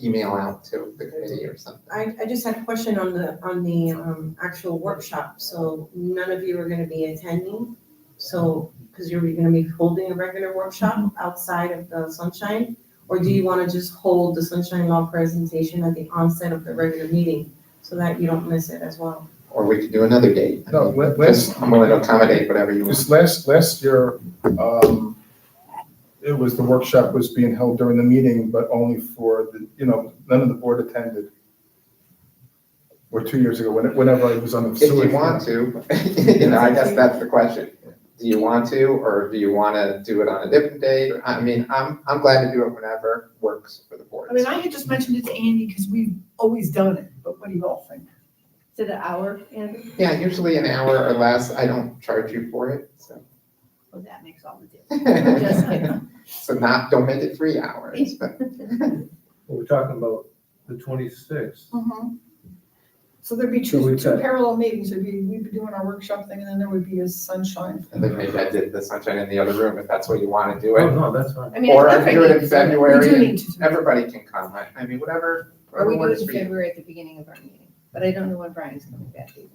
email out to the committee or something. I just had a question on the actual workshop. So none of you are gonna be attending? So, because you're gonna be holding a regular workshop outside of the sunshine? Or do you wanna just hold the sunshine law presentation at the onset of the regular meeting? so that you don't miss it as well. Or we could do another date. No, I'm willing to accommodate whatever you want. This last year, it was, the workshop was being held during the meeting, but only for the, none of the board attended. Or 2 years ago, whenever I was on the If facility. you want to, I guess that's the question. Do you want to, or do you want to do it on a different date? I mean, I'm glad to do it whenever works for the board. I mean, I had just mentioned it to Andy because we've always done it, but what do you all think? Is it an hour, Andy? Yeah, usually an hour or less. I don't charge you for it, so. Well, that makes all the difference. Just kidding. So don't make it 3 hours, but. We're talking about the 26th. So there'd be So two we've got- parallel meetings. We'd be doing our workshop thing, and then there would be a sunshine. And then maybe I did the sunshine in the other room if that's what you want to do it. Oh, no, that's fine. I mean, Or I I think do it we in need to- February, We do and need to. everybody can come. I mean, whatever Or we do works it in for you. February at the beginning of our meeting, but I don't know when Brian's coming back either.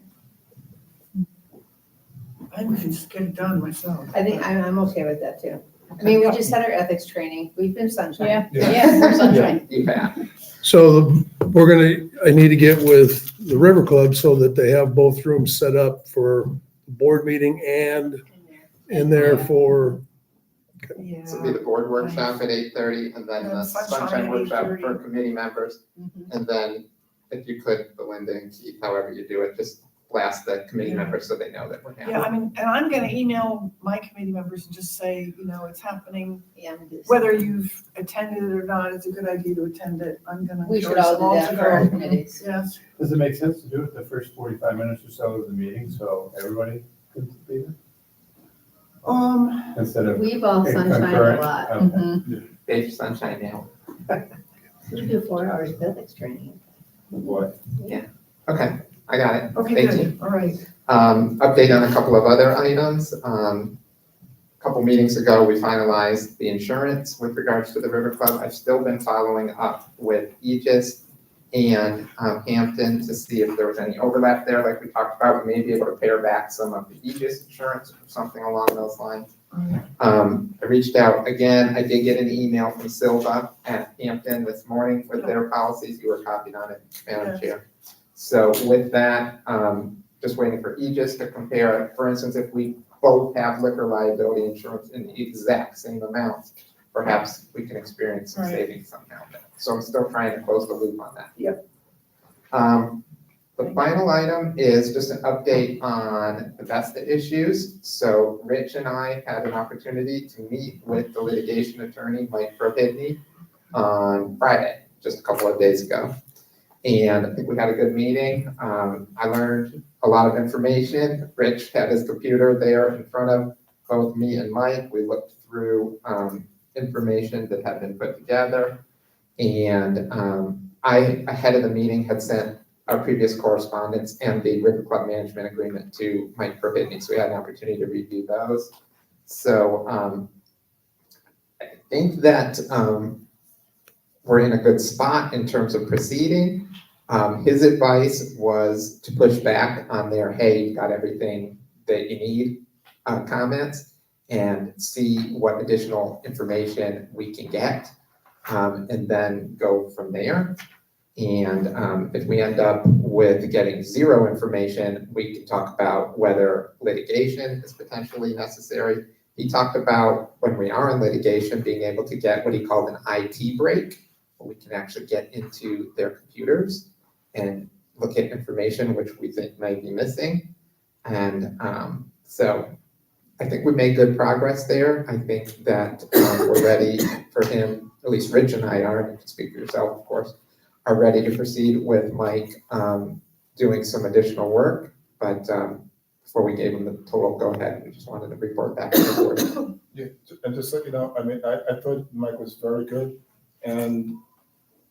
I think we can just get it done myself. I think I'm okay with that too. I mean, we just had our ethics training. We've been sunshine. Yeah, we're sunshine. You have. So I need to get with the River Club so that they have both rooms set up for the board meeting and in there for, Yeah. So it'll be the board workshop at 8:30 and then And the sunshine sunshine at workshop 8:30. for committee members. And then if you could, Belinda and Keith, however you do it, just blast the committee members so they know that we're Yeah, having. I mean, and I'm gonna email my committee members and just say, it's happening. Yeah, I'm gonna do the same. Whether you've attended it or not, it's a good idea to attend it. I'm gonna. We should encourage all them do that to for our go. committees. Yes. Does it make sense to do it the first 45 minutes or so of the meeting, so everybody can be there? Instead of. We've all sunshined a concurrent? lot. Okay. Mhm. Dave Sunshine now. We do 4 hours of ethics training. What? Okay, I got it. Okay, Thank you. good, all right. Update on a couple of other items. A couple meetings ago, we finalized the insurance with regards to the River Club. I've still been following up with Aegis and Hampton to see if there was any overlap there, like we talked about. We may be able to pare back some of the Aegis insurance or something along those lines. I reached out again. I did get an email from Silva at Hampton this morning with their policies. You were copied on it, Madam Chair. So with that, just waiting for Aegis to compare it. For instance, if we both have liquor liability insurance in the exact same amount, perhaps we can experience some Right. savings somehow. So I'm still trying to close the loop on that. Yep. The final item is just an update on the Vesta issues. So Rich and I had an opportunity to meet with the litigation attorney, Mike Prohibney, on Friday, just a couple of days ago. And I think we had a good meeting. I learned a lot of information. Rich had his computer there in front of both me and Mike. We looked through information that had been put together. And I, ahead of the meeting, had sent our previous correspondence and the River Club Management Agreement to Mike Prohibney, so we had an opportunity to review those. So I think that we're in a good spot in terms of proceeding. His advice was to push back on their, hey, you got everything that you need, comments, and see what additional information we can get, and then go from there. And if we end up with getting zero information, we can talk about whether litigation is potentially necessary. He talked about when we are in litigation, being able to get what he called an IT break, where we can actually get into their computers and look at information which we think may be missing. And so I think we made good progress there. I think that we're ready for him, at least Rich and I are, and you can speak for yourself, of course, are ready to proceed with Mike doing some additional work. But before we gave him the total go-ahead, we just wanted to report back to the board. Yeah, and just so you know, I mean, I thought Mike was very good, and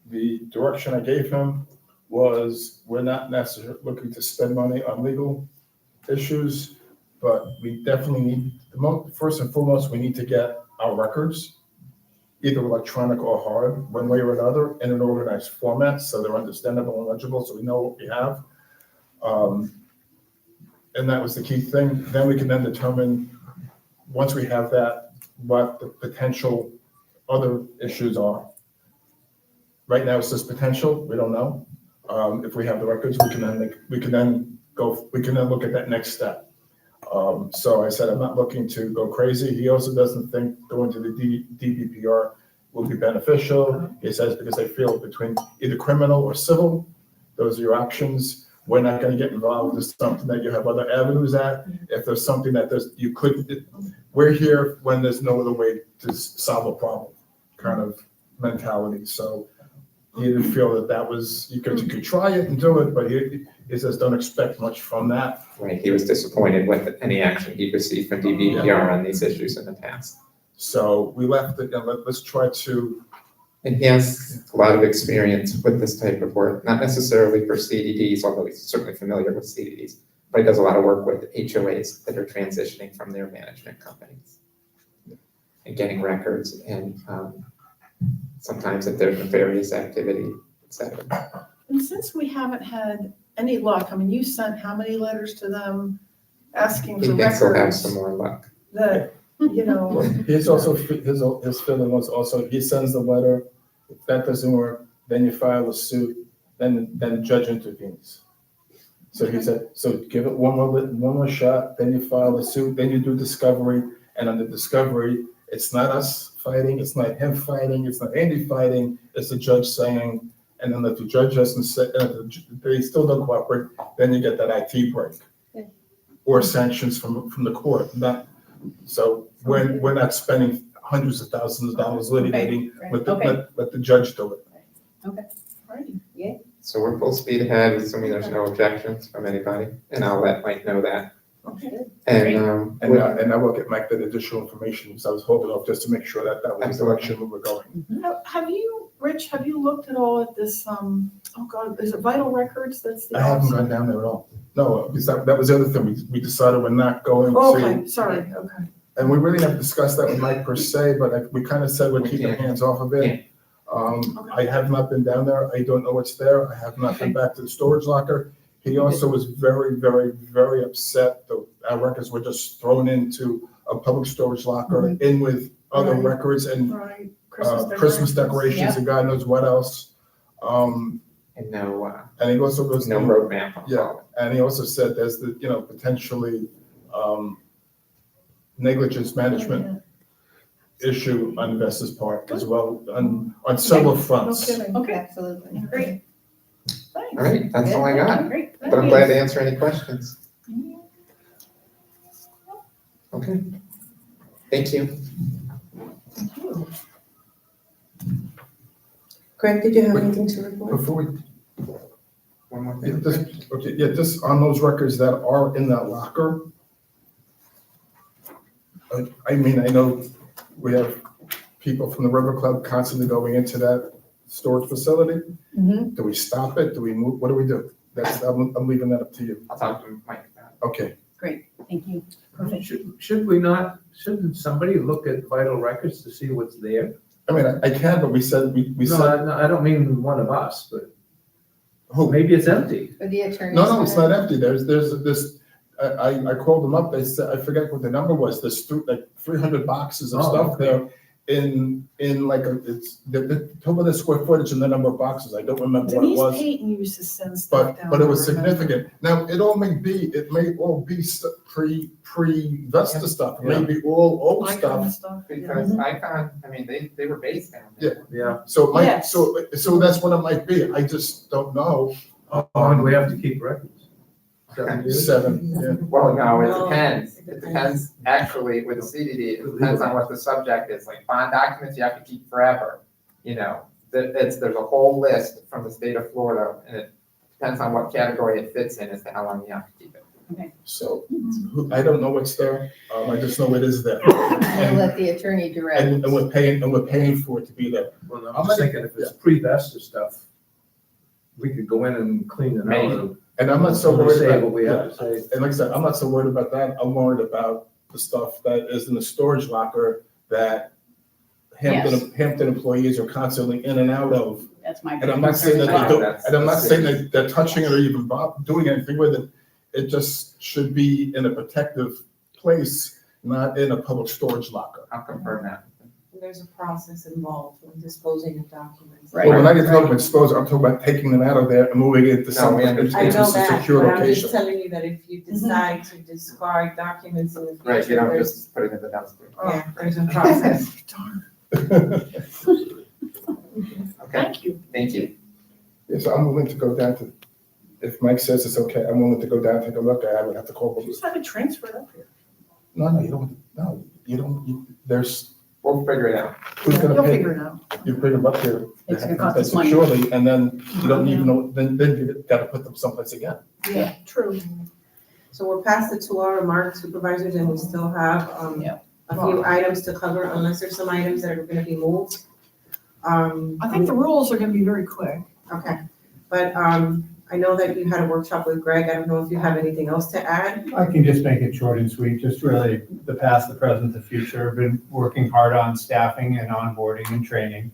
the direction I gave him was, we're not necessarily looking to spend money on legal issues, but we definitely need, first and foremost, we need to get our records, either electronic or hard, one way or another, in an organized format, so they're understandable and legible, so we know what we have. And that was the key thing. Then we can then determine, once we have that, what the potential other issues are. Right now, it's just potential, we don't know. If we have the records, we can then look at that next step. So I said, I'm not looking to go crazy. He also doesn't think going to the DBPR will be beneficial. He says, because they feel between either criminal or civil, those are your options. We're not gonna get involved with something that you have other avenues at. If there's something that we're here when there's no other way to solve a problem, kind of mentality. So he didn't feel that was, you could try it and do it, but he says, don't expect much from that. Right, he was disappointed with any action he received from DBPR on these issues in the past. So we left it, and let's try to. And he has a lot of experience with this type of work, not necessarily for CDDs, although he's certainly familiar with CDDs, but he does a lot of work with HOAs that are transitioning from their management companies and getting records, and sometimes if there's nefarious activity, et cetera. And since we haven't had any luck, I mean, you sent how many letters to them asking for He thinks he'll have records some more luck. that, you know, His feeling was also, he sends the letter, if that doesn't work, then you file a suit, then the judge intervenes. So he said, so give it one more shot, then you file a suit, then you do discovery, and on the discovery, it's not us fighting, it's not him fighting, it's not Andy fighting, it's the judge saying, and then if the judge doesn't say, they still don't cooperate, then you get that IT break. Or sanctions from the court. So we're not spending hundreds of thousands of dollars litigating, let the judge do it. Okay. Yeah. So we're full speed ahead, assuming there's no objections from anybody, and I'll let Mike know that. Okay. And, And I will get Mike that additional information, because I was holding off just to make sure that was the direction we were going. have you, Rich, have you looked at all at this, oh God, is it Vital Records? That's the. I haven't gone down there at all. No, because that was the other thing, we decided we're not going to. Okay, sorry, okay. And we really haven't discussed that with Mike per se, but we kind of said we're keeping our hands off of it. I have not been down there. I don't know what's there. I have not been back to the storage locker. He also was very, very, very upset that our records were just thrown into a public storage locker in with other records and Christmas decorations and God knows what else. and no, and he also goes no roadmap. Yeah, and he also said there's the, potentially negligence management issue on Vesta's part as well, on several fronts. No kidding. Okay. Absolutely. Great. All right, that's all I got, Great. but I'm glad to answer any questions. Okay, thank you. Greg, did you have anything to report? Before we, One more thing. just on those records that are in that locker. I mean, I know we have people from the River Club constantly going into that storage facility. Do we stop it? Do we move? What do we do? I'm leaving that up to you. I'll talk to Mike about it. Okay. Great, thank you. Perfect. Shouldn't somebody look at Vital Records to see what's there? I mean, I can, but we said. No, I don't mean one of us, but Who? maybe it's empty. For the attorney. No, it's not empty. There's this, I called them up. They said, I forget what the number was. There's like 300 boxes of stuff there in like the total of the square footage and the number of boxes. I don't remember what it Denise was. Payton used to send stuff down. But it was there, remember? significant. Now, it may all be pre-Vesta stuff. It may be all old Icon stuff. Because Icon, I mean, they were based down there. Yeah. So it might, Yes. so that's what it might be. I just don't know. How long do we have to keep records? 7 years? 7, yeah. Well, no, it depends. It depends, actually, with CDD, it depends on what the subject is. Like bond documents, you have to keep forever. There's a whole list from the state of Florida, and it depends on what category it fits in as to how long you have to keep it. So I don't know what's there. I just know it is there. I'll let the attorney direct. And we're paying for it to be there. Well, I'm just thinking if it's pre-Vesta stuff, we could go in and clean it out. And I'm not so We'll worried say about, what we have to say. and like I said, I'm not so worried about that. I'm worried about the stuff that is in the storage locker that Hampton employees are constantly in and out of. That's my. And I'm not saying that they don't, That's- and I'm not saying that they're touching it or even doing anything with it. It just should be in a protective place, not in a public storage locker. I'll confirm that. there's a process involved when disposing of documents. Well, when I get talking about disposal, I'm talking about taking them out of there and moving it to some, into I know a that, secure but I'm just location. telling you that if you decide to discard documents in the future, Right, you don't there's, just put it in the dumpster. yeah, there's a process. Okay, Thank you. thank you. Yes, I'm willing to go down to, if Mike says it's okay, I'm willing to go down, take a look. I would have to call them. Just have it transferred up here. No, you don't, there's, We'll figure it out. who's gonna You'll pay? figure it out. You bring them up here. It's gonna cost us money. Securely, and then you don't even know, then you gotta put them someplace again. Yeah, true. So we're past the 2-hour mark, supervisors, and we still have, a few items to cover unless there's some items that are gonna be moved. I think the rules are gonna be very quick. Okay, but, I know that you had a workshop with Greg. I don't know if you have anything else to add. I can just make it short and sweet, just really the past, the present, the future. I've been working hard on staffing and onboarding and training,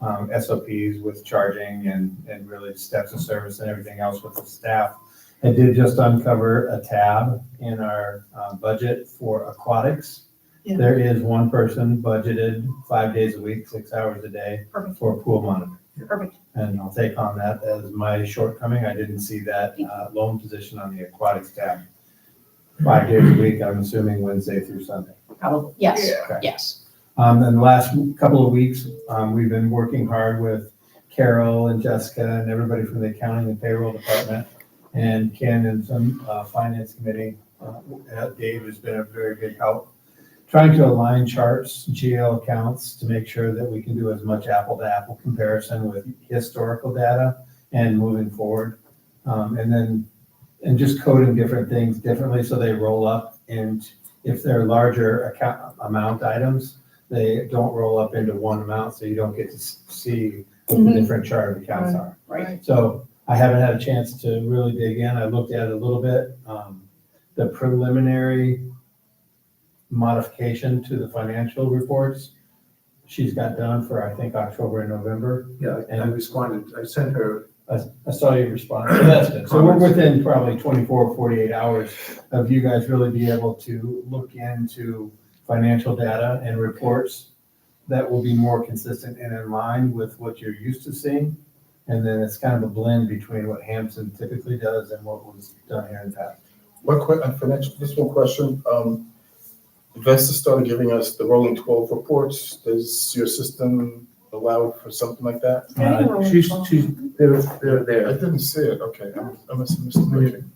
SOPs with charging and really steps of service and everything else with the staff. I did just uncover a tab in our budget for aquatics. Yeah. There is one person budgeted 5 days a week, 6 hours a day Perfect. for a pool monitor. Perfect. And I'll take on that as my shortcoming. I didn't see that loan position on the aquatics tab. 5 days a week, I'm assuming Wednesday through Sunday. Probably, yes, Okay. yes. And the last couple of weeks, we've been working hard with Carol and Jessica and everybody from the accounting and payroll department, and Ken and some finance committee. Dave has been a very big help. Trying to align charts, GL accounts, to make sure that we can do as much apple-to-apple comparison with historical data and moving forward. And just coding different things differently so they roll up, and if they're larger account amount items, they don't roll up into one amount, so you don't get to see what the different chart of accounts are. Right. So I haven't had a chance to really dig in. I looked at it a little bit. The preliminary modification to the financial reports, she's got done for, I think, October and November. Yeah, and I responded, I sent her. I saw you respond. So that's good. So we're within probably 24 or 48 hours of you guys really be able to look into financial data and reports that will be more consistent and in line with what you're used to seeing. And then it's kind of a blend between what Hampton typically does and what was done here in the past. Just one question. Vesta started giving us the rolling 12 reports. Does your system allow for something like that? They're there. I didn't see it. Okay, I must have missed the meeting.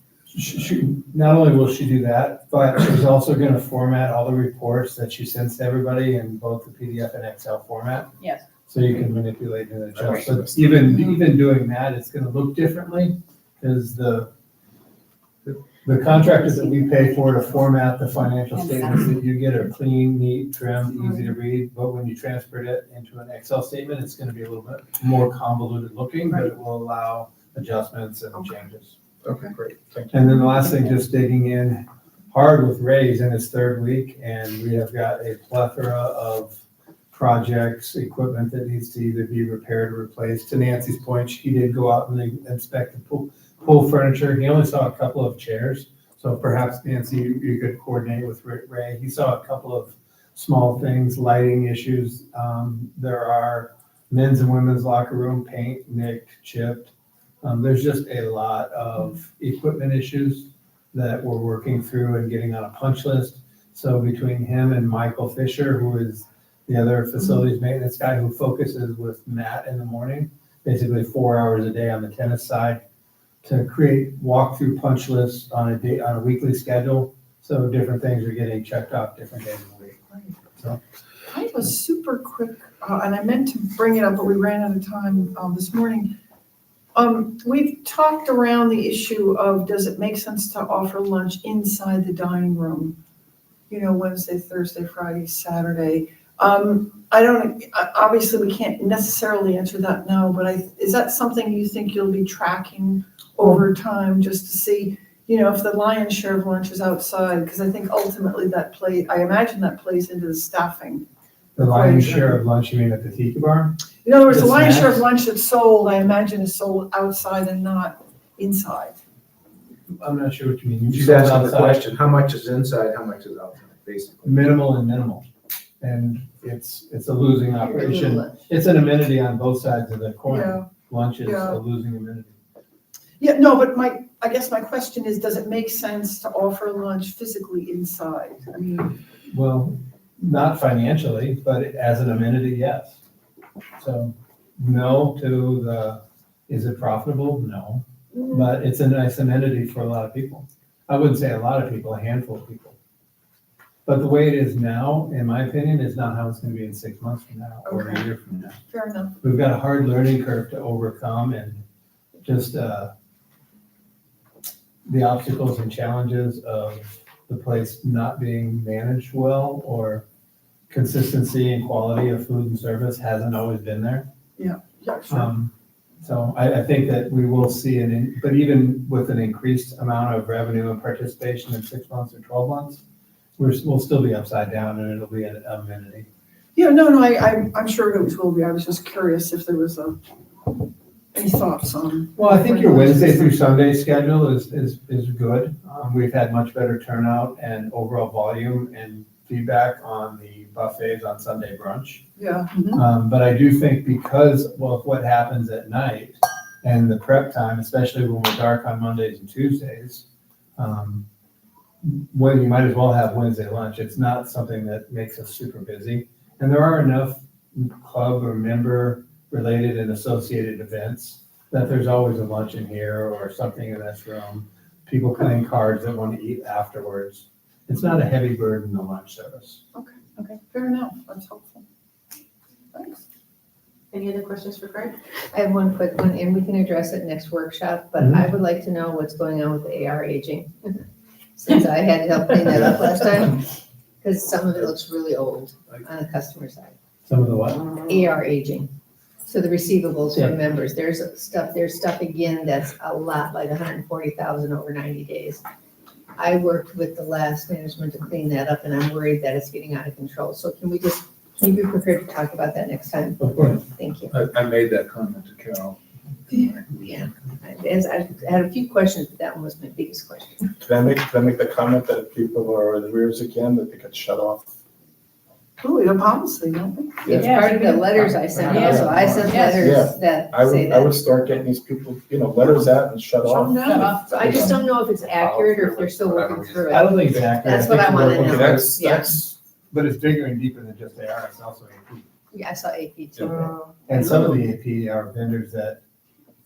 Not only will she do that, but she's also going to format all the reports that she sends to everybody in both the PDF and Excel format. Yes. So you can manipulate and adjust. But even doing that, it's going to look differently because the contractors that we pay for to format the financial statements that you get are clean, neat, trimmed, easy to read. But when you transfer it into an Excel statement, it's going to be a little bit more convoluted looking, but it will allow adjustments and changes. Okay, great. Thank you. And then the last thing, just digging in hard with Ray's in his third week, and we have got a plethora of projects, equipment that needs to either be repaired or replaced. To Nancy's point, he did go out and inspect the pool furniture. He only saw a couple of chairs, so perhaps Nancy, you could coordinate with Ray. He saw a couple of small things, lighting issues. There are men's and women's locker room paint nicked, chipped. There's just a lot of equipment issues that we're working through and getting on a punch list. So between him and Michael Fisher, who is the other facilities maintenance guy who focuses with Matt in the morning, basically 4 hours a day on the tennis side, to create walkthrough punch lists on a weekly schedule. So different things are getting checked off different days of the week. So I have a super quick, and I meant to bring it up, but we ran out of time this morning. We've talked around the issue of, does it make sense to offer lunch inside the dining room? You know, Wednesday, Thursday, Friday, Saturday. Obviously we can't necessarily answer that now, but is that something you think you'll be tracking over time just to see, you know, if the lion's share of lunch is outside? Because I think ultimately I imagine that plays into the staffing. the lion's share of lunch, you mean at the tiki bar? In other words, the lion's share of snacks? lunch that's sold, I imagine, is sold outside and not inside. I'm not sure what you mean. She's sold asking the outside? question, how much is inside, how much is outside, basically? Minimal and minimal. And it's a losing operation. It's an amenity on both sides of the Yeah. coin. Lunch is Yeah. a losing amenity. Yeah, no, but I guess my question is, does it make sense to offer lunch physically inside? I mean, Well, not financially, but as an amenity, yes. So no to the, is it profitable? No, but it's a nice amenity for a lot of people. I wouldn't say a lot of people, a handful of people. But the way it is now, in my opinion, is not how it's gonna be in 6 months from now or a year from now. fair enough. We've got a hard learning curve to overcome and just, the obstacles and challenges of the place not being managed well, or consistency and quality of food and service hasn't always been there. Yeah, sure. So I think that we will see but even with an increased amount of revenue and participation in 6 months or 12 months, we'll still be upside down and it'll be an amenity. Yeah, no, I'm sure it will be. I was just curious if there was any thoughts on. Well, I think your Wednesday through Sunday schedule is good. We've had much better turnout and overall volume and feedback on the buffets on Sunday brunch. Yeah. But I do think because, well, of what happens at night and the prep time, especially when we're dark on Mondays and Tuesdays, when you might as well have Wednesday lunch. It's not something that makes us super busy. And there are enough club or member related and associated events that there's always a lunch in here or something in this room. People playing cards that want to eat afterwards. It's not a heavy burden, the lunch service. Okay, fair enough. That's helpful. Thanks. Any other questions for Craig? I have one quick one, and we can address it next workshop, but I would like to know what's going on with the AR aging. Since I had to help clean that up last time, because some of it looks really old on the customer side. Some of the what? AR aging. So the receivables Yeah. from members, there's stuff again that's a lot, like 140,000 over 90 days. I worked with the last management to clean that up, and I'm worried that it's getting out of control. So can you be prepared to talk about that next time? Of course. Thank you. I made that comment to Carol. Yeah, I had a few questions, but that one was my biggest question. Can I make the comment that if people are in arrears again, that they get shut off? Oh, we have policy, don't we? It's part of the letters I sent out, so I sent letters that say I that. would start getting these people, letters out and shut off. So I just don't know if it's accurate or if they're still working through I it. don't think it's accurate. That's what I wanna know. That's, But it's bigger and deeper than just AR, it's also AP. Yeah, I saw AP too. And some of the AP are vendors that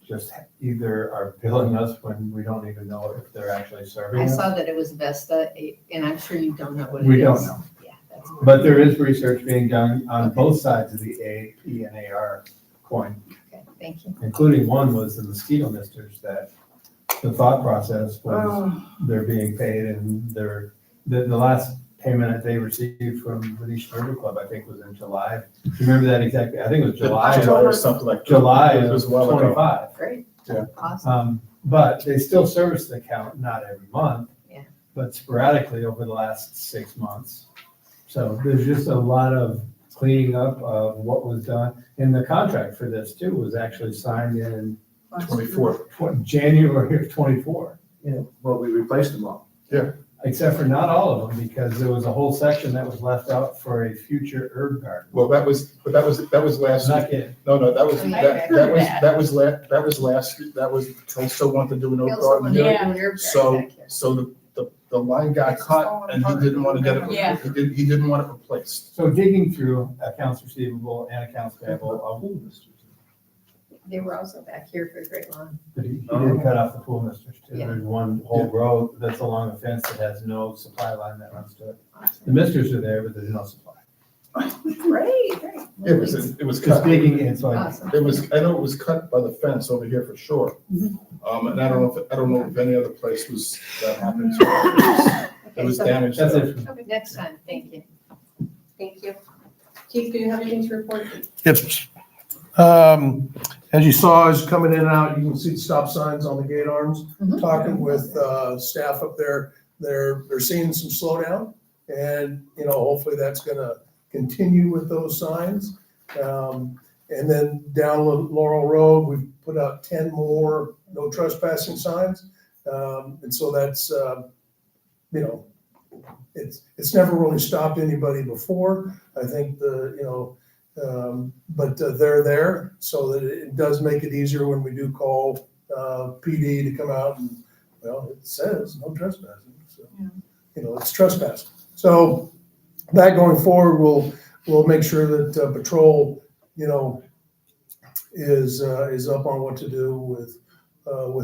just either are billing us when we don't even know if they're actually serving I us. saw that it was Vesta, and I'm sure you don't know what it is. We don't know. Yeah, that's. But there is research being done on both sides of the AP and AR coin, Okay, thank you. including one was the mosquito misters that the thought process was they're being paid and the last payment that they received from Venetian River Club, I think was in July. Do you remember that exactly? I think it was July. July or something like that. July It of was a while ago. 25. Great. Yeah. Awesome. But they still service the account, not every month. Yeah. But sporadically over the last 6 months. So there's just a lot of cleaning up of what was done. And the contract for this too was actually signed in 24. January of 24. Yeah, well, we replaced them all. Yeah. Except for not all of them, because there was a whole section that was left out for a future herb garden. Well, that was last. Not kidding. No, that was, Oh, yeah, that I heard that was they still wanted to do an They oak also garden. wanted to do there. an herb garden So, back here. so the line got cut and he didn't want to get it, Yeah. he dididn't want it replaced. So digging through accounts receivable and accounts payable, They were also back here for a great long. but he did cut off the pool misters too. Yeah. There's one whole row that's along a fence that has no supply line that runs to it. The misters are there, but there's no supply. Great. It was Just cut. digging in, so I, Awesome. I know it was cut by the fence over here for sure. And I don't know if any other place was, that happened to. It was so- damaged. that's there. it. Okay, next time, thank you. Thank you. Keith, do you have anything to report? Yes. As you saw, as coming in and out, you can see stop signs on the gate arms. Talking with staff up there, they're seeing some slowdown, and hopefully that's going to continue with those signs. And then down Laurel Road, we've put out 10 more no trespassing signs, and so that's it's never really stopped anybody before. I think but they're there so that it does make it easier when we do call PD to come out and, well, it says no trespassing. So, it's trespassing. So that going forward, we'll make sure that patrol, is up on what to do with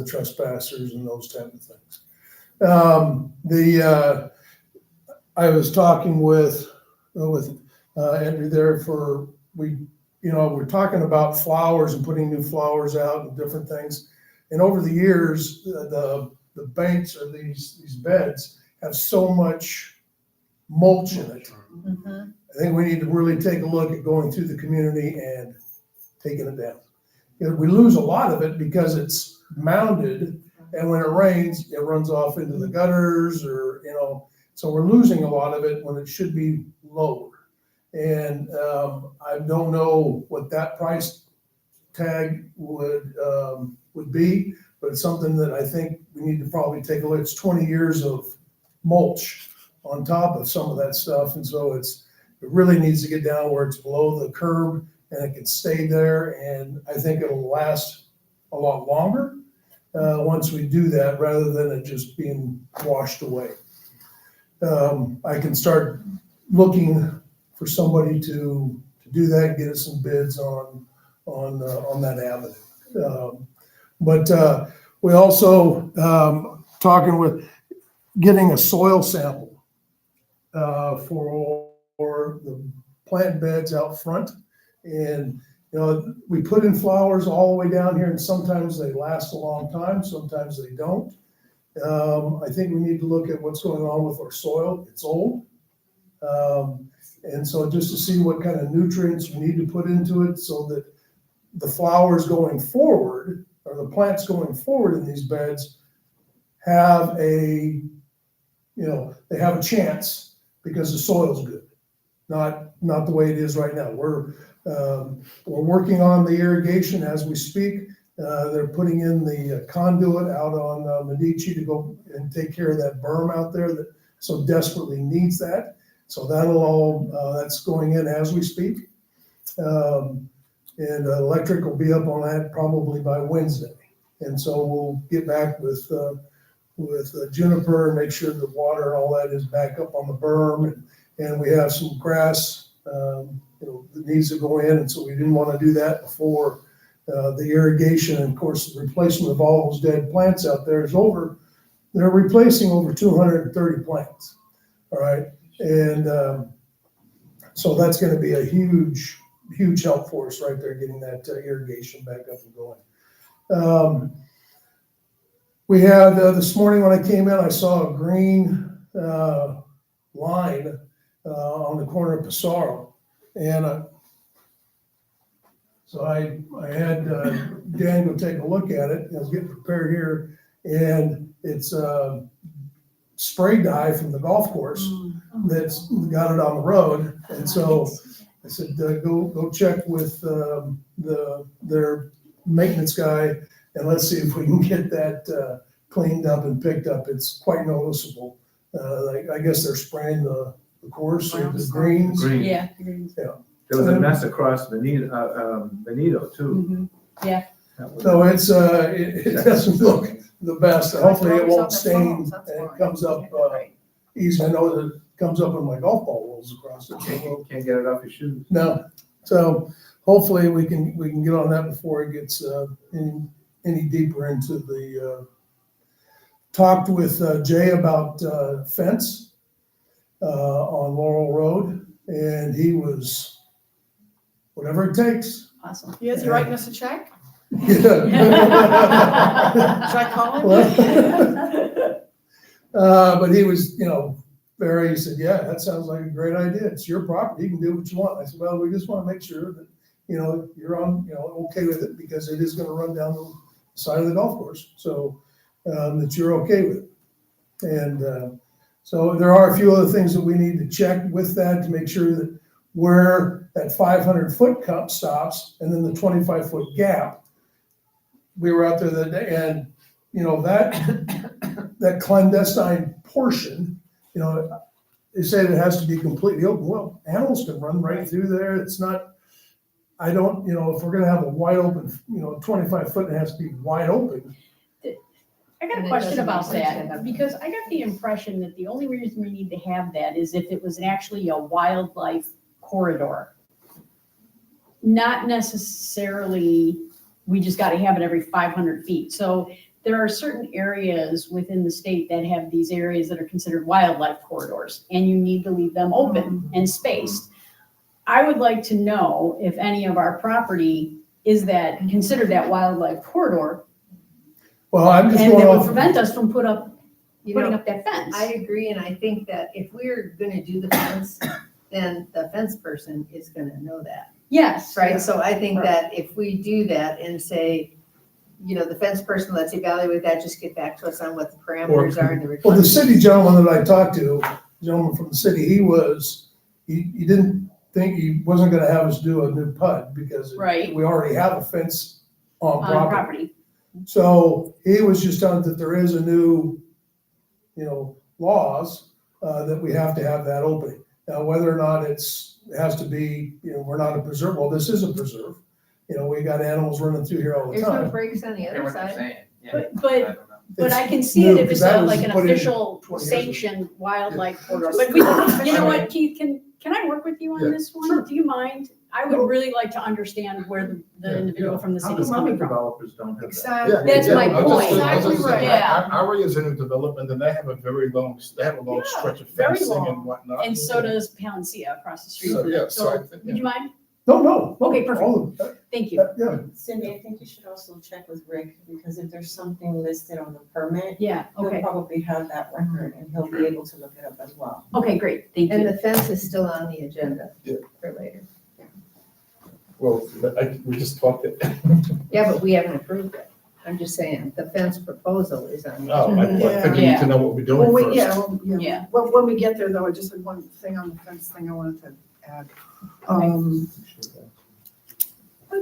trespassers and those type of things. I was talking with Andrew there we're talking about flowers and putting new flowers out and different things. And over the years, the banks or these beds have so much mulch in it. Mhm. I think we need to really take a look at going through the community and taking it down. We lose a lot of it because it's mounded, and when it rains, it runs off into the gutters so we're losing a lot of it when it should be lower. And I don't know what that price tag would be, but it's something that I think we need to probably take a look. It's 20 years of mulch on top of some of that stuff, and so it really needs to get down where it's below the curb and it can stay there, and I think it'll last a lot longer once we do that, rather than it just being washed away. I can start looking for somebody to do that, get us some bids on that avenue. But we also talking with getting a soil sample for the plant beds out front. And we put in flowers all the way down here, and sometimes they last a long time, sometimes they don't. I think we need to look at what's going on with our soil. It's old. And so just to see what kind of nutrients we need to put into it so that the flowers going forward, or the plants going forward in these beds, have they have a chance because the soil's good. Not the way it is right now. We're working on the irrigation as we speak. They're putting in the conduit out on Medici to go and take care of that berm out there that so desperately needs that. So that's going in as we speak. And electric will be up on that probably by Wednesday. And so we'll get back with Juniper and make sure the water and all that is back up on the berm. And we have some grass that needs to go in. And so we didn't want to do that before the irrigation. And of course, the replacement of all those dead plants out there they're replacing over 230 plants. All right. And so that's going to be a huge help for us right there, getting that irrigation back up and going. We had this morning when I came in, I saw a green line on the corner of Pissarro. And so I had Dan go take a look at it. I was getting prepared here, and it's spray dye from the golf course that's got it on the road. And so I said, go check with their maintenance guy, and let's see if we can get that cleaned up and picked up. It's quite noticeable. I guess they're spraying the course or the greens. Green. Yeah. Greens. Yeah. There was a mess across Benito too. Mhm. Yeah. So it doesn't look the best. Hopefully it won't stain and it comes up easy. I know that it comes up when my golf ball rolls across it. Can't get it off your shoes. No. So hopefully we can get on that before it gets any deeper into the. Talked with Jay about fence on Laurel Road, and he was whatever it takes. Awesome. He is writing us a check? Yeah. Should I call him? But he was, he said, yeah, that sounds like a great idea. It's your property. You can do what you want. I said, well, we just want to make sure that, you're okay with it, because it is going to run down the side of the golf course. So that you're okay with it. And so there are a few other things that we need to check with that to make sure that where that 500-foot cup stops and then the 25-foot gap. We were out there that day, and that clandestine portion they say it has to be completely open. Well, animals can run right through there. It's not, I don't, if we're gonna have a wide open, 25 foot, it has to be wide open. I got And a it question doesn't about make sense to that, have- because I got the impression that the only reason we need to have that is if it was actually a wildlife corridor. Not necessarily, we just gotta have it every 500 feet. So there are certain areas within the state that have these areas that are considered wildlife corridors, and you need to leave them open and spaced. I would like to know if any of our property is that, considered that wildlife corridor, Well, I'm just and going that would off. prevent us from putting know, up that fence. I agree, and I think that if we're gonna do the fence, then the fence person is gonna know that, Yes. right? So I think that if we do that and say, the fence person, let's evaluate that, just get back to us on what the parameters are and the Well, the requirements. city gentleman that I talked to, gentleman from the city, he didn't think, he wasn't gonna have us do a new PUD because Right. we already have a fence on On property. property. So he was just telling that there is a new, laws, that we have to have that opening. Now, whether or not it has to be, we're not a preserve, well, this is a preserve. We got animals running through here all the There's no time. breaks on the other side. But I can It's see it new, if it's 'cause that was like an put in official 20 years ago. sanctioned wildlife corridor. But you know what, Keith, can I work with you on Yeah, this one? Do you mind? I would really like to understand where the individual from the How city's come other coming from. developers don't have that? Exactly. That's my I was point. just Exactly saying, right. Yeah. Our area is in a development, and they have a long Yeah, stretch of very fencing long. and whatnot. And so does Palencia across the street. So, yeah, so I So, think, would you mind? No. Okay, perfect. all of that- Thank you. Yeah, Cindy, I think you should also check with Rick, because if there's something listed on the permit, Yeah, he'll okay. probably have that record and he'll be able to look it up as well. Okay, great. Thank And you. the fence is still on the agenda Yeah. for later. well, we just talked it. Yeah, but we haven't approved it. I'm just saying, the fence proposal is on the Oh, agenda. I think we need to know what we're doing first. Yeah. Well, when we get there though, I just had one thing on the fence thing I wanted to add. I wanted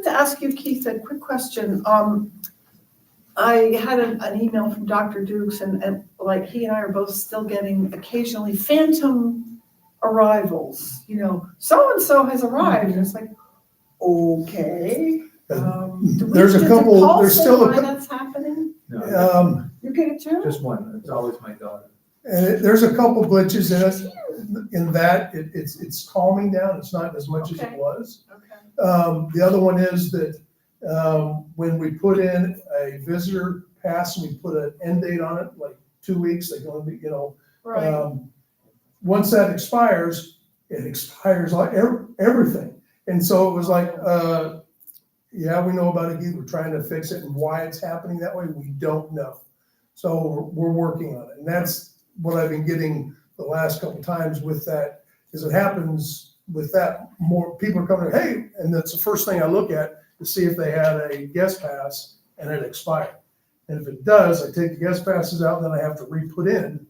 to ask you, Keith, a quick question. I had an email from Dr. Dukes and like he and I are both still getting occasionally phantom arrivals, so-and-so has arrived. And it's like, okay. Do we There's a get to couple- pulse there's still a why cou- that's happening? No, You get it too? just one, it's always my daughter. And there's a couple glitches in it, in that it's calming down, it's not as much as it Okay. was. Okay. The other one is that, when we put in a visitor pass and we put an end date on it, like 2 weeks, they can only be, Right. once that expires, it expires like everything. And so it was like, yeah, we know about it, we're trying to fix it, and why it's happening that way, we don't know. So we're working on it, and that's what I've been getting the last couple times with that, is it happens with that, more people are coming, hey, and that's the first thing I look at to see if they had a guest pass and it expired. And if it does, I take the guest passes out, and then I have to re-put in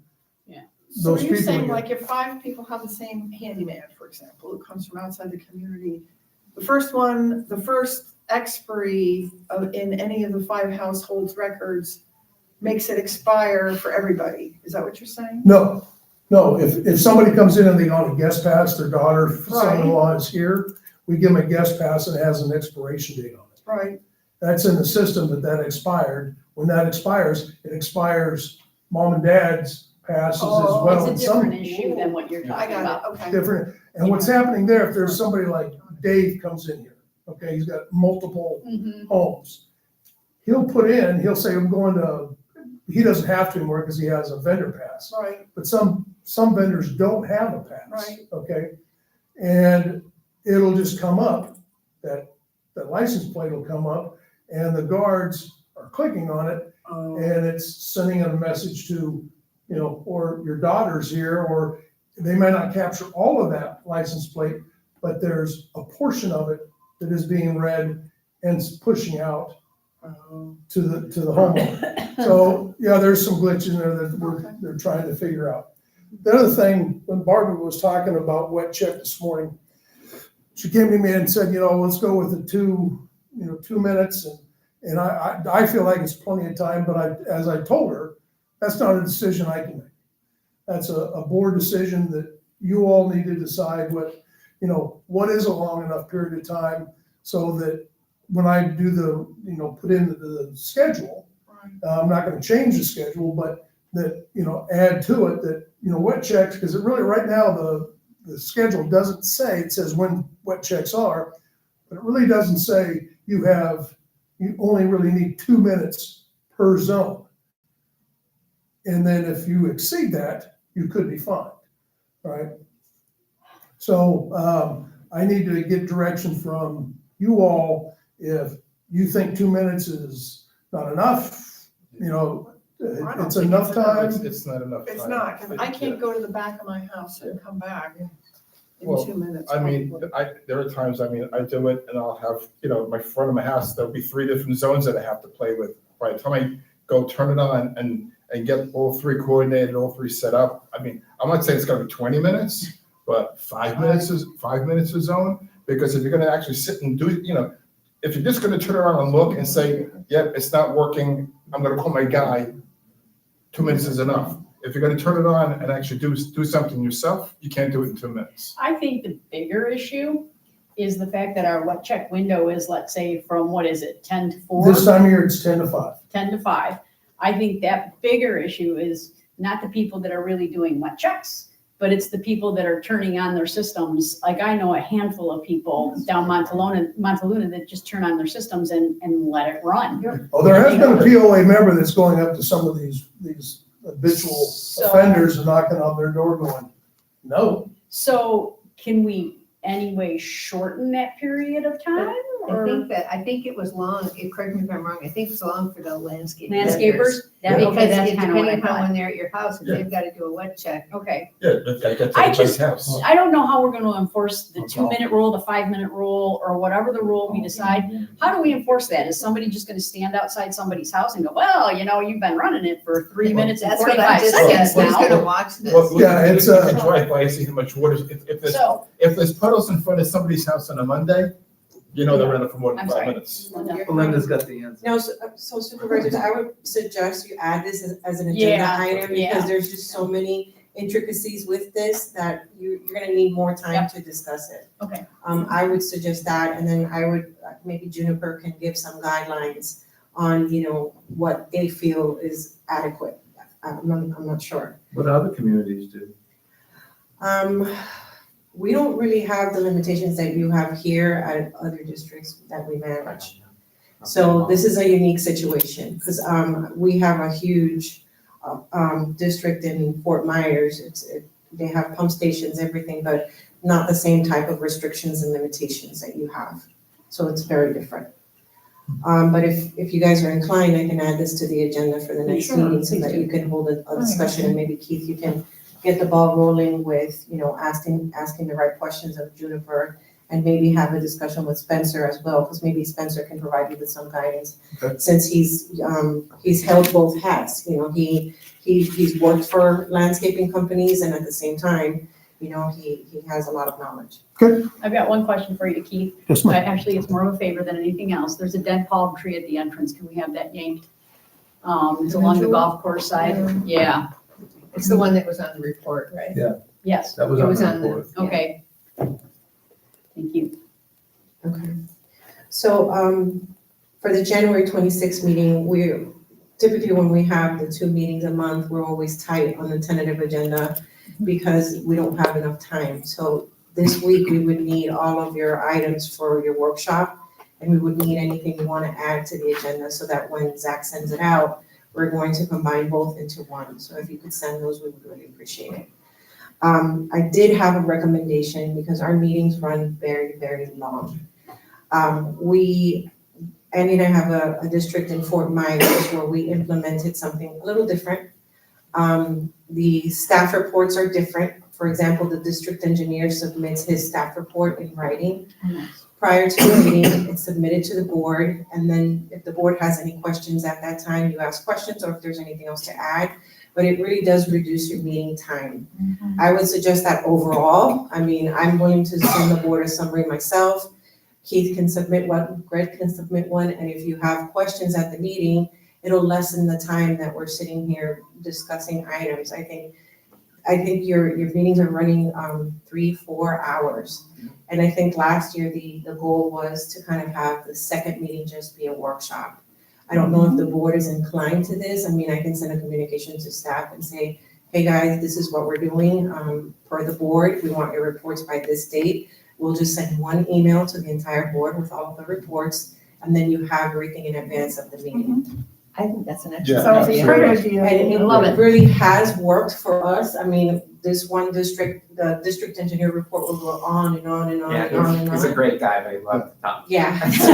So those you're people saying again. like if 5 people have the same handyman, for example, who comes from outside the community, the first expiry in any of the 5 households' records makes it expire for everybody. Is that what you're saying? No, if somebody comes in and they on a guest pass, their daughter, son-in-law is here, we give them a guest pass and it has an expiration date on it. Right. That's in the system that expired. When that expires, it expires mom and dad's passes as well. It's a different issue than what you're I talking got about. it, okay. Different, and what's happening there, if there's somebody like Dave comes in here, okay, he's got multiple homes. He'll say, I'm going to, he doesn't have to anymore because he has a vendor pass. Right. But some vendors don't have a pass. Right. Okay? And it'll just come up, that license plate will come up, and the guards are clicking on it, and it's sending a message to, or your daughter's here, or they may not capture all of that license plate, but there's a portion of it that is being read and pushing out to the homeowner. So, yeah, there's some glitch in there that they're trying to figure out. The other thing, when Barbara was talking about wet check this morning, she came to me and said, let's go with the 2 minutes. And I feel like it's plenty of time, but as I told her, that's not a decision I can make. that's a board decision that you all need to decide what, what is a long enough period of time so that when I do put in the schedule, I'm not gonna change the schedule, but that, add to it that, wet checks, because it really, right now, the schedule doesn't say, it says when wet checks are, but it really doesn't say you only really need 2 minutes per zone. And then if you exceed that, you could be fined, right? So I need to get direction from you all if you think 2 minutes is not enough, it's enough time. It's not enough time. It's not, 'cause I can't go to the back of my house and come back in Well, 2 minutes. I mean, there are times, I do it and I'll have, my front of my house, there'll be 3 different zones that I have to play with. By the time I go turn it on and get all 3 coordinated, all 3 set up, I'm not saying it's gonna be 20 minutes, but 5 minutes a zone. Because if you're gonna actually sit and do, if you're just gonna turn around and look and say, yep, it's not working, I'm gonna call my guy, 2 minutes is enough. If you're gonna turn it on and actually do something yourself, you can't do it in 2 minutes. I think the bigger issue is the fact that our wet check window is, let's say, from, 10 to 4? This time of year, it's 10 to 5. 10 to 5. I think that bigger issue is not the people that are really doing wet checks, but it's the people that are turning on their systems. Like, I know a handful of people down Montaluna that just turn on their systems and let it run. Oh, there has been a POA member that's going up to some of these habitual offenders and knocking on their door going, no. So can we anyway shorten that period of time? I think it was long, correct me if I'm wrong, I think it's long for the landscapers. Landscapers? Because that's kinda what I depending upon thought. when they're at your house, if they've gotta do a wet check. Okay. Yeah, but I got to I everybody's just, house. I don't know how we're gonna enforce the 2-minute rule, the 5-minute rule, or whatever the rule we decide. How do we enforce that? Is somebody just gonna stand outside somebody's house and go, well, you've been running it for 3 minutes and That's what 45 I just seconds said, who's now? gonna watch this? Well, Yeah, it's, you can drive by and see how much water, So, if there's puddles in front of somebody's house on a Monday, they're running for more than I'm 5 sorry. minutes. Belinda's got the answer. No, so supervisors, I would suggest you add this as an agenda Yeah, item yeah. because there's just so many intricacies with this that you're gonna need more time to discuss it. Okay. I would suggest that, and then I would, maybe Juniper can give some guidelines on, what they feel is adequate. I'm not sure. What do other communities do? We don't really have the limitations that you have here at other districts that we manage. So this is a unique situation, because we have a huge district in Fort Myers. They have pump stations, everything, but not the same type of restrictions and limitations that you have. So it's very different. But if you guys are inclined, I can add this to the agenda for the next Sure, meeting so please that do. you can hold a discussion, and maybe Keith, you can get the ball rolling with, asking the right questions of Juniper, and maybe have a discussion with Spencer as well, because maybe Spencer can provide you with some guidance. Okay. Since he's held both hats, he's worked for landscaping companies, and at the same time, he has a lot of knowledge. I've got one question for you, Keith. Yes, ma'am. Actually, it's more of a favor than anything else. There's a dead palm tree at the entrance. Can we have that yanked? It's along the golf course side. Yeah. It's the one that was on the report, right? Yes. That was It on was the on the- report. Okay. Thank you. Okay. So, for the January 26th meeting, typically when we have the 2 meetings a month, we're always tight on the tentative agenda because we don't have enough time. So this week, we would need all of your items for your workshop, and we would need anything you want to add to the agenda so that when Zach sends it out, we're going to combine both into one. So if you could send those, we would really appreciate it. I did have a recommendation because our meetings run very, very long. Andy and I have a district in Fort Myers where we implemented something a little different. The staff reports are different. For example, the district engineer submits his staff report in writing. Prior to the meeting, it's submitted to the board, and then if the board has any questions at that time, you ask questions, or if there's anything else to add, but it really does reduce your meeting time. I would suggest that overall. I'm willing to send the board a summary myself. Keith can submit one, Greg can submit one, and if you have questions at the meeting, it'll lessen the time that we're sitting here discussing items. I think I think your meetings are running 3-4 hours. And I think last year the goal was to kind of have the second meeting just be a workshop. I don't know if the board is inclined to this. I mean, I can send a communication to staff and say, hey guys, this is what we're doing per the board. We want your reports by this date. We'll just send one email to the entire board with all of the reports, and then you have everything in advance of the meeting. I think that's an Yeah. excellent idea. Great idea. And I love it. really has worked for us. I mean, this one district, the district engineer report will go on and on and on Yeah, and on and on. he's a great guy, but he loves Tom. Yeah, so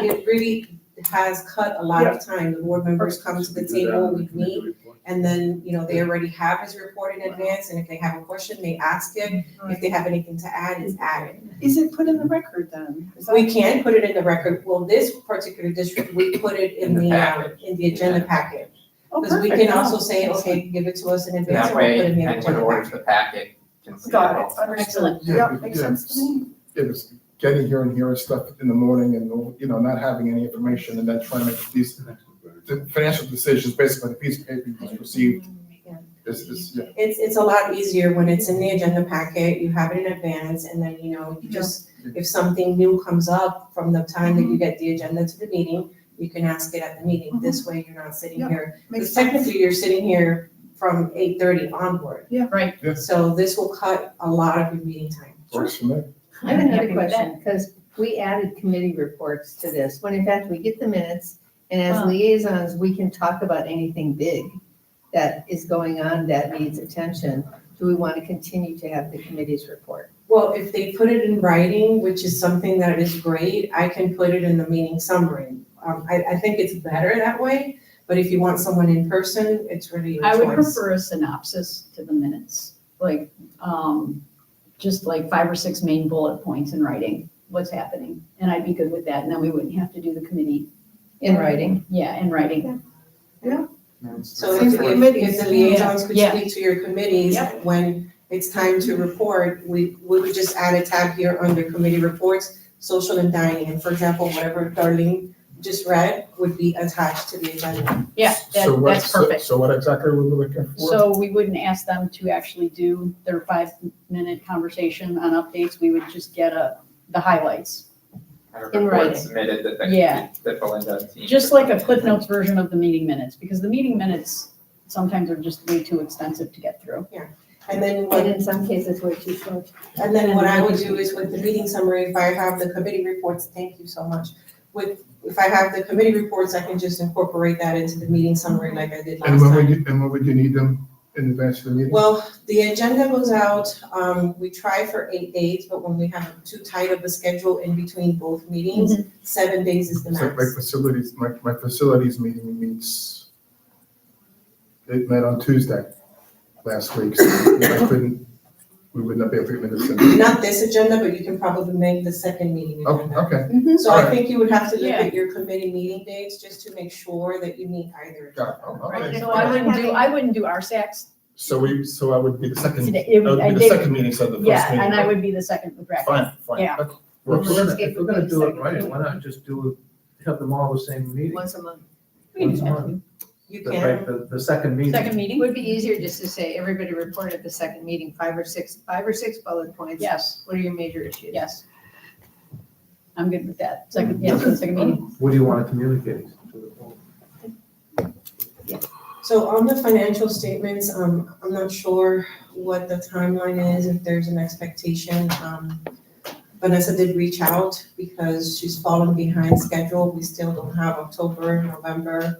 it really has cut a lot of time. The board members come to the table, we meet, and then, they already have his report in advance, and if they have a question, they ask it. If they have anything to add, it's added. Is it put in the record then? Is that- We can put it in the record. Well, this particular district, we put it in the agenda packet. Oh, Because we perfect. can also say, okay, give it to us in advance, That or we'll way, put it in the anyone agenda who orders packet. the packet can see it Got also. it, understood. Excellent. Yeah, makes sense to me. It was getting here and hearing stuff in the morning and, not having any information and then trying to make these the financial decisions based on the piece of paper you just received. Yeah. It's a lot easier when it's in the agenda packet, you have it in advance, and then, you just, if something new comes up from the time that you get the agenda to the meeting, you can ask it at the meeting. This way, you're not sitting Yeah, here. makes Because technically, you're sitting here from 8:30 onward. Right. So this will cut a lot of your meeting time. Works for me. I have another Happy with question, because we added committee reports to this, when in fact we get the minutes, and as Oh. liaisons, we can talk about anything big that is going on that needs attention. Do we want to continue to have the committee's report? Well, if they put it in writing, which is something that is great, I can put it in the meeting summary. I think it's better that way, but if you want someone in person, it's really your I would choice. prefer a synopsis to the minutes, like, just like 5 or 6 main bullet points in writing, what's happening. And I'd be good with that, and then we wouldn't have to do the committee. In writing? Yeah, in writing. So Same if for committees. the liaisons could Yeah. speak to your committees, Yep. when it's time to report, we would just add a tab here under committee reports, social and dining, and for example, whatever Darlene just read would be attached to the agenda. Yeah, that's perfect. So what exactly were we looking for? So we wouldn't ask them to actually do their 5-minute conversation on updates, we would just get the highlights. Kind of In report writing. submitted that Yeah. that Belinda team. Just like a Cliff Notes version of the meeting minutes, because the meeting minutes sometimes are just way too extensive to get through. And then And what, in some cases, way too short. and then what I would do is with the meeting summary, if I have the committee reports, thank you so much. If I have the committee reports, I can just incorporate that into the meeting summary like I did last And time. when would you need them in advance of the meeting? Well, the agenda goes out, we try for 8 days, but when we have too tight of a schedule in between both meetings, 7 days is the So max. my facilities meeting meets, it met on Tuesday last week, so we would not be able to get minutes in. Not this agenda, but you can probably make the second meeting Oh, agenda. okay, So I Alright. think you would have to look Yeah. at your committee meeting dates just to make sure that you meet either. got it. Oh, Right, okay. so I wouldn't do RSACs. So I would be the second, Today, I would be the second meeting, so the first Yeah, meeting. and I would be the second with Racket. Fine. Yeah. That Well, works. if we're gonna do it right, why not just have them all the same meeting? Once a month. Once a month. You Right, can, the second meeting. Second It meeting? would be easier just to say, everybody report at the second meeting, 5 or 6 bullet points. Yes, What are your major issues? yes. I'm good with that. Second meeting. What do you want to communicate to the board? so on the financial statements, I'm not sure what the timeline is, if there's an expectation. Vanessa did reach out because she's fallen behind schedule. We still don't have October, November.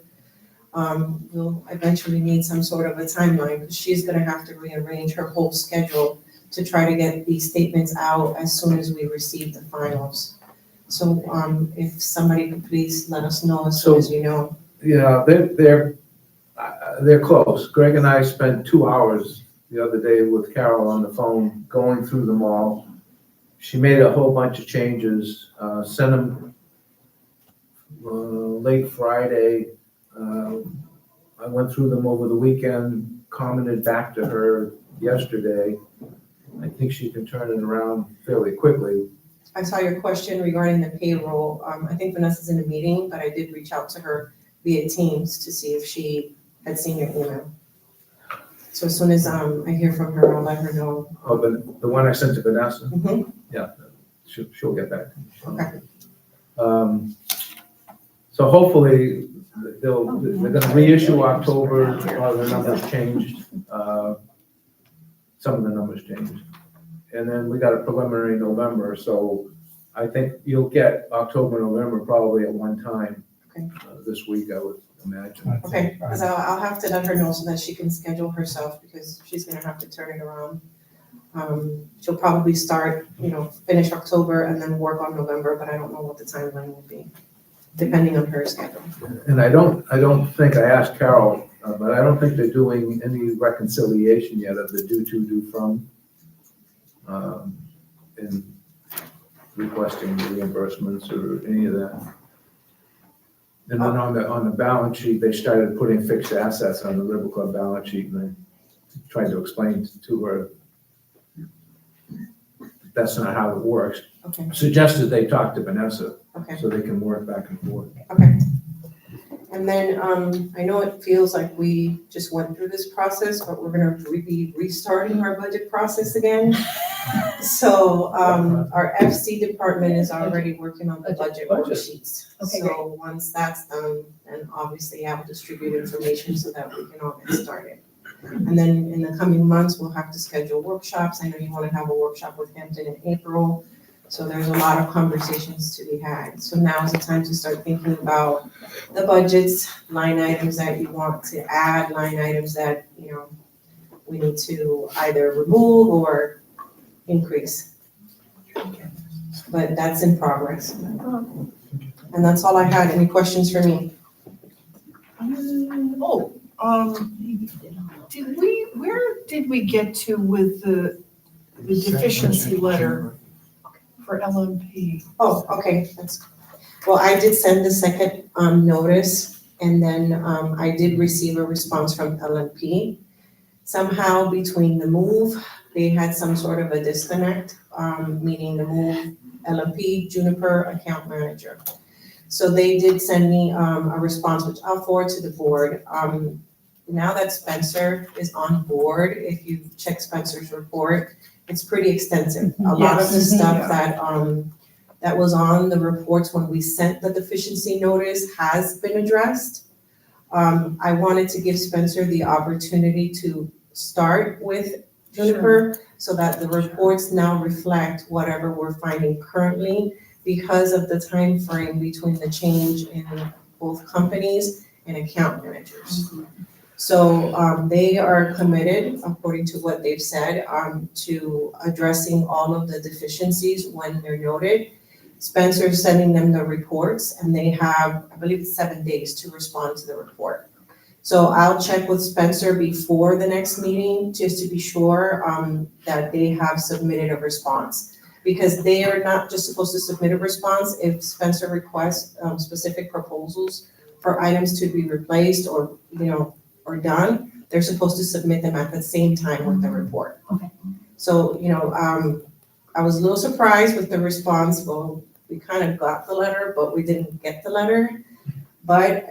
We'll eventually need some sort of a timeline because she's gonna have to rearrange her whole schedule to try to get these statements out as soon as we receive the finals. So, if somebody could please let us know as soon as you know. Yeah, they're close. Greg and I spent 2 hours the other day with Carol on the phone, going through them all. She made a whole bunch of changes, sent them late Friday. I went through them over the weekend, commented back to her yesterday. I think she can turn it around fairly quickly. I saw your question regarding the payroll. I think Vanessa's in a meeting, but I did reach out to her via Teams to see if she had seen your email. So as soon as, I hear from her, I'll let her know. Oh, the one I sent to Vanessa? Mhm. Yeah, she'll get back to me. Okay. So hopefully, they're gonna reissue October, a lot of the numbers changed. Some of the numbers changed. And then we got a preliminary November, so I think you'll get October, November probably at one time. Okay. This week, I would imagine. Okay, because I'll have to let her know so that she can schedule herself, because she's gonna have to turn it around. She'll probably start, finish October and then work on November, but I don't know what the timeline will be, depending on her schedule. And I don't think, I asked Carol, but I don't think they're doing any reconciliation yet of the due to, due from, in requesting reimbursements or any of that. And then on the balance sheet, they started putting fixed assets on the River Club balance sheet, and I tried to explain to her that's not how it works. Okay. Suggested they talk to Vanessa, Okay. so they can work back and forth. Okay. And then, I know it feels like we just went through this process, but we're gonna be restarting our budget process again. So, our FC department is already working on the budget worksheets. Okay, So once that's done, then obviously I will distribute information so that we can all get started. And then in the coming months, we'll have to schedule workshops. I know you wanna have a workshop with Hampton in April. So there's a lot of conversations to be had. So now is the time to start thinking about the budgets, line items that you want to add, line items that, we need to either remove or increase. But that's in progress. And that's all I had. Any questions for me? Where did we get to with the deficiency letter for LMP? Oh, okay, well, I did send the second, notice, and then, I did receive a response from LNP. Somehow between the move, they had some sort of a disconnect, meaning the move, LNP, Juniper, account manager. So they did send me, a response, which I'll forward to the board. Now that Spencer is on board, if you check Spencer's report, it's pretty extensive. A lot of the stuff that was on the reports when we sent the deficiency notice has been addressed. I wanted to give Spencer the opportunity to start with Juniper so that the reports now reflect whatever we're finding currently because of the time frame between the change in both companies and account managers. So they are committed, according to what they've said, to addressing all of the deficiencies when they're noted. Spencer's sending them the reports, and they have, I believe it's 7 days to respond to the report. So I'll check with Spencer before the next meeting, just to be sure that they have submitted a response. Because they are not just supposed to submit a response if Spencer requests specific proposals for items to be replaced or, or done, they're supposed to submit them at the same time with the report. Okay. So, I was a little surprised with the response. Well, we kind of got the letter, but we didn't get the letter. But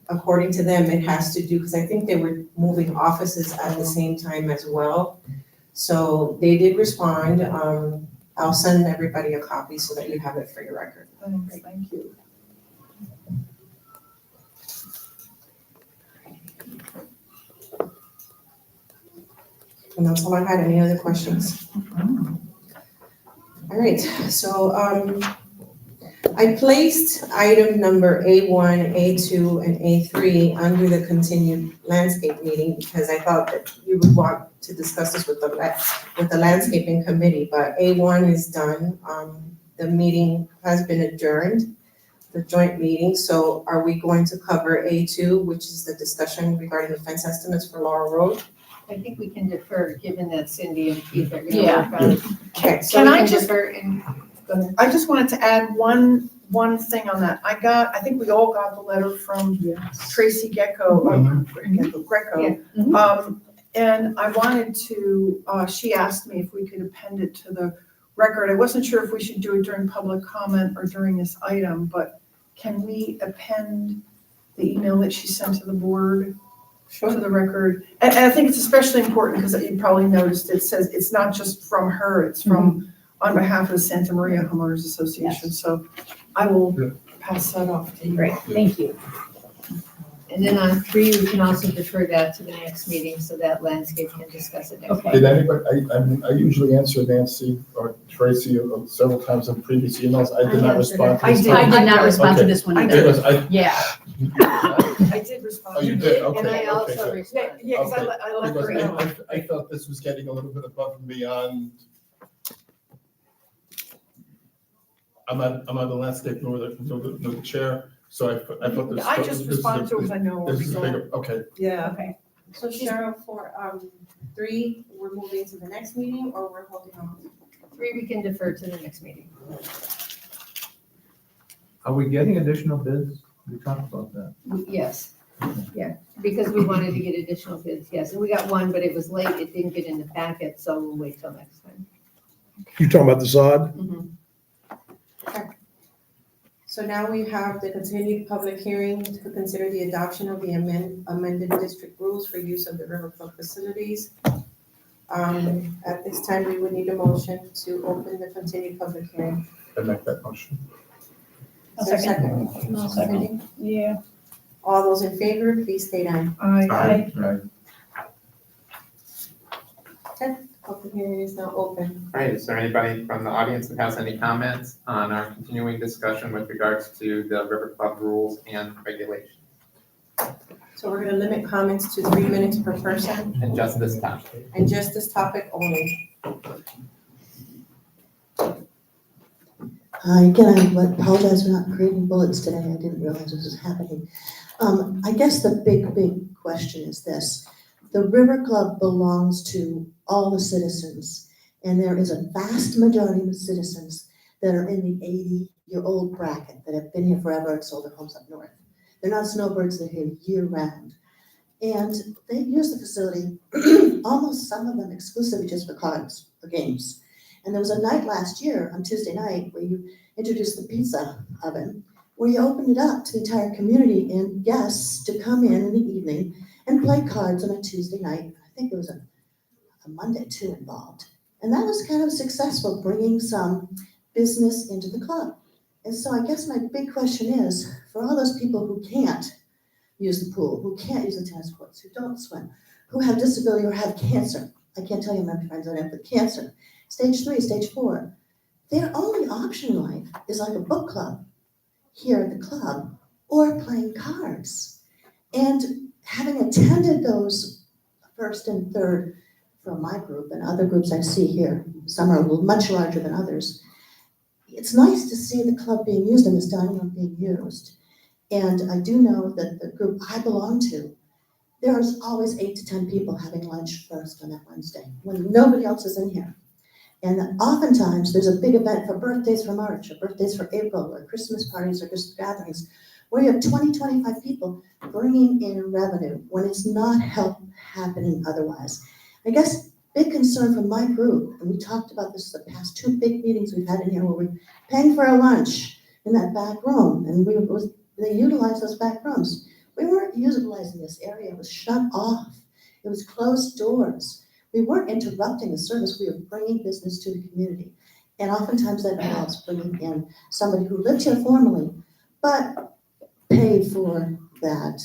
according to them, it has to do, because I think they were moving offices at the same time as well. So they did respond. I'll send everybody a copy so that you have it for your record. Thank you. And that's all I had. Any other questions? All right, so I placed item number A1, A2, and A3 under the continued landscape meeting because I thought that you would want to discuss this with the landscaping committee, but A1 is done. The meeting has been adjourned, the joint meeting, so are we going to cover A2, which is the discussion regarding the fence estimates for Laurel Road? I think we can defer, given that Cindy and Keith are gonna Yeah. work on it. Okay, So Can we I can just- defer and, go ahead. I just wanted to add one thing on that. I think we all got the letter from Tracy Greco. And I wanted to, she asked me if we could append it to the record. I wasn't sure if we should do it during public comment or during this item, but can we append the email that she sent to the board for the record. And I think it's especially important because you probably noticed it says it's not just from her, it's from, on behalf of the Santa Maria Homeowners Association. So I will pass that off to you. Great, thank you. And then on 3, we can also defer that to the next meeting so that landscape can discuss it next. Did anybody, I usually answer Nancy or Tracy several times in previous emails. I did not respond to I this. did, I did not respond to this one I either. Because Yeah. I did respond. Oh, you did? Okay. And I okay, also good. responded. Yeah, because Okay. I let her know. Because I felt this was getting a little bit above and beyond. I'm not the landscape nor the chair, so I thought this. I just responded to it because I know. This is a so- bigger, okay. Yeah. Okay. So Cheryl, for 3, we're moving to the next meeting or we're holding on? 3, we can defer to the next meeting. Are we getting additional bids? We talked about that. Yes, yeah, because we wanted to get additional bids, yes, and we got one, but it was late, it didn't get in the packet, so we'll wait till next time. You talking about the sod? So now we have the continued public hearing to consider the adoption of the amended district rules for use of the riverfront facilities. At this time, we would need a motion to open the continued public hearing. I make that motion. Is there a second? I'll second. Yeah. All those in favor, please state aye. Aye. Right. Okay, public hearing is now open. All right, is there anybody from the audience that has any comments on our continuing discussion with regards to the River Club rules and regulations? So we're gonna limit comments to 3 minutes per person And just this topic? and just this topic only. Again, I apologize for not creating bullets today. I didn't realize this was happening. I guess the big question is this. The River Club belongs to all the citizens, and there is a vast majority of citizens that are in the 80-year-old bracket that have been here forever and sold their homes up north. They're not snowbirds, they're here year-round. And they use the facility, almost some of them exclusively just for cards or games. And there was a night last year, on Tuesday night, where you introduced the pizza oven, where you opened it up to the entire community and guests to come in the evening and play cards on a Tuesday night. I think there was a Monday too involved. And that was kind of successful, bringing some business into the club. And so I guess my big question is, for all those people who can't use the pool, who can't use the tennis courts, who don't swim, who have disability or have cancer, I can't tell you how many friends I have with cancer, stage 3, stage 4, their only option in life is like a book club here at the club or playing cards. And having attended those first and third from my group and other groups I see here, some are much larger than others, it's nice to see the club being used and this dining room being used. And I do know that the group I belong to, there's always 8 to 10 people having lunch first on that Wednesday when nobody else is in here. And oftentimes there's a big event for birthdays for March or birthdays for April or Christmas parties or just gatherings where you have 20, 25 people bringing in revenue when it's not happening otherwise. I guess big concern from my group, and we talked about this the past 2 big meetings we've had in here where we're paying for our lunch in that back room and they utilized those back rooms. We weren't utilizing this area, it was shut off. It was closed doors. We weren't interrupting the service, we were bringing business to the community. And oftentimes that involves bringing in somebody who lived here formally, but paid for that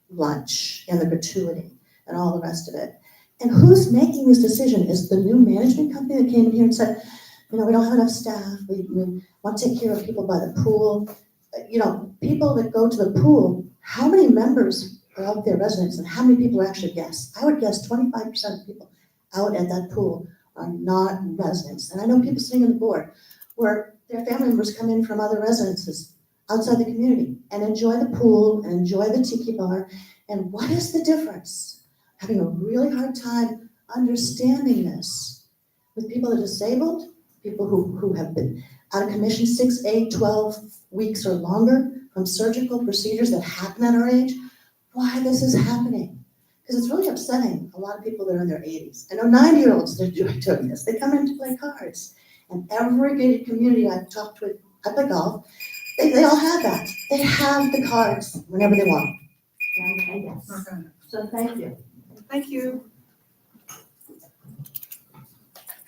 lunch and the gratuity and all the rest of it. And who's making this decision? Is the new management company that came in here and said, we don't have enough staff, we want to take care of people by the pool. People that go to the pool, how many members are out there, residents, and how many people are actually guests? I would guess 25% of people out at that pool are not residents. And I know people sitting on the board where their family members come in from other residences outside the community and enjoy the pool and enjoy the tiki bar. And what is the difference? Having a really hard time understanding this with people that are disabled, people who have been out of commission 6, 8, 12 weeks or longer from surgical procedures that happen at our age, why this is happening. Because it's really upsetting a lot of people that are in their 80s. I know 90-year-olds that are doing this. They come in to play cards. And every gated community I've talked with, I play golf, they all have that. They have the cards whenever they want. So thank you. Thank you.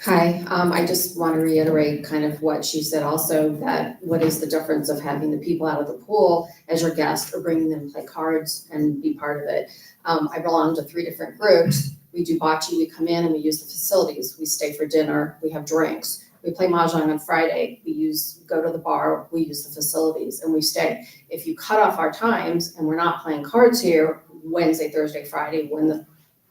Hi, I just want to reiterate kind of what she said also, that what is the difference of having the people out of the pool as your guests or bringing them to play cards and be part of it. I belong to 3 different groups. We do bocce, we come in and we use the facilities. We stay for dinner, we have drinks. We play mahjong on Friday, go to the bar, we use the facilities and we stay. If you cut off our times and we're not playing cards here Wednesday, Thursday, Friday, when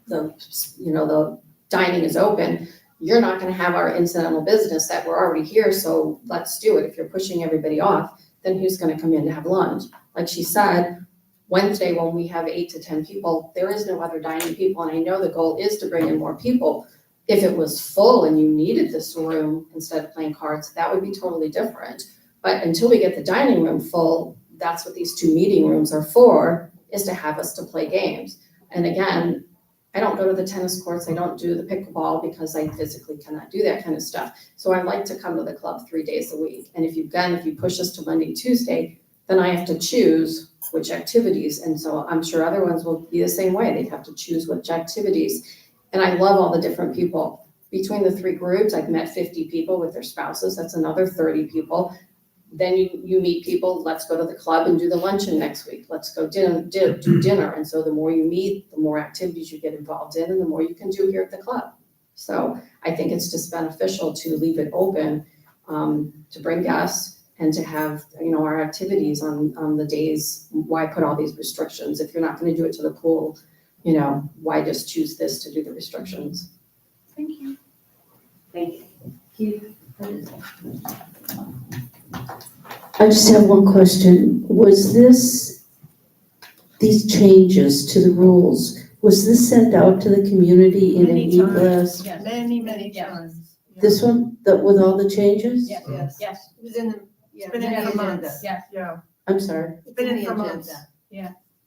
the dining is open, you're not gonna have our incidental business that we're already here, so let's do it. If you're pushing everybody off, then who's gonna come in to have lunch? Like she said, Wednesday, when we have 8 to 10 people, there is no other dining people, and I know the goal is to bring in more people. If it was full and you needed this room instead of playing cards, that would be totally different. But until we get the dining room full, that's what these 2 meeting rooms are for, is to have us to play games. And again, I don't go to the tennis courts, I don't do the pickleball because I physically cannot do that kind of stuff. So I like to come to the club 3 days a week. And if you push us to Monday, Tuesday, then I have to choose which activities. And so I'm sure other ones will be the same way. They'd have to choose which activities. And I love all the different people. Between the 3 groups, I've met 50 people with their spouses. That's another 30 people. Then you meet people, let's go to the club and do the luncheon next week. Let's go do dinner. And so the more you meet, the more activities you get involved in and the more you can do here at the club. So I think it's just beneficial to leave it open, to bring guests and to have, our activities on the days. Why put all these restrictions? If you're not gonna do it to the pool, why just choose this to do the restrictions? Thank you. Thank you. I just have one question. Was these changes to the rules, was this sent out to the community in an e-blast? Yes. Many times. This one, with all the changes? Yes. Yes. It was in the, Yeah, it's been in for months. Yes. Yeah, I'm sorry. it's been in the for agenda. months.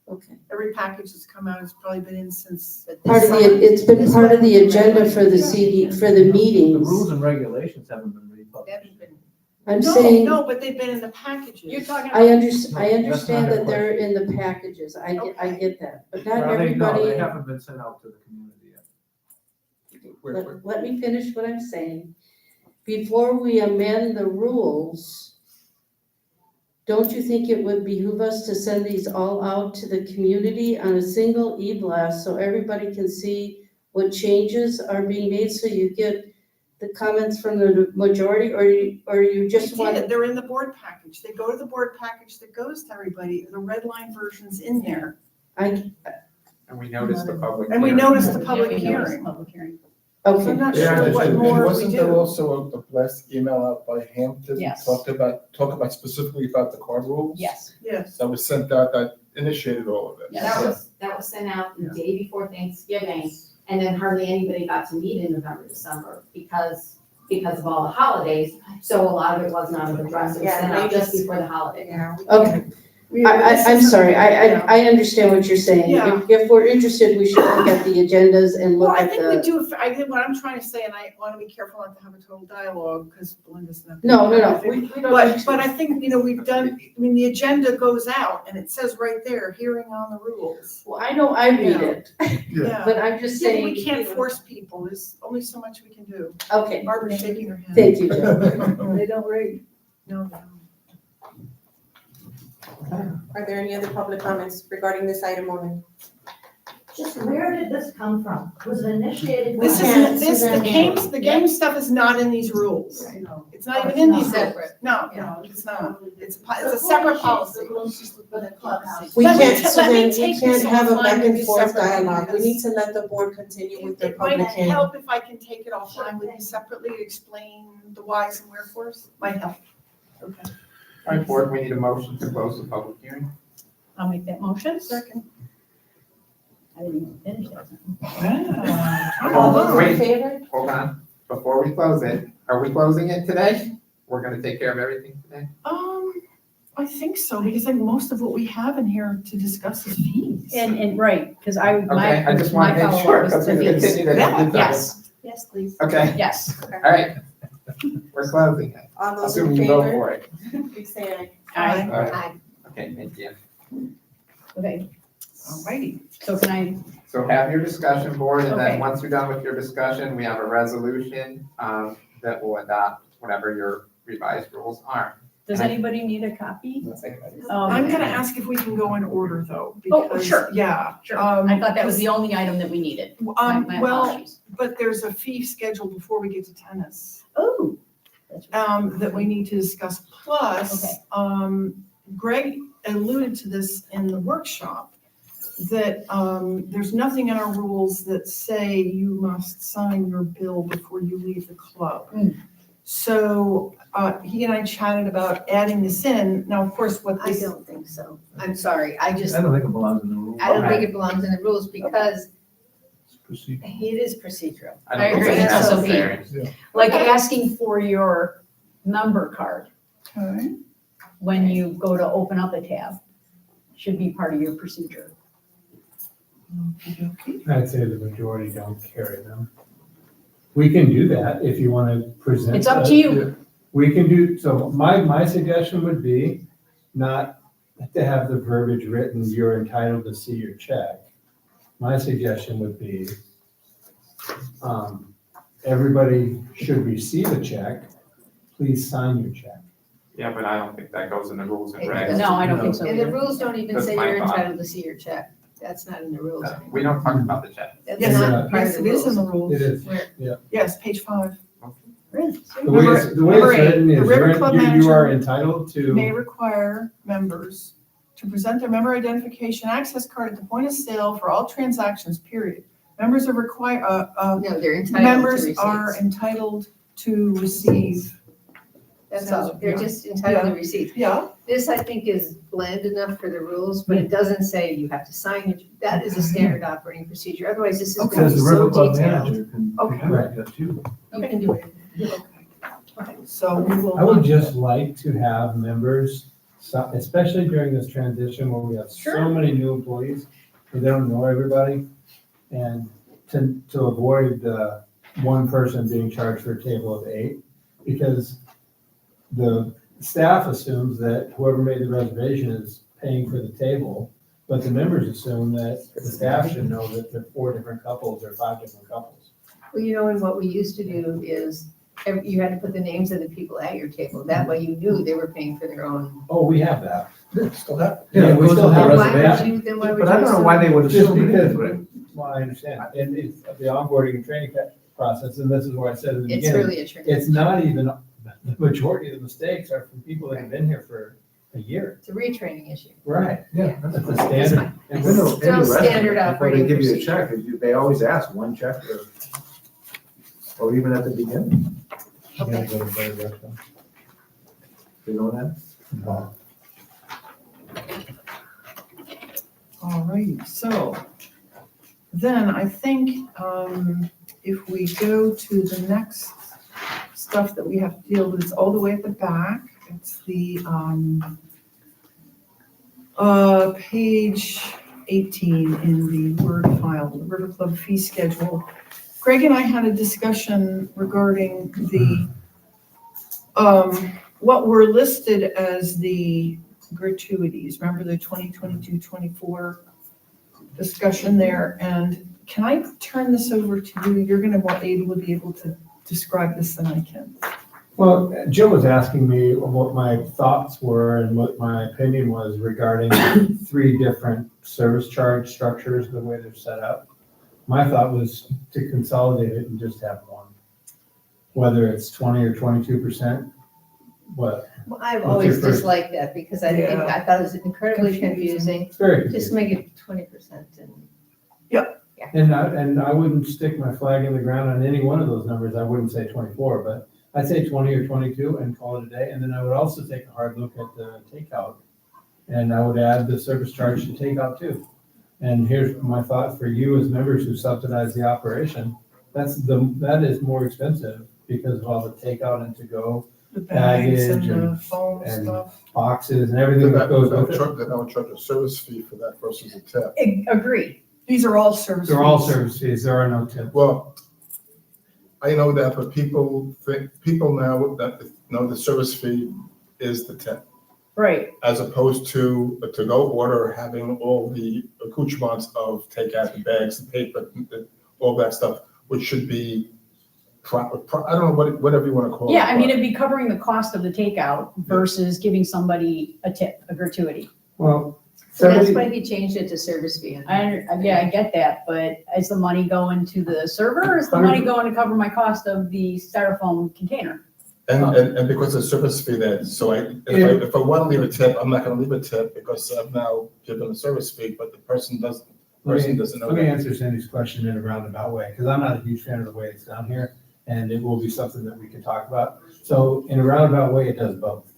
Okay. Every package that's come out has probably been in since. It's been part of the agenda for the CD, for the The meetings. rules and regulations haven't been republished. I'm saying, No, but they've been in the packages. You're talking I about. understand not that a they're in the packages. I get that. But not Well, they everybody. haven't been sent out to the community yet. Let me finish what I'm saying. Before we amend the rules, don't you think it would behoove us to send these all out to the community on a single e-blast so everybody can see what changes are being made, so you get the comments from the majority, or you just want? They're in the board package. They go to the board package that goes to everybody. The red line version's in there. And we noticed the public. And we hearing. noticed the public hearing. Public hearing. Okay. I'm not Yeah, sure what and more we wasn't there do. also a blast email out by Hampton? Yes. Talk about specifically about the card rules? Yes. Yes. That was sent out, that initiated all of it. That was sent out the day before Thanksgiving, and then hardly anybody got to meet in November, December, because of all the holidays. So a lot of it was not addressed, it was sent out just before the holiday. Okay. I'm sorry, I understand what you're saying. Yeah. If we're interested, we should look at the agendas and Well, look I at think we the. do, I think what I'm trying to say, and I want to be careful not to have a total dialogue, because Belinda's not. No, we don't need to. But I think, we've done, the agenda goes out, and it says right there, hearing on the rules. Well, I know I read it, Yeah. but I'm just Yeah, saying. we can't force people, there's only so much we can do. Okay. Barbara's shaking her head. Thank you, Joe. They don't read. No. Are there any other public comments regarding this item only? Just where did this come from? Was it initiated? This by- is, the game stuff is not in these rules. It's not even in these rules. Separate. No, it's not. It's a separate policy. For the clubhouse. We Let me can't, ta- Suzanne, let me we take can't this have a offline back with and you forth separately, dialogue. We because need to let the board continue with their It might public hearing. help if I can take it offline with you separately, explain the whys and wherefores. Might help. Okay. All right, board, we need a motion to close the public hearing. I'll make that motion. Second. I didn't even finish that. All those in Wait. Favor? Hold on, before we close it, are we closing it today? We're gonna take care of everything today? I think so, because I think most of what we have in here to discuss is fees. And right, because my Okay, I just want to make sure, because we're gonna continue to. Yes, yes, please. Okay, Yes. all right. We're closing it. All those in Assuming you vote favor, for it. please say aye. Aye. All right. Okay, thank you. Okay, Alrighty. so can I So have your discussion board, and Okay. then once you're done with your discussion, we have a resolution that will adopt whatever your revised rules are. Does anybody need a copy? I'm gonna ask if we can go in order though, Oh, because, sure. yeah. Sure, I thought that was the only item that we needed. My Well, apologies. but there's a fee schedule before we get to tennis. Oh. That's right. That we need to discuss. Plus, Greg alluded to this in the workshop, that, there's nothing in our rules that say you must sign your bill before you leave the club. So, he and I chatted about adding this in. Now, of course, what I this. don't think so. I'm sorry, I I don't think it belongs in the rules. I don't think it belongs in the rules because it is procedural. I don't agree. think It's it's SOP. necessary. Like asking for your number card Okay. when you go to open up a tab should be part of your procedure. I'd say the majority don't carry them. We can do that if you want to present. It's up that. to you. We can do, so my suggestion would be not to have the verbiage written, you're entitled to see your check. My suggestion would be, everybody should receive a check, please sign your check. Yeah, but I don't think that goes in the rules and regs. No, I don't think so And the either. rules don't even That's say my you're thought. entitled to see your check. That's not in the rules anymore. We don't talk about the check. That's Yes, not part of yes, the it is in rules. the rules. It is, Where- yeah. Yes, page 5. Really? The way it's written The is, River Club you are manager entitled may to, require members to present their member identification access card at the point of sale for all transactions, period. Members are No, they're entitled to members are receipts. entitled to receive. That's all. They're just entitled to receipts. Yeah, This, I think, is bland enough for the rules, but it doesn't say you have to sign it. That is a standard operating procedure. Otherwise, this is going to Because be the so River Club detailed. manager can Okay. correct that too. You can do it. okay, so we will. I would just like to have members, especially during this transition where we have so many new employees, and they don't know everybody, and to avoid one person being charged for a table of 8, because the staff assumes that whoever made the reservation is paying for the table, but the members assume that the staff should know that there are 4 different couples or 5 different couples. Well, you know, and what we used to do is you had to put the names of the people at your table. That way you knew they were paying for their own. Oh, we have that. Still have. Yeah, we still have Then why reservation. would you, then why would you? But I don't know why they would Just assume it because, is, but well, I understand, and it's the onboarding and training process, and this is what I said in the It's beginning. really a trick. It's not even, the majority of the mistakes are from people that have been here for a year. It's a retraining issue. Right. yeah, that's That's a fine. standard. fine. And then Still standard before they operating give you a procedure. check, they always ask one check or even at the beginning. You gotta go to better restaurant. You know that? All right, so then I think if we go to the next stuff that we have to deal with, it's all the way at the back. It's the page 18 in the Word file, the River Club fee schedule. Greg and I had a discussion regarding the what were listed as the gratuities. Remember the 2022-24 discussion there? And can I turn this over to you? You're going to be able to describe this than I can. Well, Jill was asking me what my thoughts were and what my opinion was regarding 3 different service charge structures, the way they're set up. My thought was to consolidate it and just have one, whether it's 20 or 22%. What? Well, I've What's always your first- disliked that because I thought it was incredibly confusing. It's very Just confusing. make it 20% and. And I wouldn't stick my flag in the ground on any one of those numbers. I wouldn't say 24, but I'd say 20 or 22 and call it a day. And then I would also take a hard look at the takeout. And I would add the service charge to takeout too. And here's my thought for you as members who subsidize the operation. That is more expensive because of all the takeout and to-go The bags and baggage the foam and stuff. boxes and everything that goes with it. Then I would charge a service fee for that versus a tip. Agree. These are all service They're all fees. service fees. There are no tips. Well, I know that, but people now that know the service fee is the tip. Right. as opposed to a to-go order having all the accoutrements of take out the bags, the paper, all that stuff, which should be I don't know, whatever you want to call it. Yeah, I mean, it'd be covering the cost of the takeout versus giving somebody a tip, a gratuity. Well, So that's why he changed it to service fee. Yeah, I get that, but is the money going to the server or is the money going to cover my cost of the styrofoam container? And because of service fee then, so if I want to leave a tip, I'm not going to leave a tip because I've now given a service fee, but the person doesn't know Let me that. answer Cindy's question in a roundabout way, because I'm not a huge fan of the way it's done here, and it will be something that we can talk about. So in a roundabout way, it does both.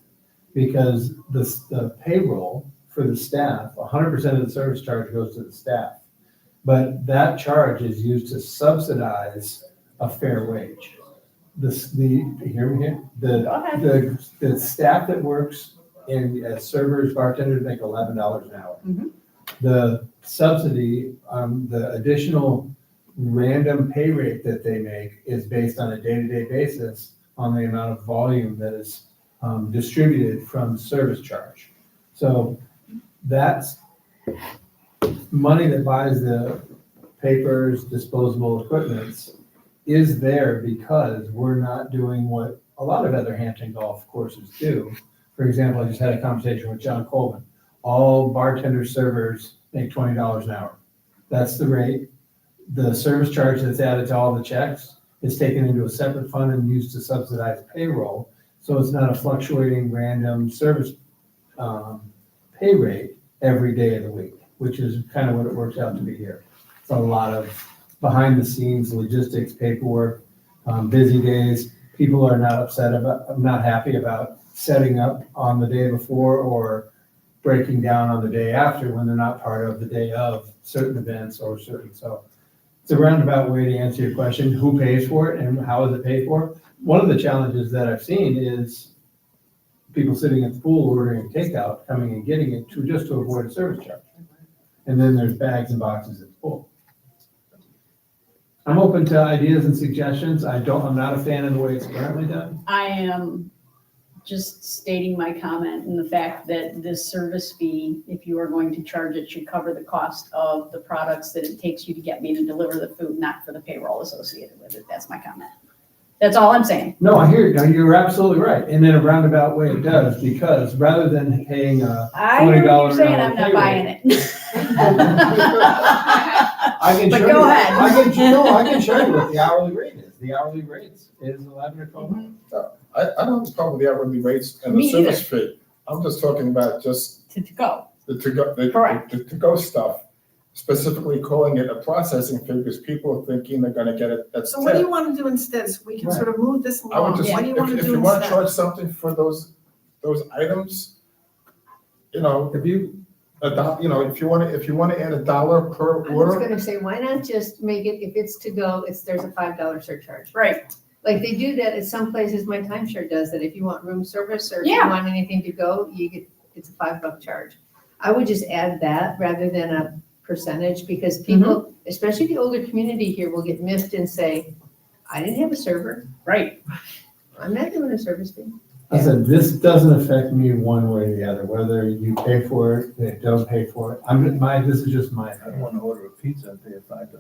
Because the payroll for the staff, 100% of the service charge goes to the staff. But that charge is used to subsidize a fair wage. You hear me here? The staff that works as servers, bartenders make $11 an hour. Mm-hmm. The subsidy, the additional random pay rate that they make is based on a day-to-day basis on the amount of volume that is distributed from service charge. So that's money that buys the papers, disposable equipments is there because we're not doing what a lot of other Hampton golf courses do. For example, I just had a conversation with John Coleman. All bartender servers make $20 an hour. That's the rate. The service charge that's added to all the checks is taken into a separate fund and used to subsidize payroll. So it's not a fluctuating random service pay rate every day of the week, which is kind of what it works out to be here. It's a lot of behind the scenes logistics, paperwork, busy days. People are not happy about setting up on the day before or breaking down on the day after when they're not part of the day of certain events or certain, so it's a roundabout way to answer your question, who pays for it and how is it paid for? One of the challenges that I've seen is people sitting at the pool ordering takeout, coming and getting it just to avoid a service charge. And then there's bags and boxes at the pool. I'm open to ideas and suggestions. I'm not a fan of the way it's currently done. I am just stating my comment and the fact that this service fee, if you are going to charge it, should cover the cost of the products that it takes you to get me to deliver the food, not for the payroll associated with it. That's my comment. That's all I'm saying. No, I hear you. No, you're absolutely right. And in a roundabout way it does, because rather than paying a I hear $20 what you're saying, an hour I'm not pay buying rate, it. I can But show go you. ahead. I can show you what the hourly rate is. The hourly rate is 11 or 12. I don't have a problem with the hourly rates and the Me service fee. I'm just talking about just To go. the to-go, Correct. the to-go stuff, specifically calling it a processing fee because people are thinking they're gonna get it, that's So what do you tip. want to do instead, so we can Right. sort of move this I would along? just, What do you want to if do you wanna instead? charge something for those items, you know, If you, if you wanna add $1 per I was order, gonna say, why not just make it, if it's to go, there's a $5 surcharge. Right. Like they do that at some places, my timeshare does that, if you want room service or if you Yeah. want anything to go, it's a $5 charge. I would just add that rather than a percentage, because people, especially the older community here, will get miffed and say, I didn't have a server, Right. I'm not doing a service fee. I said, this doesn't affect me one way or the other, whether you pay for it, they don't pay for it. This is just my I don't want to order a pizza and pay $5.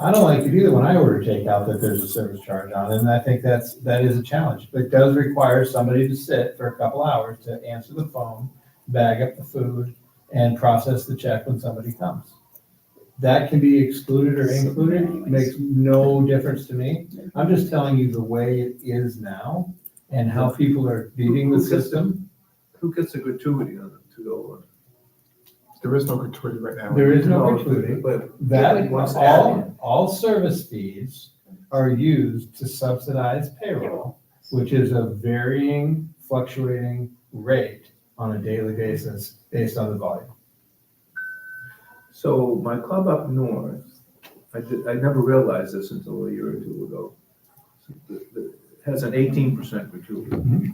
I don't like it either when I order takeout that there's a service charge on it, and I think that is a challenge. But it does require somebody to sit for a couple hours to answer the phone, bag up the food, and process the check when somebody comes. That can be excluded or included, makes no difference to me. I'm just telling you the way it is now and how people are beating the system. Who gets a gratuity on it to go order? there is no gratuity right now. There is no gratuity, But that, What's added? all service fees are used to subsidize payroll, which is a varying, fluctuating rate on a daily basis based on the volume. So my club up north, I never realized this until a year or two ago, has an 18% gratuity.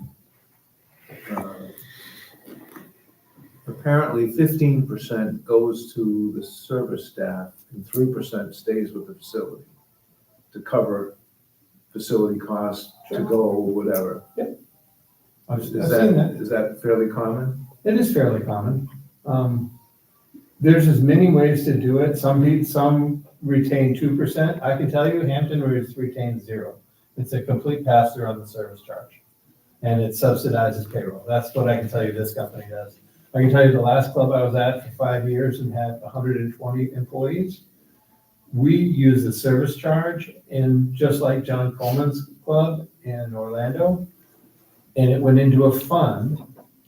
Apparently 15% goes to the service staff and 3% stays with the facility to cover facility costs, to go, whatever. Yep. I've Is seen that. is that fairly common? It is fairly common. There's as many ways to do it. Some retain 2%. I can tell you Hampton retains 0. It's a complete pass-through on the service charge. And it subsidizes payroll. That's what I can tell you this company does. I can tell you the last club I was at for 5 years and had 120 employees. We use the service charge in just like John Coleman's club in Orlando. And it went into a fund,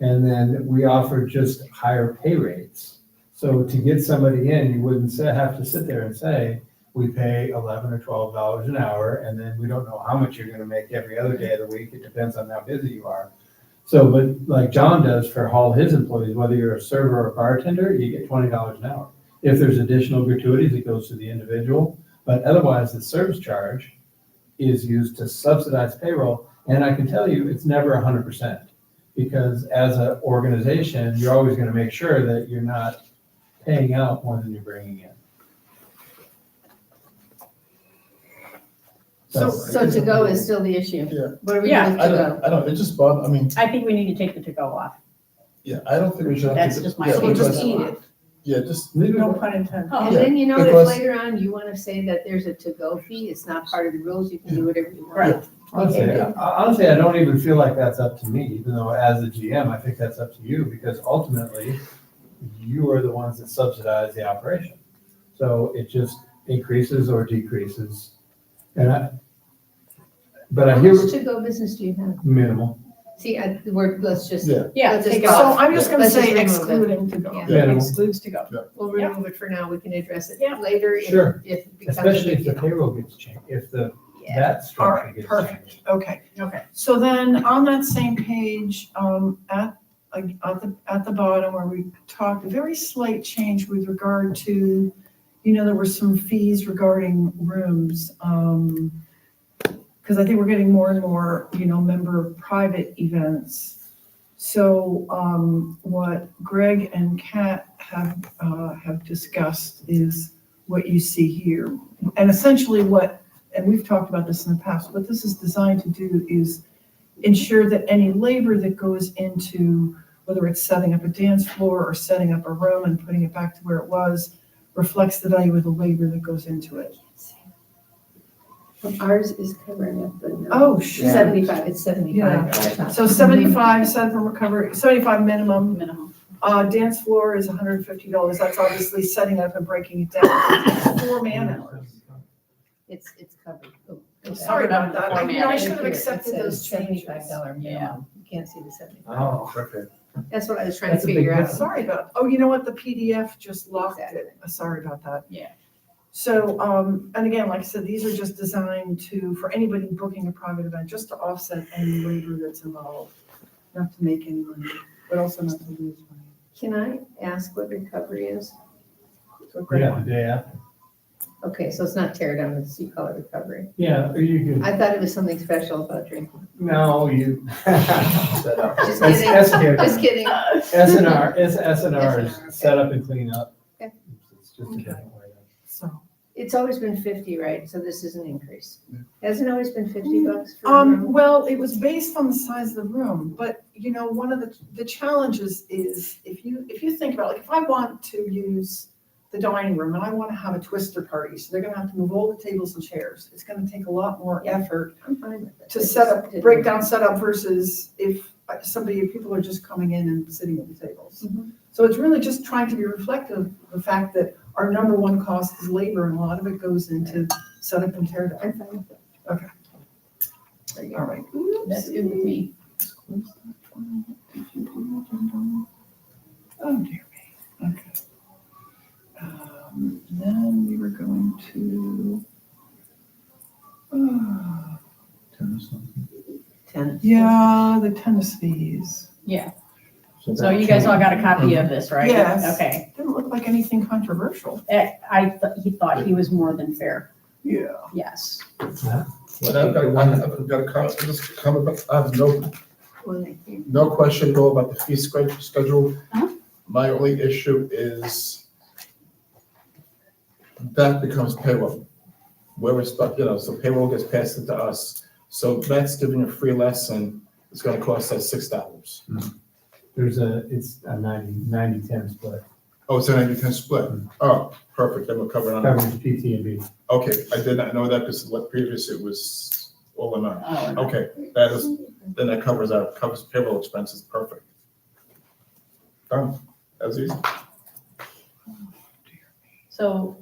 and then we offered just higher pay rates. So to get somebody in, you wouldn't have to sit there and say, we pay $11 or $12 an hour, and then we don't know how much you're gonna make every other day of the week. It depends on how busy you are. So, but like John does for all his employees, whether you're a server or a bartender, you get $20 an hour. If there's additional gratuities, it goes to the individual, but otherwise the service charge is used to subsidize payroll. And I can tell you, it's never 100%, because as an organization, you're always gonna make sure that you're not paying out more than you're bringing in. So to go is still the issue. Yeah. What are we doing with to go? I don't, it just bothered, I mean, I think we need to take the to go off. yeah, I don't think we should have to. That's just my yeah, opinion. because- Just eat it. Yeah, just. No pun intended. And Yeah, then you know that because- later on, you want to say that there's a to-go fee, it's not part of the rules, you can do whatever you want. Right. Honestly, I don't even feel like that's up to me, even though as a GM, I think that's up to you, because ultimately, you are the ones that subsidize the operation. So it just increases or decreases. But I How hear much to-go business do you have? minimal. See, let's just. Yeah, let's take just it So off. I'm just gonna Let's just say remove it. excluding to go. Yeah. Minimal. Excludes to go. We'll remove it for now, we can address it Yeah. later Sure. if it becomes a Especially big if the deal. payroll gets changed, if that All structure right, gets perfect. changed. Okay. Okay. So then on that same page, at the bottom where we talked, a very slight change with regard to, there were some fees regarding rooms. Because I think we're getting more and more, member private events. So what Greg and Kat have discussed is what you see here. And essentially and we've talked about this in the past, what this is designed to do is ensure that any labor that goes into, whether it's setting up a dance floor or setting up a room and putting it back to where it was, reflects the value of the labor that goes into it. Ours is covering it, but no. Oh, sure. 75, it's 75. Yeah. So 75, set from recovery, 75 minimum. Minimum. Dance floor is $150. That's obviously setting up and breaking it down. It's 4 man-hours. It's covered. Oh, I'm sorry about that. I should have Here, it accepted says those changes. $75 minimum. You can't see the 75. Oh, perfect. That's what I was trying That's to a big figure out. difference. Sorry about, you know what, the PDF just locked it. Sorry about that. Yeah. So, and again, like I said, these are just designed for anybody booking a private event, just to offset any labor that's involved. Not to make any money, but also not to lose money. Can I ask what recovery is? So Greg, Yeah, the day after. Okay, so it's not tear down, it's, you call it recovery. Yeah, you can, I thought it was something special about drinking. no, you. Just kidding, just kidding. SNR is set up and clean up. Okay. It's just a different way. So, It's always been 50, right? So this is an increase. Hasn't it always been $50 for a room? well, it was based on the size of the room, but one of the challenges is if you think about, like, if I want to use the dining room and I want to have a twister party, so they're gonna have to move all the tables and chairs. It's gonna take a lot more effort I'm fine with it. to It's set just up, didn't- break down setup versus if people are just coming in and sitting at the tables. Mhm. So it's really just trying to be reflective of the fact that our number one cost is labor, and a lot of it goes into setup and tear down. I'm fine with it. Okay. There you All go. right. That's good with me. Oh, dear me. Okay. Then we were going to, Tennis. yeah, the tennis fees. Yeah. So you guys all got a copy of this, right? Yes. Okay. Didn't look like anything controversial. He thought he was more than fair. Yeah. Yes. But I've got a comment, just comment, but I have no question at all about the fee schedule. Uh-huh. My only issue is that becomes payroll. Where we're stuck, so payroll gets passed to us. So that's giving a free lesson It's gonna cost us $6. It's a 90-10 split. Oh, it's a 90-10 split. Oh, perfect, then we're covered on. Covers PT and B. Okay, I did not know that because previously it was all in on. Oh, Okay, then that covers payroll expenses, perfect. Done, that was easy. So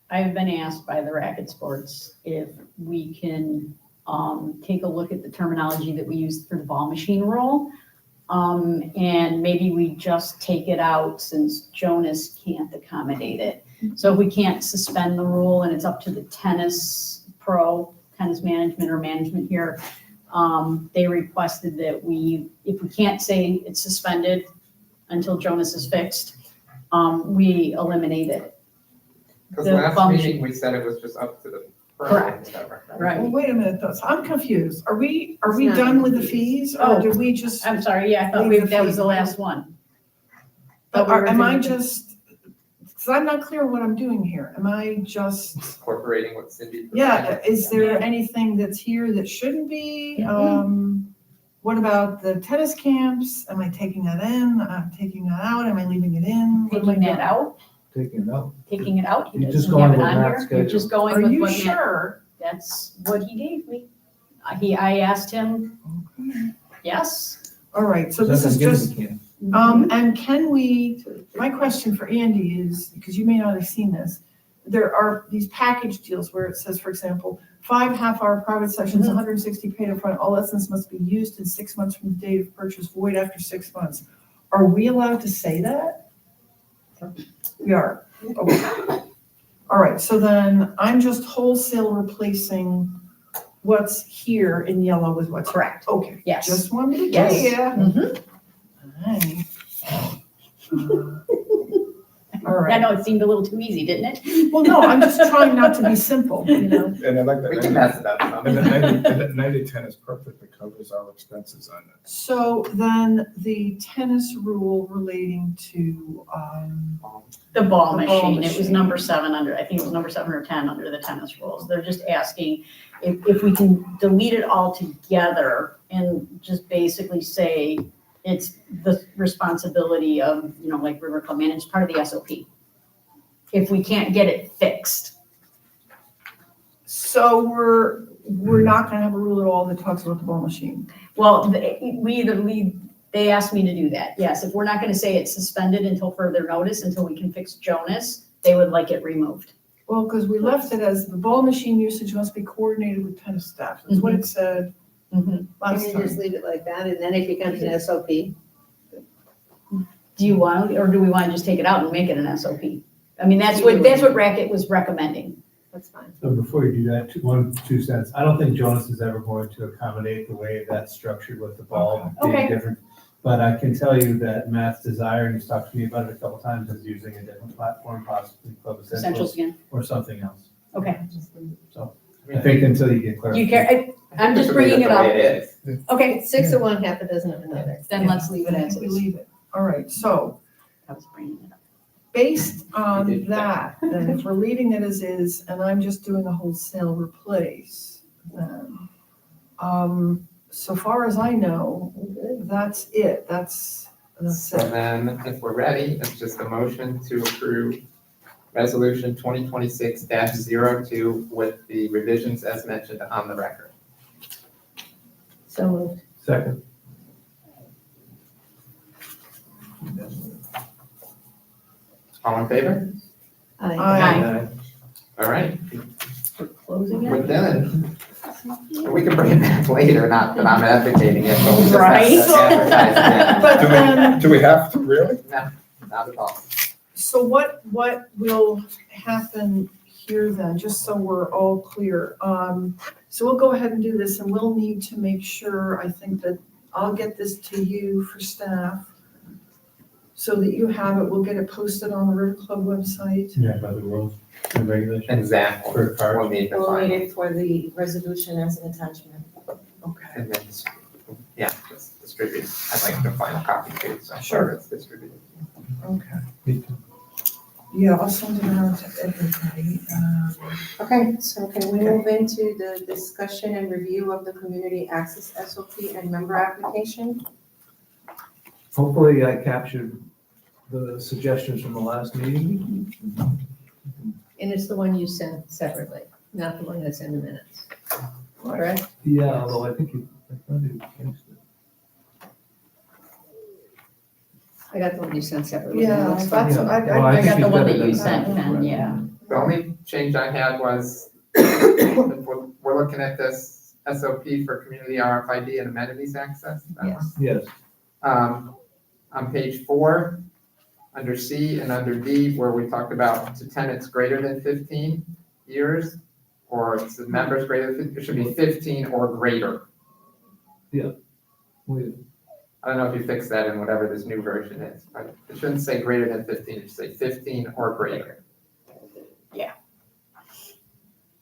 I've been asked by the racket sports if we can take a look at the terminology that we use for the ball machine rule. And maybe we just take it out since Jonas can't accommodate it. So if we can't suspend the rule and it's up to the tennis management or management here, they requested that if we can't say it's suspended until Jonas is fixed, we eliminate it. Because The last function. meeting, we said it was just up to the. Correct. Right. Well, wait a minute though, so I'm confused. Are we not done with the fees or Oh. did we just? I'm sorry, yeah, I thought Leave the that was fee. the last one. But Thought we were am I doing- just, because I'm not clear what I'm doing here. Am I just, Incorporating what Cindy. yeah, is there anything that's here that shouldn't be? What about the tennis camps? Am I taking that in? I'm taking that out? Am I leaving it in? What am I Taking that doing? out, Taking it out. taking it out, he You're just doesn't have going it with on Matt's here, you're schedule. just going Are with you what Matt, sure? that's what he gave me. I asked him, yes. All right, so this is just, and can we, my question for Andy is, because you may not have seen this, there are these package deals where it says, for example, 5 half-hour private sessions, 160 paid upfront, all lessons must be used in 6 months from the date of purchase, void after 6 months. Are we allowed to say that? We are, okay. All right, so then I'm just wholesale replacing what's here in yellow with what's. Correct. Okay. Yes. Just wanted to Yes. tell you. Mhm. All I right. know it seemed a little too easy, didn't it? Well, no, I'm just trying not to be simple, you know? And I like that. We can mess it up some. And the 90-10 is perfect, it covers our expenses on it. So then the tennis rule relating to, The ball The ball machine, it was machine. number 7 under, I think it was number 7 or 10 under the tennis rules. They're just asking if we can delete it all together and just basically say it's the responsibility of, like River Club Management, part of the SOP. If we can't get it fixed. so we're not gonna have a rule at all that talks about the ball machine. Well, they asked me to do that, yes. If we're not gonna say it's suspended until further notice, until we can fix Jonas, they would like it removed. Well, because we left it as the ball machine usage must be coordinated with tennis staff. That's what it said Can last you just time. leave it like that and then it becomes an SOP? Do you want, or do we want to just take it out and make it an SOP? I mean, that's what Racket was recommending. That's fine. So before you do that, 2 cents. I don't think Jonas is ever going to accommodate the way that's structured with the ball being Okay. different. But I can tell you that Matt's desire, and he's talked to me about it a couple times, is using a different platform, possibly Club Essentials Essentials again, or something else. okay. So I think until you get Do clarity. you care, I'm just Just leave bringing it it the up. way it is. Okay, It's 6 of one, half a dozen of another. then let's leave it I as think we is. leave it. All right, so I was bringing it up. based on that, then if we're leaving it as is, and I'm just doing a wholesale replace, then, so far as I know, that's it, that's So it. then, if we're ready, it's just a motion to approve resolution 2026-02 with the revisions as mentioned on the record. So moved. Second. All in favor? Aye. All right, We're closing we're it? done. We can bring it back later, not that I'm advocating it, but we just Right. have to advertise But then, Do we have to, really? it. No, not at all. so what will happen here then, just so we're all clear? So we'll go ahead and do this, and we'll need to make sure, I think that I'll get this to you for staff, so that you have it, we'll get it posted on the River Club website. Yeah, by the rules and regulations. Exactly. For cars. We'll need to We'll find need it. it for the resolution as an attachment. Okay. And then, yeah, just distribute. I'd like the final copy too, so Sure. it's distributed. Okay. Me too. Yeah, I'll send it around to everybody. Okay, so can we move into the discussion and review of the community access SOP and member application? Hopefully I captured the suggestions from the last meeting. And it's the one you sent separately, not the one that's in the minutes, correct? Yeah, although I think I thought you changed it. I got the one you sent separately. Yeah, It looks that's, fine. I got the one that you sent, Ken, yeah. The only change I had was, we're looking at this SOP for community RFID and amenities access. that one. Yes. Yes. On page 4, under C and under D, where we talked about to tenants greater than 15 years, or to members greater than 15, it should be 15 or greater. We- I don't know if you fixed that in whatever this new version is, but it shouldn't say greater than 15, it should say 15 or greater.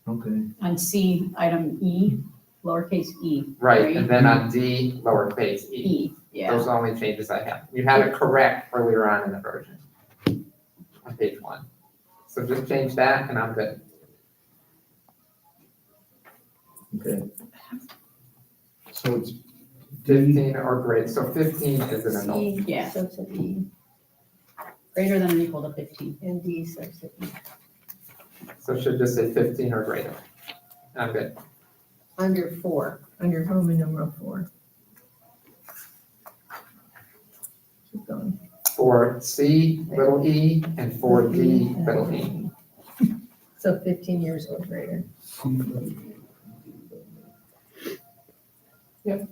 Okay. On C, item E, lowercase e. Right, and then on D, lowercase e. E, yeah. Those are the only changes I have. You had it correct earlier on in the version, on page 1. So just change that and I'm good. Okay. So it's 15 or greater, so 15 is an adult. E, yeah, subset E. Greater than or equal to 15. And D subset E. So it should just say 15 or greater. I'm good. Under 4, under Roman numeral 4. Keep going. For C, little e, and for D, little e. So 15 years or greater. Yep.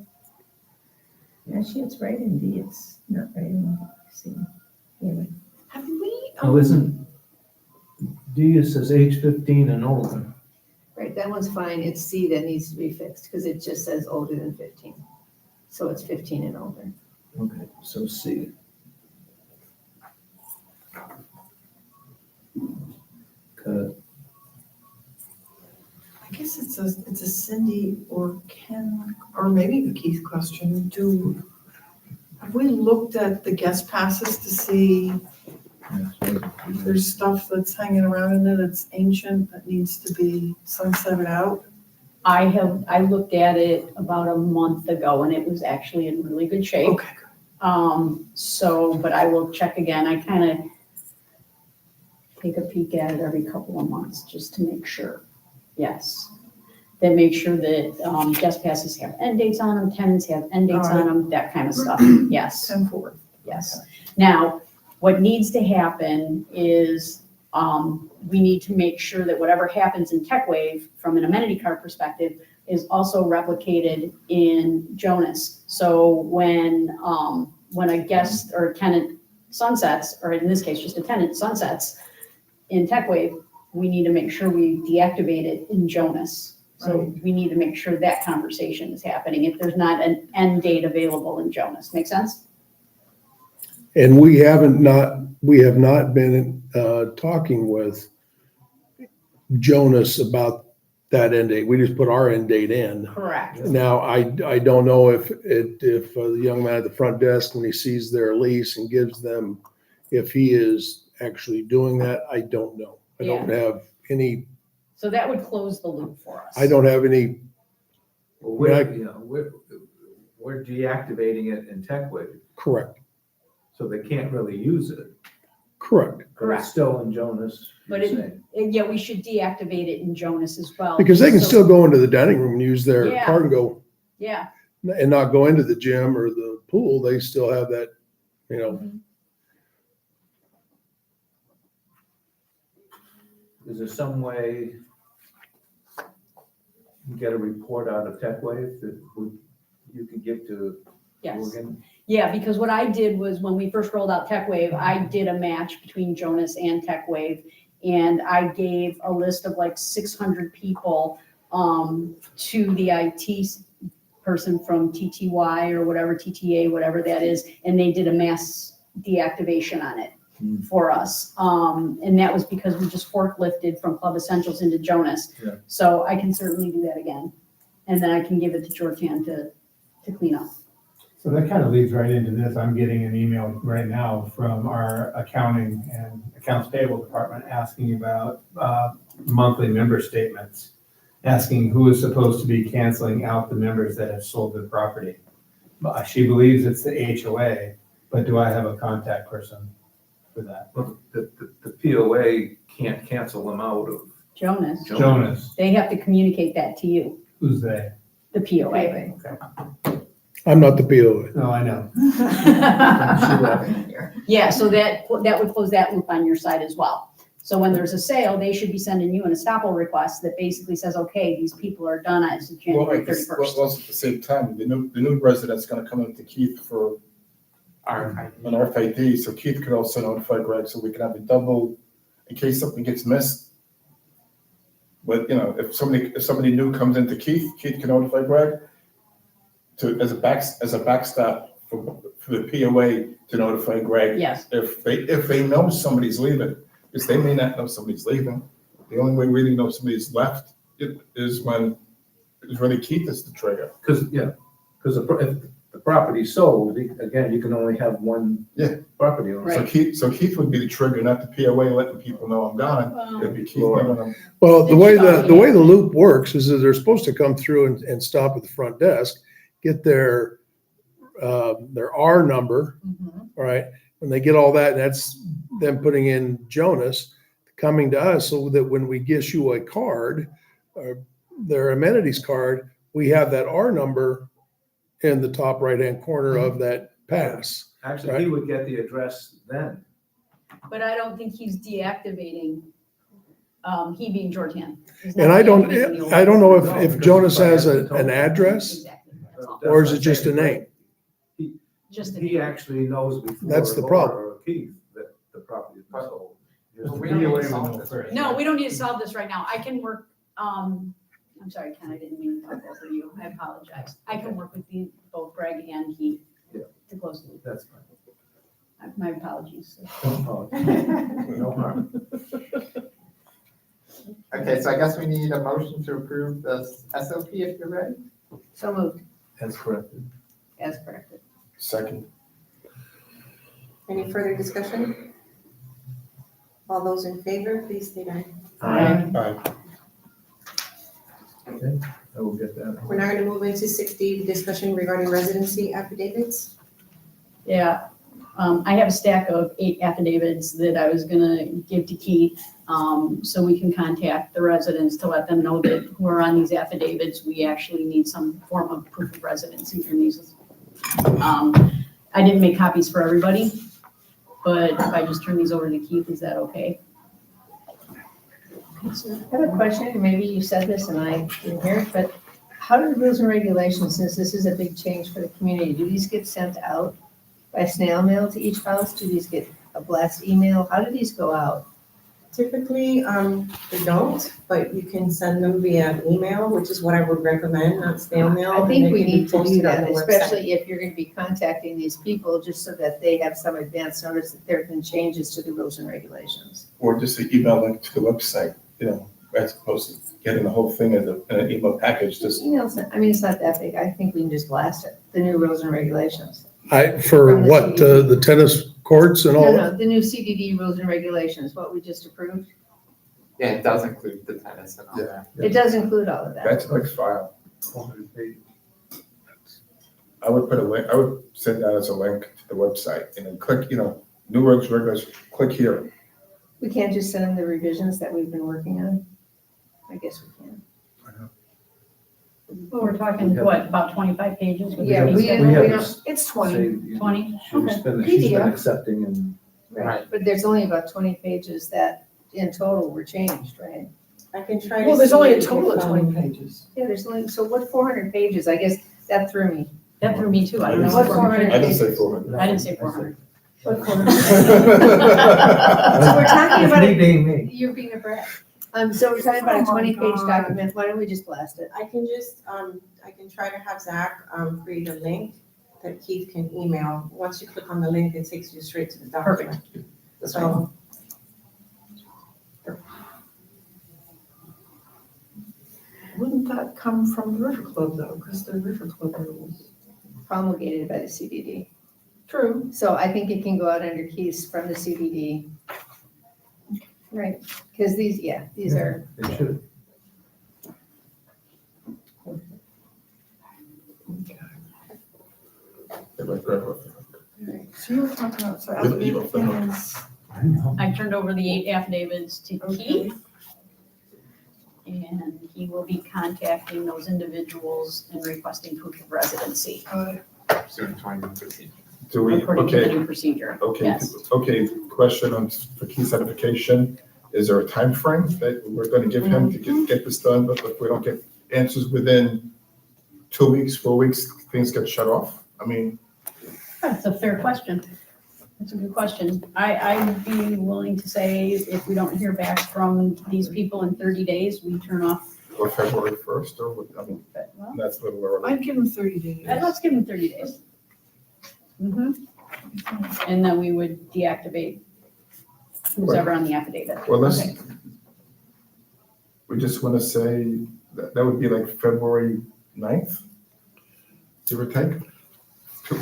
Actually, it's right in D, it's not right in C. Anyway. Have we, Oh, isn't D, it says age 15 and older. Right, that one's fine, it's C that needs to be fixed, because it just says older than 15. So it's 15 and older. Okay, so C. Cut. I guess it's a Cindy or Ken, or maybe a Keith question. Have we looked at the guest passes to see if there's stuff that's hanging around in it that's ancient that needs to be sunsetted out? I looked at it about a month ago and it was actually in really good shape. Okay, good. But I will check again. I kind of take a peek at it every couple of months just to make sure. Yes. Then make sure that guest passes have end dates on them, tenants have end dates on them, that kind of stuff. Yes. 10-4. Yes. Now, what needs to happen is we need to make sure that whatever happens in TechWave from an amenity card perspective is also replicated in Jonas. So when a guest or a tenant sunsets, or in this case, just a tenant sunsets in TechWave, we need to make sure we deactivate it in Jonas. So we need to make sure that conversation is happening if there's not an end date available in Jonas. Make sense? And we have not been talking with Jonas about that end date. We just put our end date in. Correct. Now, I don't know if the young man at the front desk, when he sees their lease and gives them, if he is actually doing that, I don't know. I don't have any, So that would close the loop for us. I don't have any. Well, we're deactivating it in TechWave, Correct. so they can't really use it. Correct. But Correct. it's still in Jonas. But yeah, we should deactivate it in Jonas as well. Because they can So- still go into the dining room and use their Yeah. card and go, Yeah. and not go into the gym or the pool. They still have that, Is there some way you get a report out of TechWave that you can give to Yes. Morgan? Yeah, because what I did was when we first rolled out TechWave, I did a match between Jonas and TechWave. And I gave a list of like 600 people to the IT person from TTY or whatever, TTA, whatever that is. And they did a mass deactivation on it for us. And that was because we just forklifted from Club Essentials into Jonas. Yeah. So I can certainly do that again. And then I can give it to Georgianne to clean up. So that kind of leads right into this. I'm getting an email right now from our accounting and accounts payable department asking about monthly member statements, asking who is supposed to be canceling out the members that have sold their property. She believes it's the HOA, but do I have a contact person for that? Well, the POA can't cancel them out of. Jonas, Jonas, they have to communicate that to you, who's they? the POA. I'm not the POA. No, I know. Yeah, so that would close that loop on your side as well. So when there's a sale, they should be sending you an estoppel request that basically says, okay, these people are done as of Well, January like, this- 31st. well, at the same time, the new resident's gonna come into Keith for an RFID, so Keith could also notify Greg, so we can have a double, in case something gets missed. But, you know, if somebody new comes into Keith, Keith can notify Greg as a backstop for the POA to notify Greg. Yes. If they know somebody's leaving, because they may not know somebody's leaving. The only way we really know somebody's left is when really Keith is the trigger. Because if the property's sold, again, you can only have one property owner. So Keith would be the trigger, not the POA letting people know I'm gone. It'd be Keith letting them. Well, the way the loop works is that they're supposed to come through and stop at the front desk, get their R number, right? When they get all that, that's them putting in Jonas, coming to us, so that when we issue a card, their amenities card, we have that R number in the top right-hand corner of that pass. Actually, right? he would get the address then. But I don't think he's deactivating, he being Georgian. He's not And I don't deactivating the old know one. if Jonas has an address, Exactly, that's all. or is it just a name? Just a He name. actually knows before. That's the problem. Laura or Keith that the property is sold. We don't need to solve this right No, we don't need to solve this right now. I can work, I'm sorry, Ken, I didn't mean to talk over you. I apologize. I can work with both Greg and Keith to close the loop. That's fine. My apologies. No harm. Okay, so I guess we need a motion to approve the SOP if you're ready. So moved, As corrected. as corrected. Second. Any further discussion? All those in favor, please state aye. Aye. Okay, I will get that. We're now gonna move into 6D, discussion regarding residency affidavits. Yeah, I have a stack of 8 affidavits that I was gonna give to Keith, so we can contact the residents to let them know that who are on these affidavits, we actually need some form of proof of residency from these. I didn't make copies for everybody, but if I just turn these over to Keith, is that okay? I have a question, and maybe you said this and I didn't hear it, but how do the rules and regulations, since this is a big change for the community, do these get sent out by snail mail to each house? Do these get a blast email? How do these go out? Typically, they don't, but you can send them via email, which is what I would recommend, not snail mail. I and think they we can be need to posted do on that, the website. especially if you're gonna be contacting these people, just so that they have some advance notice that there have been changes to the rules and regulations. Or just an email link to the website, as opposed to getting the whole thing as an email package, just. Emails, I mean, it's not that big. I think we can just blast it, the new rules and regulations. For From the what, CDD. the tennis courts and all? No, the new CDD rules and regulations, what we just approved. Yeah, it does include the tennis and all that. It does include all of that. That's a big file. I would put a link, I would send that as a link to the website and then click, new rules, regulations, click here. We can't just send them the revisions that we've been working on? I guess we can. Well, we're talking, what, about 25 pages? with Yeah, the we schedule? don't, it's 20. 20? She's Okay. been PDF. accepting and. Right, but there's only about 20 pages that in total were changed, right? I can try to. Well, there's see only a if total of 20 um, pages. Yeah, there's only, so what 400 pages? I guess that threw me. That threw me too. I don't know What what 400 I didn't say pages? 400. I didn't say 400. What 400? So we're talking about Me it, being me. you're being a brat. So we're talking about a Oh my 20-page God. document. Why don't we just blast it? I can just, I can try to have Zach, create a link that Keith can email. Once you click on the link, it takes you straight to the document. So, Wouldn't that come from the River Club though, because they're River Club rules? promulgated by the CDD. True. So I think it can go out under keys from the CDD. Right, because these are. It should. So you were talking about, so With Eva, affidavit thing is, I turned over the 8 affidavits to okay. Keith. And he will be contacting those individuals and requesting proof of residency. Do we, According to the okay, new procedure. okay, Yes. okay, question on for key certification. Is there a time frame that we're gonna give him to get this done, but if we don't get answers within 2 weeks, 4 weeks, things get shut off? I mean, That's a fair question. That's a good question. I would be willing to say if we don't hear back from these people in 30 days, we turn off. or February 1st, or what, I mean, Well, that's a little early. I'd give them 30 days. let's give them 30 days. And then we would deactivate who's ever on the affidavit. Well, let's, Okay. we just wanna say that would be like February 9th, give or take,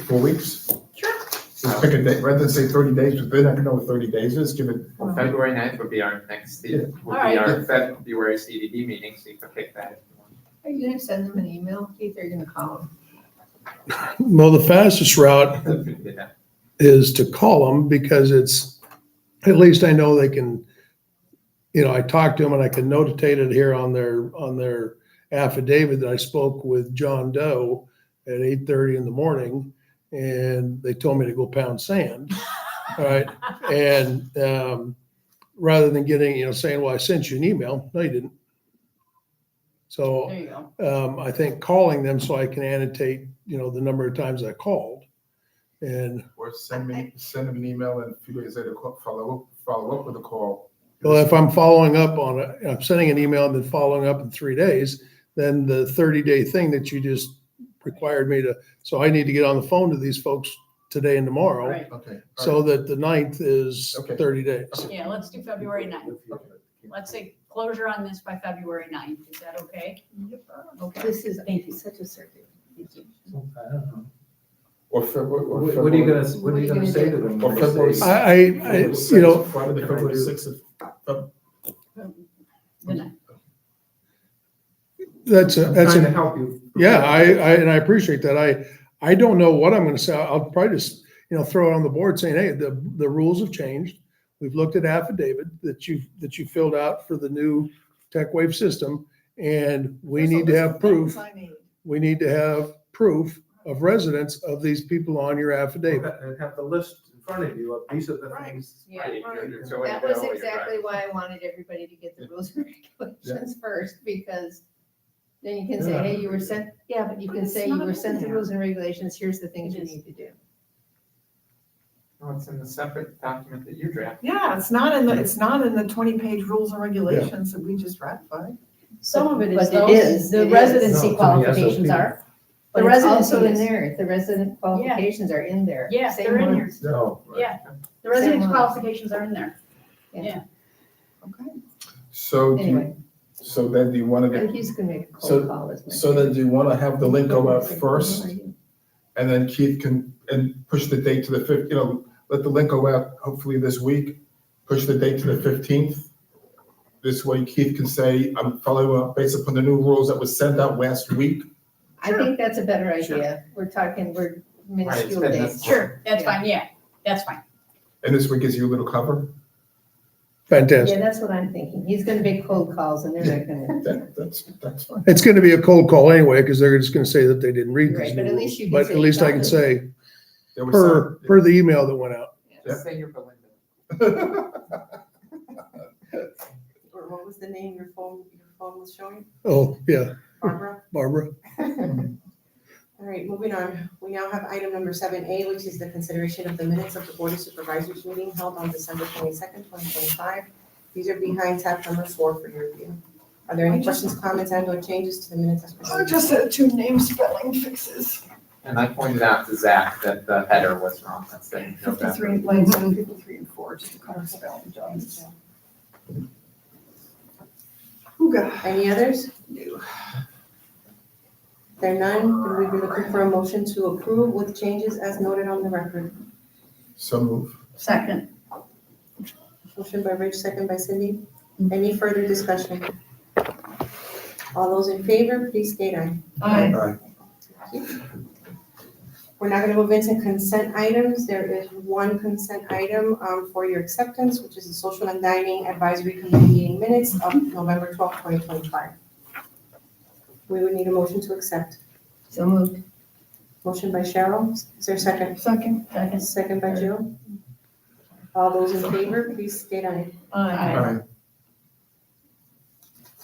4 weeks? Sure. Just pick a date, rather than say 30 days, because they're not gonna know what 30 days is, give it. Well, February 9th would be our next, would be Alright. our February CDD meeting, so you can pick that. Are you gonna send them an email, Keith, or are you gonna call them? Well, the fastest route Yeah. is to call them because it's, at least I know they can, I talked to them and I can notate it here on their affidavit that I spoke with John Doe at 8:30 in the morning, and they told me to go pound sand. All right. And rather than getting, saying, well, I sent you an email. No, you didn't. So There you go. I think calling them so I can annotate, the number of times I called. And Or send them an email and a few days later, follow up with a call. well, if I'm following up on it, I'm sending an email and then following up in 3 days, then the 30-day thing that you just required me to, so I need to get on the phone to these folks today and tomorrow. Right. Okay. So that the 9th is Okay. 30 days. Yeah, let's do February 9th. Let's say closure on this by February 9th. Is that okay? Okay. This is Thank you. such a circuit. I don't know. Or February. What are you gonna say to them? Or when they February. say- Friday, February 6th. That's I'm trying to help you. yeah, and I appreciate that. I don't know what I'm going to say. I'll probably just, throw it on the board saying, hey, the rules have changed. We've looked at affidavit that you filled out for the new TechWave system, and we need to have proof. We need to have proof of residence of these people on your affidavit. And have the list in front of you of these are the things. Yeah, Right, so when that you was know what you're exactly why I wanted everybody to get the rules and regulations first, because then you can say, hey, you were sent, but you But can it's say you not were sent the in there. rules and regulations, here's the things you need to do. No, it's in the separate document that you draft. Yeah, it's not in the 20-page rules and regulations that we just ratified. Some of it is But it those, is, the it is. residency No, qualifications SOP. are. The But it's also residency in in there, the resident qualifications are in there. Yeah, Same they're in here. ones. No. Yeah, the residence Same one. qualifications are in there. Yeah. So Anyway, so then do you want to I get, think he's gonna make a So- cold call. is my so then do you want to have the link go out Like, first? who are you? And then Keith can, push the date to the 5th, let the link go out hopefully this week, push the date to the 15th. This way Keith can say, I'm following up based upon the new rules that was sent out last week. I think that's a better idea. We're minuscule Right, dates. Sure, that's Yeah. fine, yeah, that's fine. And this way gives you a little cover. Fantastic. Yeah, that's what I'm thinking. He's gonna make cold calls and they're not gonna. That's fine. It's going to be a cold call anyway, because they're just going to say that they didn't read Right, these but new at rules. least you can But say at least I can something. say, There was per the email that went out. Yeah. Say you're Belinda. Or what was the name your phone was showing? Oh, yeah, Barbara? Barbara. All right, moving on. We now have item number 7A, which is the consideration of the minutes of the Board of Supervisors meeting held on December 22nd, 2025. These are behind tab number 4 for your review. Are there any questions, comments, and/or changes to the minutes as presented? Just had 2 name spelling fixes. And I pointed out to Zach that the header was wrong, that's the November. 53, lines 53 and 4, just a couple of spelling jobs. Who got? Any others? No. There none, then we'd be looking for a motion to approve with changes as noted on the record. So move. Second. Motion by Rich, second by Cindy. Any further discussion? All those in favor, please state aye. Aye. We're now going to move into consent items. There is one consent item for your acceptance, which is the Social and Dining Advisory Committee meeting minutes of November 12th, 2025. We would need a motion to accept. So moved. Motion by Cheryl. Is there a second? Second. Second by Jill. All those in favor, please state aye. Aye.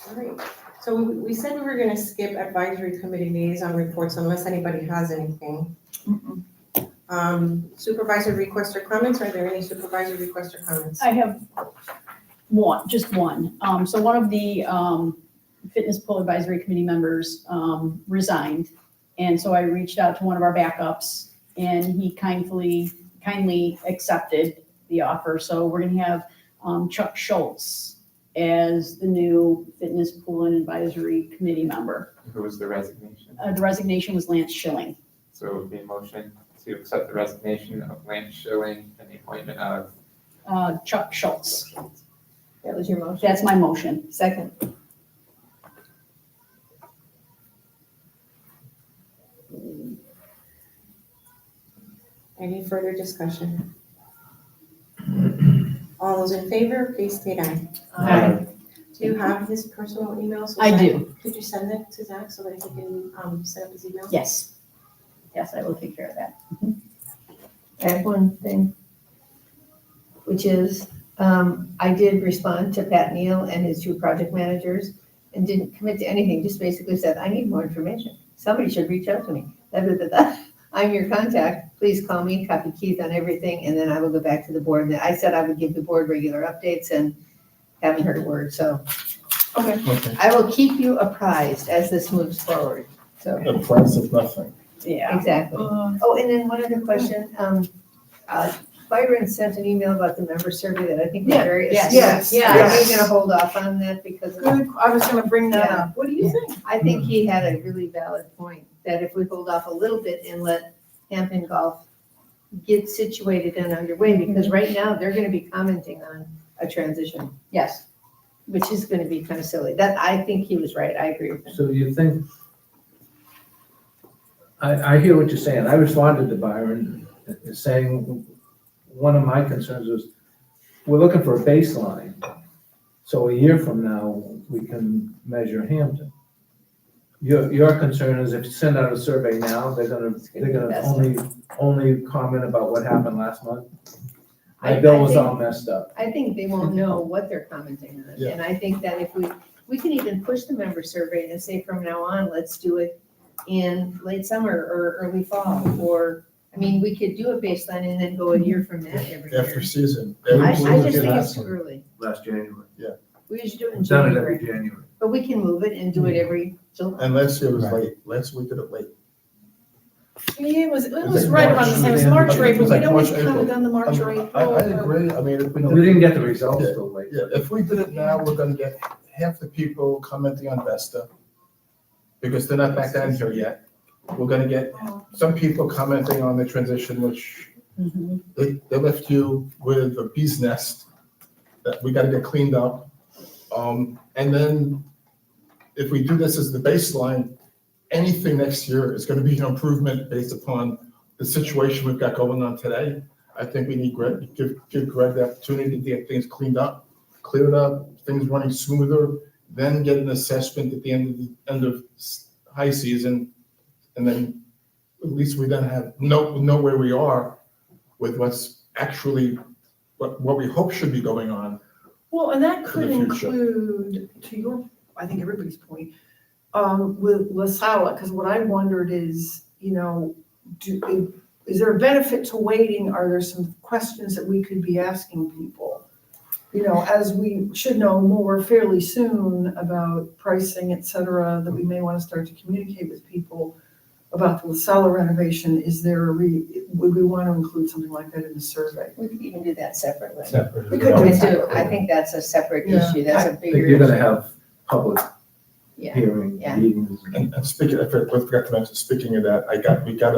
All right. So we said we were going to skip advisory committee liaison reports unless anybody has anything. Supervisor requests or comments? Are there any supervisor requests or comments? I have one, just one. So one of the fitness pool advisory committee members resigned. And so I reached out to one of our backups and he kindly accepted the offer. So we're gonna have Chuck Schultz as the new fitness pool and advisory committee member. Who was the resignation? The resignation was Lance Schilling. So it would be a motion to accept the resignation of Lance Schilling and the appointment of Chuck Schultz. That was your motion? That's my motion. Second. Any further discussion? All those in favor, please state aye. Aye. Do you have his personal email? So I Zach- do. Could you send it to Zach so that he can set up his email? Yes. Yes, I will take care of that. I have one thing, which is, I did respond to Pat Neal and his two project managers and didn't commit to anything, just basically said, I need more information. Somebody should reach out to me. I'm your contact. Please call me, copy Keith on everything, and then I will go back to the board. And I said I would give the board regular updates and haven't heard a word, so. Okay. I will keep you apprised as this moves forward, so. The price of nothing. Yeah. Exactly. Oh, and then one other question. Byron sent an email about the member survey that I think was very astute. Yes. Are we gonna hold off on that because of? Good, I was gonna bring that up. What do you Yeah. think? I think he had a really valid point, that if we hold off a little bit and let Hampton Golf get situated and underway, because right now they're gonna be commenting on a transition. Yes. Which is gonna be kind of silly. That, I think he was right. I agree with him. So you think, I hear what you're saying. I responded to Byron saying, one of my concerns was, we're looking for a baseline. So a year from now, we can measure Hampton. Your concern is if you send out a survey now, they're gonna only comment about what happened last month. My bill was all messed up. I think they won't know what they're commenting on. Yeah. And I think that if we can even push the member survey and say from now on, let's do it in late summer or early fall, or, I mean, we could do a baseline and then go a year from that every year. After season. I just think it's too early. Last January. We usually do it in We've done it every January, January. but we can move it and do it every July. And last year was late. Last week did it late. Yeah, it was like right around the same, it was March or It April, was we like always March, kind of April. done the March or April. I agree. I mean, if we We didn't get the results till late. Yeah, if we did it now, we're gonna get half the people commenting on Vesta because they're not back down here yet. We're gonna get some people commenting on the transition, which they left you with a bee's nest that we gotta get cleaned up. And then if we do this as the baseline, anything next year is gonna be an improvement based upon the situation we've got going on today. I think we need give Greg the opportunity to get things cleaned up, cleared up, things running smoother, then get an assessment at the end of high season. And then at least we then know where we are with what's actually, what we hope should be going on. Well, and that For the could future. include, to your, I think everybody's point, with LaSalle, because what I wondered is, is there a benefit to waiting? Are there some questions that we could be asking people? As we should know more fairly soon about pricing, et cetera, that we may want to start to communicate with people about the LaSalle renovation. Would we want to include something like that in the survey? We could even do that separately. We could do it I separately. think that's a separate Yeah. issue. That's a I think bigger you're gonna issue. have public Yeah, hearing, yeah. meetings. And speaking, I forgot to mention, speaking of that, we got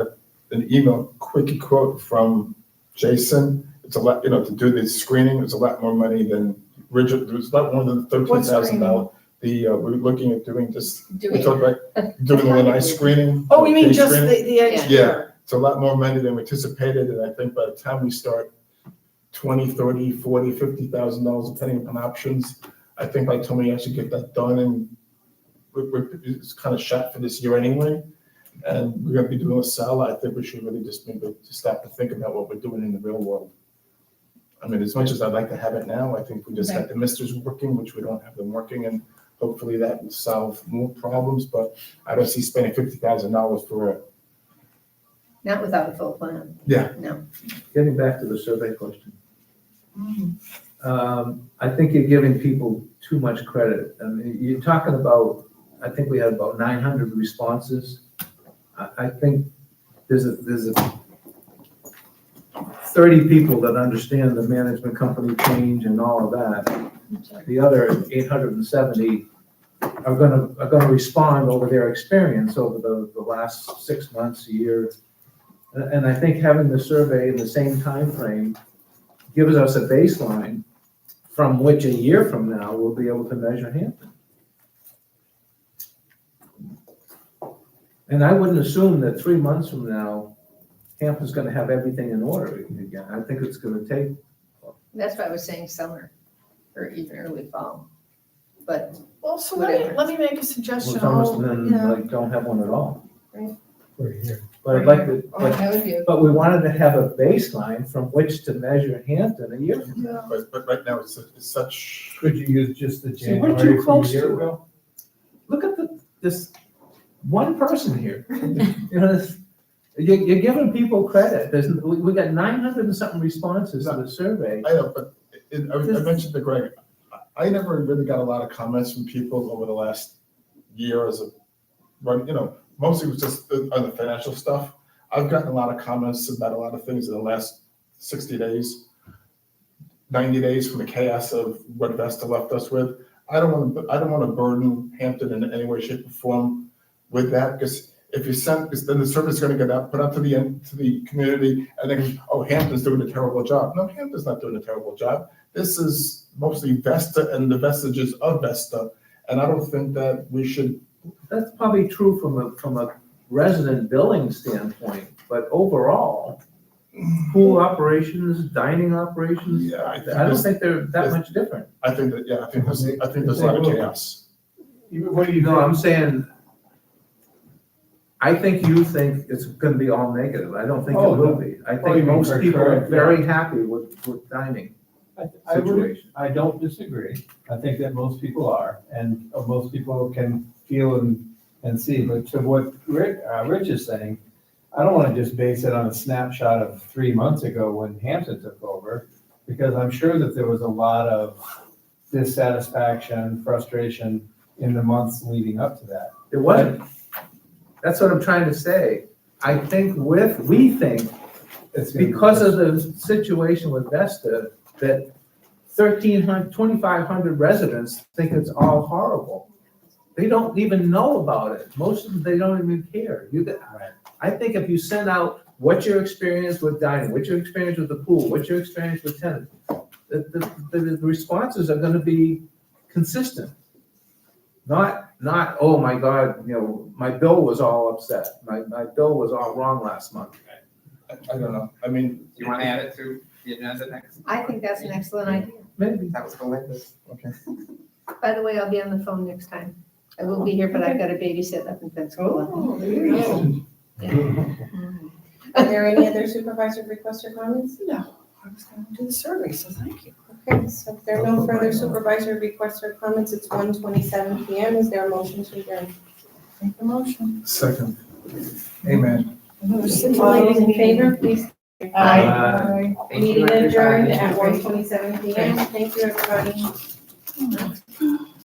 an email quickie quote from Jason. It's a lot, to do the screening, it's a lot more money than Richard, it was a lot more than $13,000. We were looking at doing this, we talked about doing the lanai screening. Oh, you mean case just screening. the exterior? Yeah, it's a lot more money than we anticipated, and I think by the time we start $20, $30, $40, $50,000, depending on options, I think by Tony, I should get that done, and it's kind of shot for this year anyway. And we're gonna be doing a sale. I think we should really just maybe start to think about what we're doing in the real world. I mean, as much as I'd like to have it now, I think we just got the misters working, which we don't have them working, and hopefully that will solve more problems, but I don't see spending $50,000 for a. Not without a full plan. Yeah. No. Getting back to the survey question. I think you're giving people too much credit. I mean, you're talking about, I think we had about 900 responses. I think there's a 30 people that understand the management company change and all of that. The other 870 are gonna respond over their experience over the last 6 months, a year. And I think having the survey in the same time frame gives us a baseline from which a year from now we'll be able to measure Hampton. And I wouldn't assume that 3 months from now, Hampton's gonna have everything in order again. I think it's gonna take. That's why I was saying summer or even early fall. But Well, so whatever. let me make a suggestion. Some of them Yeah. like don't have one at all. Right. But I'd like to, That would be but we wanted to have a baseline from which to measure Hampton a year from now. But right now, it's such. Could you use just the See, we're January too from a close year to it. ago? Look at this one person here. You're giving people credit. We got 900 and something responses to the survey. I know, but I mentioned to Greg, I never really got a lot of comments from people over the last year as a run, mostly it was just on the financial stuff. I've gotten a lot of comments about a lot of things in the last 60 days, 90 days from the chaos of what Vesta left us with. I don't want to burden Hampton in any way, shape, or form with that, because if you send, because then the service is going to get put out to the community, and then, oh, Hampton's doing a terrible job. No, Hampton's not doing a terrible job. This is mostly Vesta and the vestiges of Vesta, and I don't think that we should. That's probably true from a resident billing standpoint, but overall, pool operations, dining operations, Yeah, I don't think they're that much different. I think there's a lot of chaos. What do you know? I'm saying, I think you think it's gonna be all negative. I don't think it will be. I think most people are very happy with dining situation. I don't disagree. I think that most people are, and most people can feel and see, but to what Rich is saying, I don't want to just base it on a snapshot of 3 months ago when Hampton took over, because I'm sure that there was a lot of dissatisfaction, frustration in the months leading up to that. It wasn't. That's what I'm trying to say. We think it's because of the situation with Vesta that 2,500 residents think it's all horrible. They don't even know about it. Most of them, they don't even care. I think if you send out what's your experience with dining, what's your experience with the pool, what's your experience with tenants, the responses are gonna be consistent. Not, oh my God, my bill was all upset. My bill was all wrong last month. I don't know. I mean. Do you want to add it to the agenda next? I think that's an excellent idea. Maybe. That was the latest. Okay. By the way, I'll be on the phone next time. I will be here, but I've got a babysit up in Pensacola. Oh, there you go. Are there any other supervisor requests or comments? No, I was going to do the survey, so thank you. Okay, so if there are no further supervisor requests or comments, it's 1:27 PM. Is there a motion to adjourn? Make the motion. Second. Amen. All those in favor, please. Aye. Meeting adjourned at 1:27 PM. Thank you, everybody.